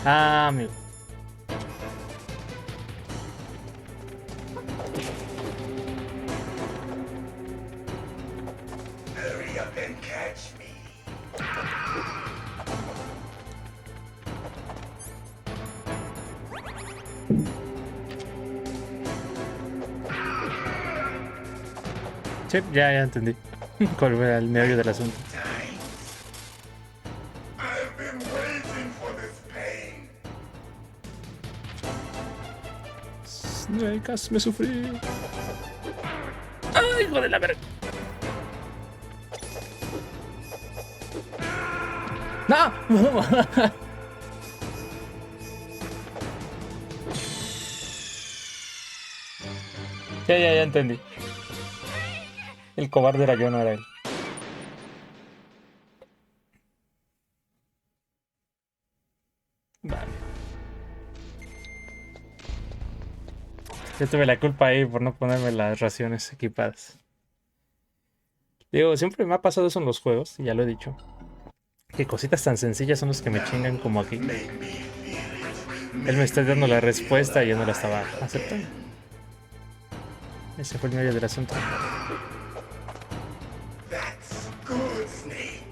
Ah, amigo. Hurry up and catch me. Sí, ya entendí. ¿Cuál fue el meollo del asunto? I've been waiting for this pain. Snake, hazme sufrir. ¡Ay, hijo de la verga! ¡No! Ya entendí. El cobarde era yo, no era él. Vale. Yo tuve la culpa ahí por no ponerme las raciones equipadas. Digo, siempre me ha pasado eso en los juegos, y ya lo he dicho. Que cositas tan sencillas son los que me chingan como aquí. Él me está dando la respuesta y yo no la estaba aceptando. Ese fue el medio del asunto. That's good, Snake.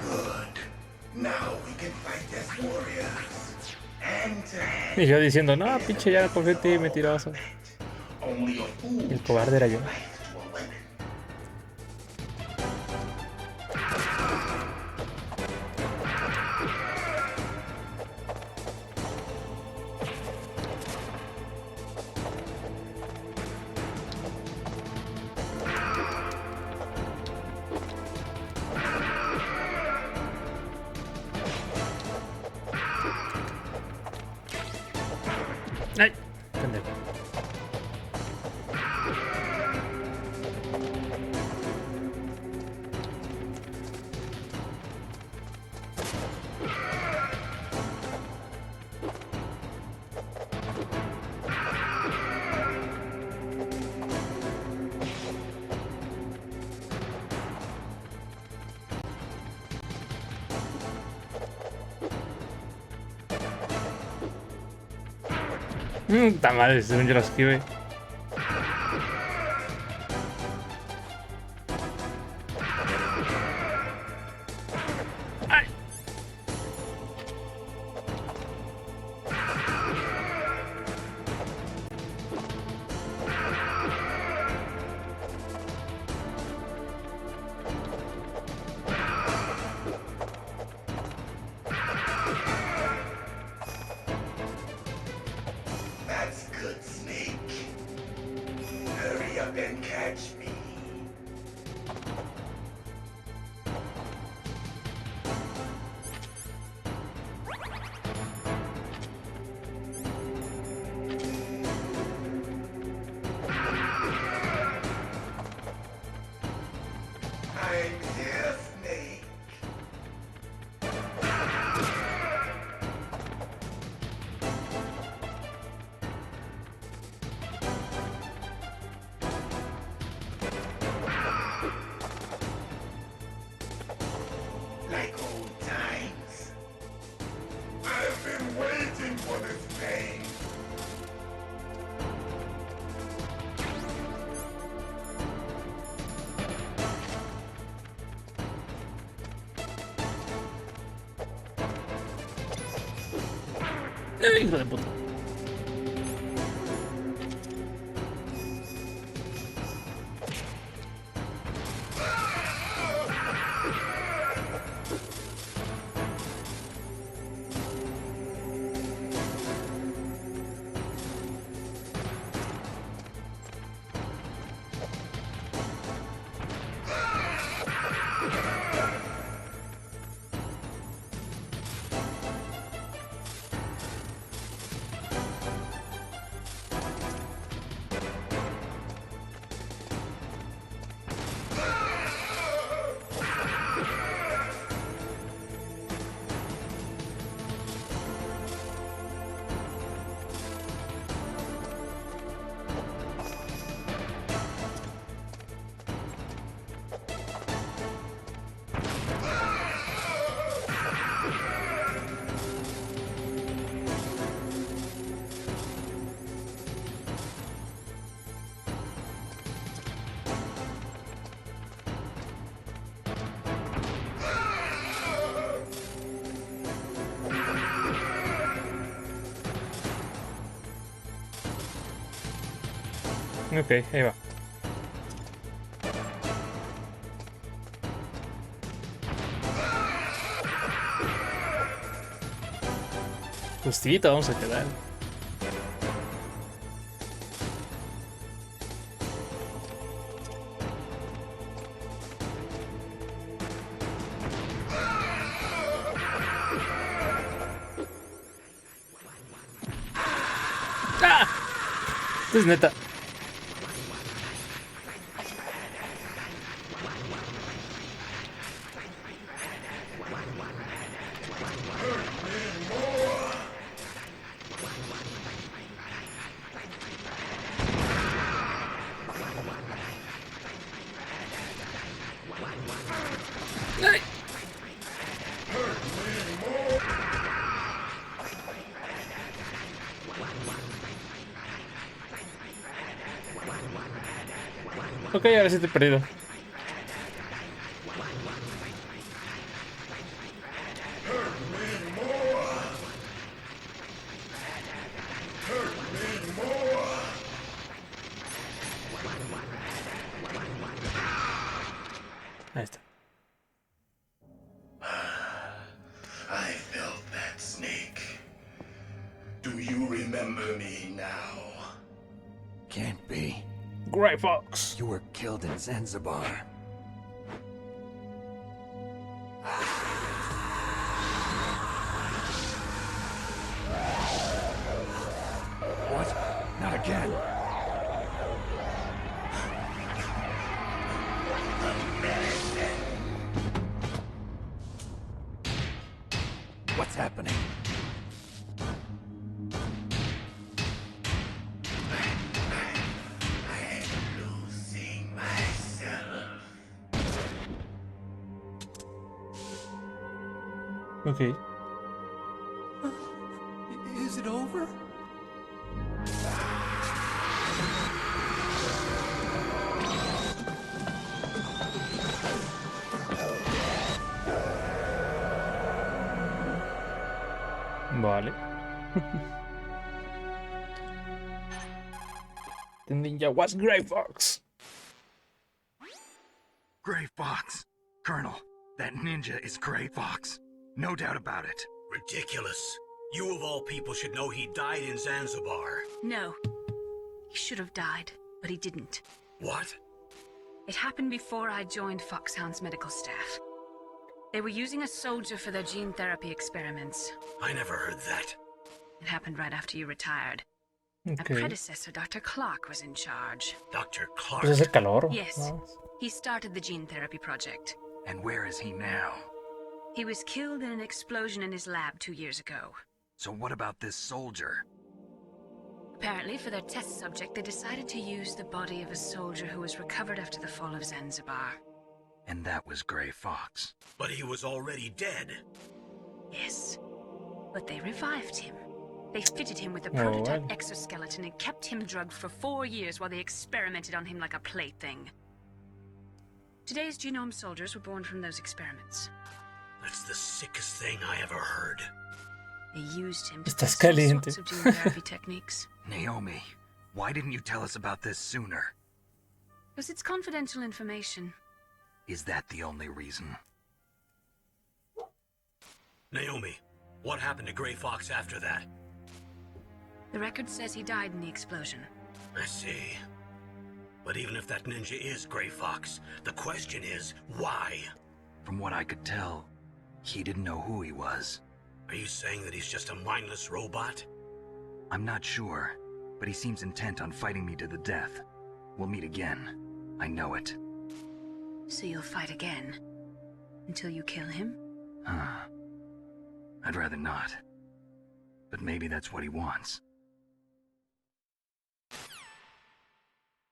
Good. Now we can fight as warriors. Hand to hand. Y yo diciendo, no, pinche, ya confío en ti, mentiroso. Only a fool. El cobarde era yo. Ay, pendejo. Está mal, según yo lo esquive. Ay. That's good, Snake. Hurry up and catch me. I'm here, Snake. Like old times. I've been waiting for this day. Hijo de puta. Ok, ahí va. Justito, vamos a quedar. ¡Ah! Esto es neta. Ay. Ok, ahora sí te he perdido. Ahí está. I felt that, Snake. Do you remember me now? Can't be. Gray Fox. You were killed in Zanzibar. What? Not again. What's happening? Losing myself. Ok. Is it over? Vale. The ninja was Gray Fox. Gray Fox. Colonel, that ninja is Gray Fox. No doubt about it. Ridiculous. You of all people should know he died in Zanzibar. No. He should have died, but he didn't. What? It happened before I joined Foxhound's medical staff. They were using a soldier for their gene therapy experiments. I never heard that. It happened right after you retired. Okay. My predecessor, Dr. Clark, was in charge. Dr. Clark? Pues es el calor. Yes. He started the gene therapy project. And where is he now? He was killed in an explosion in his lab 2 years ago. So what about this soldier? Apparently, for their test subject, they decided to use the body of a soldier who was recovered after the fall of Zanzibar. And that was Gray Fox. But he was already dead. Yes. But they revived him. They fitted him with a Oh, prototype well. exoskeleton and kept him drugged for 4 years while they experimented on him like a plaything. Today's genome soldiers were born from those experiments. That's the sickest thing I ever heard. They used him to Estás test all caliente. sorts of gene therapy techniques. Naomi, why didn't you tell us about this sooner? Because it's confidential information. Is that the only reason? Naomi, what happened to Gray Fox after that? The record says he died in the explosion. I see. But even if that ninja is Gray Fox, the question is, why? From what I could tell, he didn't know who he was. Are you saying that he's just a mindless robot? I'm not sure, but he seems intent on fighting me to the death. We'll meet again. I know it. So you'll fight again? Until you kill him? I'd rather not. But maybe that's what he wants.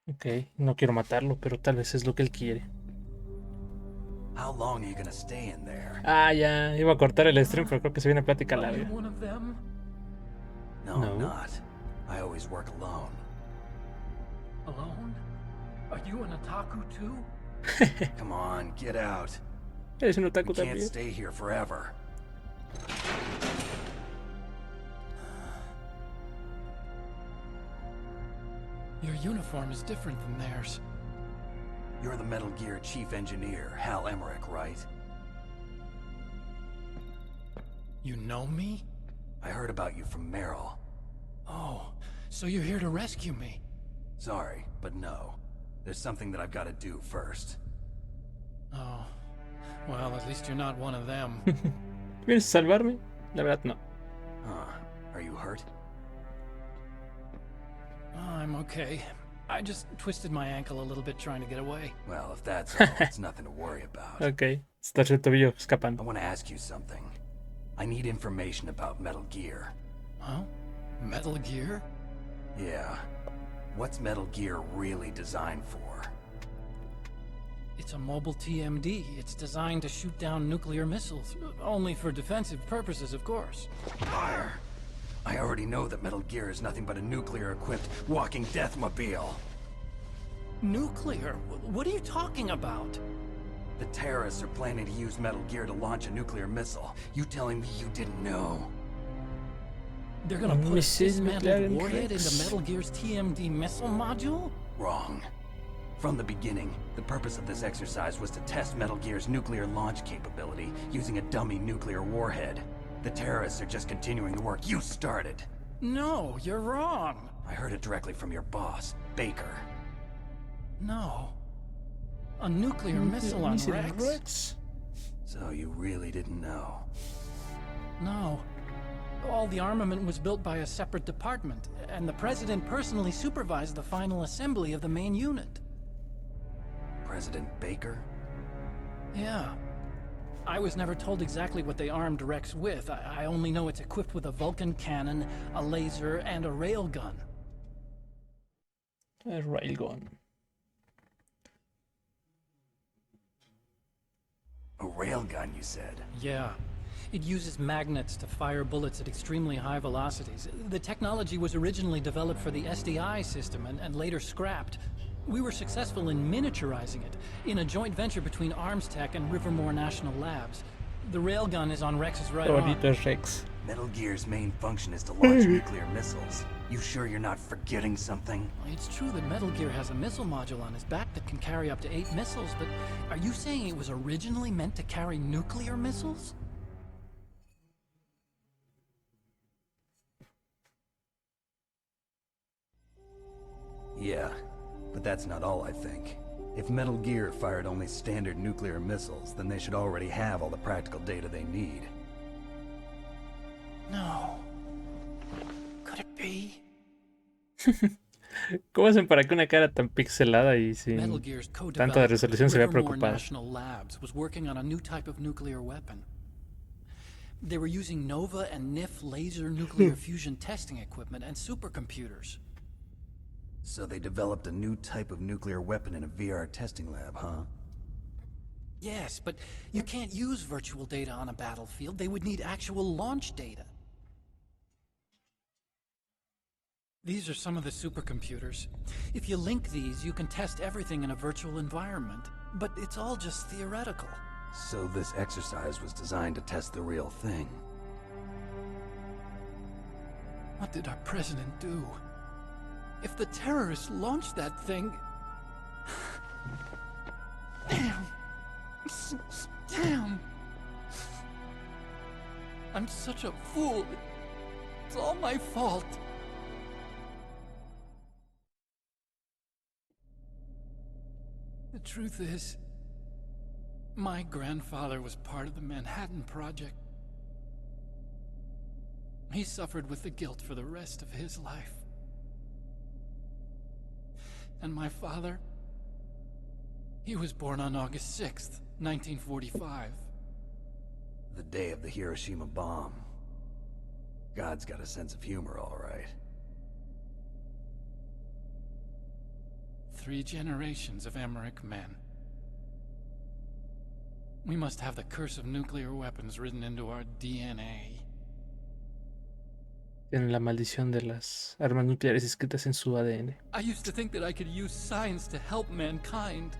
Ok, no quiero matarlo, pero tal vez es lo que él quiere. How long are you gonna stay in there? Ah, ya, iba a cortar el stream, pero creo que se viene plática larga. One of them? No, I'm not. I always work alone. Alone? Are you an otaku too? Come on, get out. Eres un otaku We can't también. stay here forever. Your uniform is different than theirs. You're the Metal Gear Chief Engineer, Hal Emmerich, right? You know me? I heard about you from Meryl. Oh, so you're here to rescue me? Sorry, but no. There's something that I've got to do first. Oh, well, at least you're not one of them. ¿Vienes a salvarme? La verdad, no. Huh. Are you hurt? I'm okay. I just twisted my ankle a little bit trying to get away. Well, if that's all, it's nothing to worry about. Ok, está el tobillo escapando. I want to ask you something. I need information about Metal Gear. Huh? Metal Gear? Yeah. What's Metal Gear really designed for? It's a mobile TMD. It's designed to shoot down nuclear missiles. Only for defensive purposes, of course. Fire. I already know that Metal Gear is nothing but a nuclear-equipped walking deathmobile. Nuclear? What are you talking about? The terrorists are planning to use Metal Gear to launch a nuclear missile. You telling me you didn't know? They're gonna put a dismantled warhead into Metal Gear's TMD missile module? Wrong. From the beginning, the purpose of this exercise was to test Metal Gear's nuclear launch capability using a dummy nuclear warhead. The terrorists are just continuing the work you started. No, you're wrong. I heard it directly from your boss, Baker. No. A nuclear missile on Rex? So you really didn't know? No. All the armament was built by a separate department, and the President personally supervised the final assembly of the main unit. President Baker? Yeah. I was never told exactly what they armed Rex with. I only know it's equipped with a Vulcan cannon, a laser, and a railgun. A railgun. A railgun, you said? Yeah. It uses magnets to fire bullets at extremely high velocities. The technology was originally developed for the SDI system and later scrapped. We were successful in miniaturizing it, in a joint venture between ArmsTech and Rivermore National Labs. The railgun is on Rex's right arm. Rex. Metal Gear's main function is to launch nuclear missiles. You sure you're not forgetting something? It's true that Metal Gear has a missile module on his back that can carry up to 8 missiles, but are you saying it was originally meant to carry nuclear missiles? Yeah, but that's not all I think. If Metal Gear fired only standard nuclear missiles, then they should already have all the practical data they need. No. Could it be? ¿Cómo hacen para que una cara tan pixelada y sin tanto de resolución se vea preocupada? National Labs was working on a new type of nuclear weapon. They were using Nova and NIF laser nuclear fusion testing equipment and supercomputers. So they developed a new type of nuclear weapon in a VR testing lab, huh? Yes, but you can't use virtual data on a battlefield. They would need actual launch data. These are some of the supercomputers. If you link these, you can test everything in a virtual environment. But it's all just theoretical. So this exercise was designed to test the real thing. What did our president do? If the terrorists launched that thing... Damn. Damn. I'm such a fool. It's all my fault. The truth is, my grandfather was part of the Manhattan Project. He suffered with the guilt for the rest of his life. And my father, he was born on August 6th, 1945. The day of the Hiroshima bomb. God's got a sense of humor, all right. 3 generations of Emmerich men. We must have the curse of nuclear weapons written into our DNA. En la maldición de las armas nucleares escritas en su ADN. I used to think that I could use science to help mankind.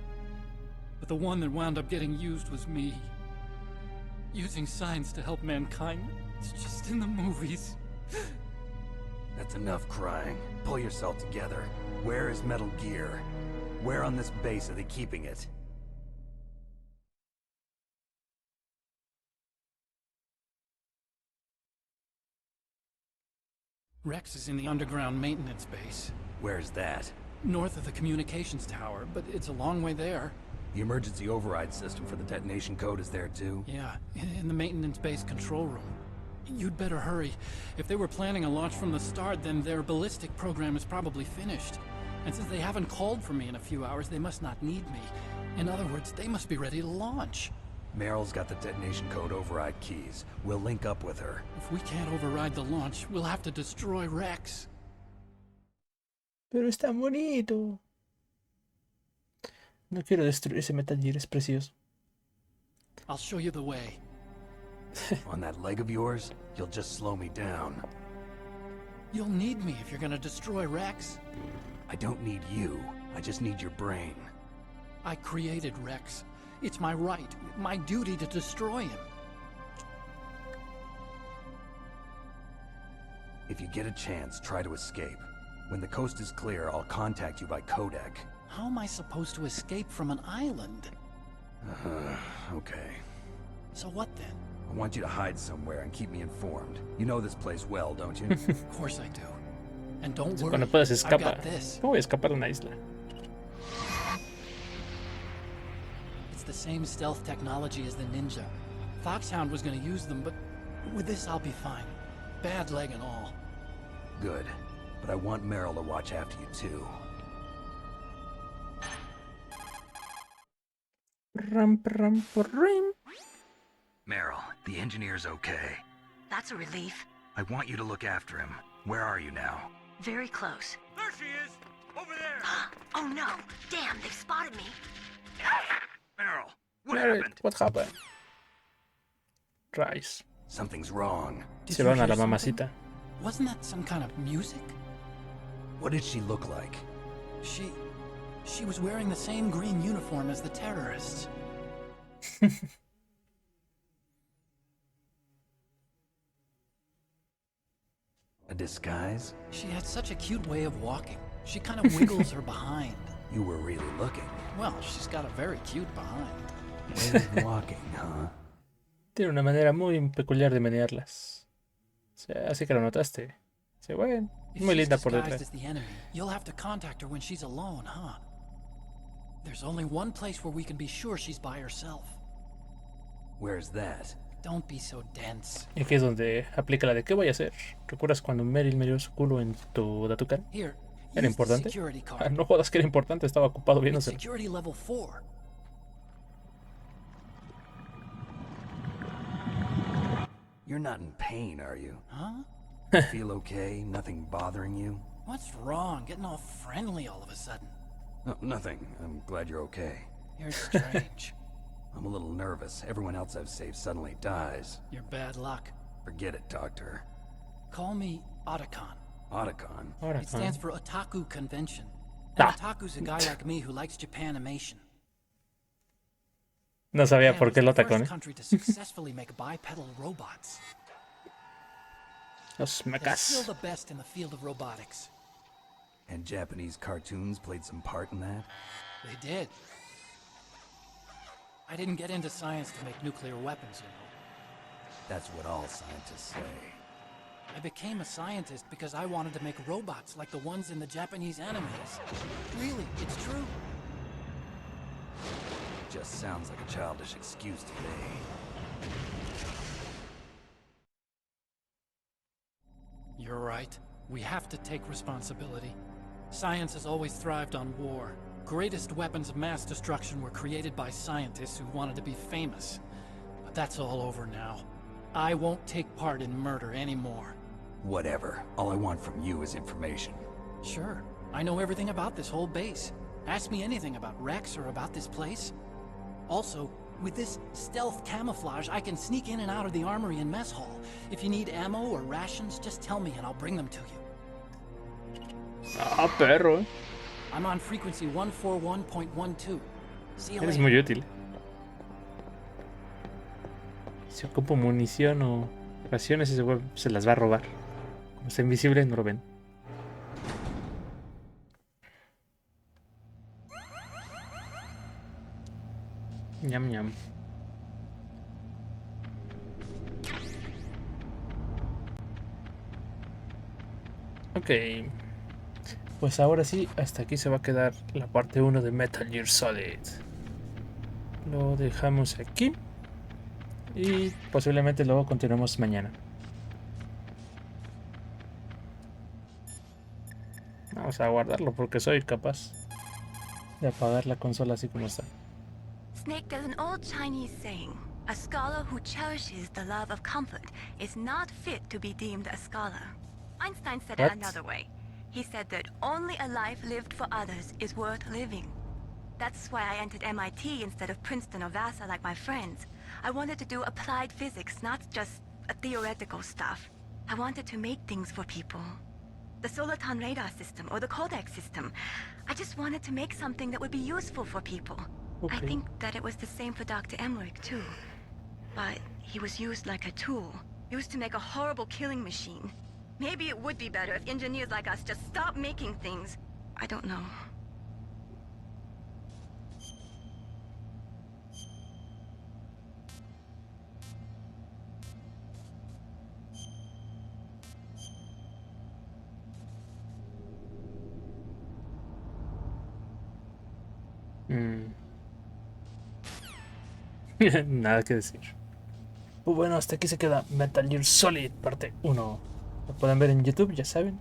But the one that wound up getting used was me. Using science to help mankind, it's just in the movies. That's enough crying. Pull yourself together. Where is Metal Gear? Where on this base are they keeping it? Rex is in the underground maintenance base. Where's that? North of the communications tower, but it's a long way there. The emergency override system for the detonation code is there too? Yeah, in the maintenance base control room. You'd better hurry. If they were planning a launch from the start, then their ballistic program is probably finished. And since they haven't called for me in a few hours, they must not need me. In other words, they must be ready to launch. Meryl's got the detonation code override keys. We'll link up with her. If we can't override the launch, we'll have to destroy Rex. Pero está bonito. No quiero destruir ese Metal Gear, es precioso. I'll show you the way. On that leg of yours, you'll just slow me down. You'll need me if you're gonna destroy Rex. I don't need you. I just need your brain. I created Rex. It's my right, my duty to destroy him. If you get a chance, try to escape. When the coast is clear, I'll contact you by codec. How am I supposed to escape from an island? Okay. So what then? I want you to hide somewhere and keep me informed. You know this place well, don't you? Of course I do. And don't worry, Cuando puedas I've got escapar. this. ¿Cómo voy a escapar de una isla? It's the same stealth technology as the Ninja. Foxhound was gonna use them, but with this I'll be fine. Bad leg and all. Good. But I want Meryl to watch after you too. Meryl, the engineer's okay. That's a relief. I want you to look after him. Where are you now? Very close. There she is! Over there! Oh no! Damn, they've spotted me. Meryl, what Meryl, happened? what happened? Rice. Something's wrong. Se van a la mamacita. Wasn't that some kind of music? What did she look like? She was wearing the same green uniform as the terrorists. A disguise? She had such a cute way of walking. She kind of wiggles her behind. You were really looking. Well, she's got a very cute behind. Way of walking, huh? Tiene una manera muy peculiar de menearlas. O sea, así que lo notaste. Sí, bueno, muy linda por detrás. As the enemy, you'll have to contact her when she's alone, huh? There's only one place where we can be sure she's by herself. Where's that? Don't be so dense. Y aquí es donde aplica la de ¿qué voy a hacer? ¿Recuerdas cuando Meryl me dio su culo en tu Datukan? Here, ¿Era importante? Ah, no jodas que era importante, estaba ocupado viéndoselo. Security level 4. You're not in pain, are you? Huh? Feel okay? Nothing bothering you? What's wrong? Getting all friendly all of a sudden. No, nothing. I'm glad you're okay. You're strange. I'm a little nervous. Everyone else I've saved suddenly dies. You're bad luck. Forget it, Doctor. Call me Otacon. Otacon? It stands for Otaku Convention. And Otaku's a guy like me who likes Japanimation. No sabía por qué el Japan was the Otacon. first country to successfully make bipedal robots. Los They're mechas. still the best in the field of robotics. And Japanese cartoons played some part in that? They did. I didn't get into science to make nuclear weapons, you know. That's what all scientists say. I became a scientist because I wanted to make robots like the ones in the Japanese animes. Really, it's true. Just sounds like a childish excuse to me. You're right. We have to take responsibility. Science has always thrived on war. Greatest weapons of mass destruction were created by scientists who wanted to be famous. But that's all over now. I won't take part in murder anymore. Whatever. All I want from you is information. Sure. I know everything about this whole base. Ask me anything about Rex or about this place. Also, with this stealth camouflage, I can sneak in and out of the armory and mess hall. If you need ammo or rations, just tell me and I'll bring them to you. Ah, perro. I'm on frequency 141.12. See you Eres later. muy útil. Si ocupo munición o raciones, ese güey se las va a robar. Como está invisible, no lo ven. Ñam ñam. Ok. Pues ahora sí, hasta aquí se va a quedar la parte 1 de Metal Gear Solid. Lo dejamos aquí. Y posiblemente luego continuemos mañana. Vamos a guardarlo porque soy capaz de apagar la consola así como está. Snake, there's an old Chinese saying, a scholar who cherishes the love of comfort is not fit to be deemed a scholar. Einstein said What? it another way. He said that only a life lived for others is worth living. That's why I entered MIT instead of Princeton or Vassar like my friends. I wanted to do applied physics, not just theoretical stuff. I wanted to make things for people. The Soliton radar system or the Codex system. I just wanted to make something that would be useful for people. Okay. I think that it was the same for Dr. Emmerich too. But he was used like a tool, used to make a horrible killing machine. Maybe it would be better if engineers like us just stopped making things. I don't know. Nada que decir. Pues bueno, hasta aquí se queda Metal Gear Solid parte 1. Lo pueden ver en YouTube, ya saben.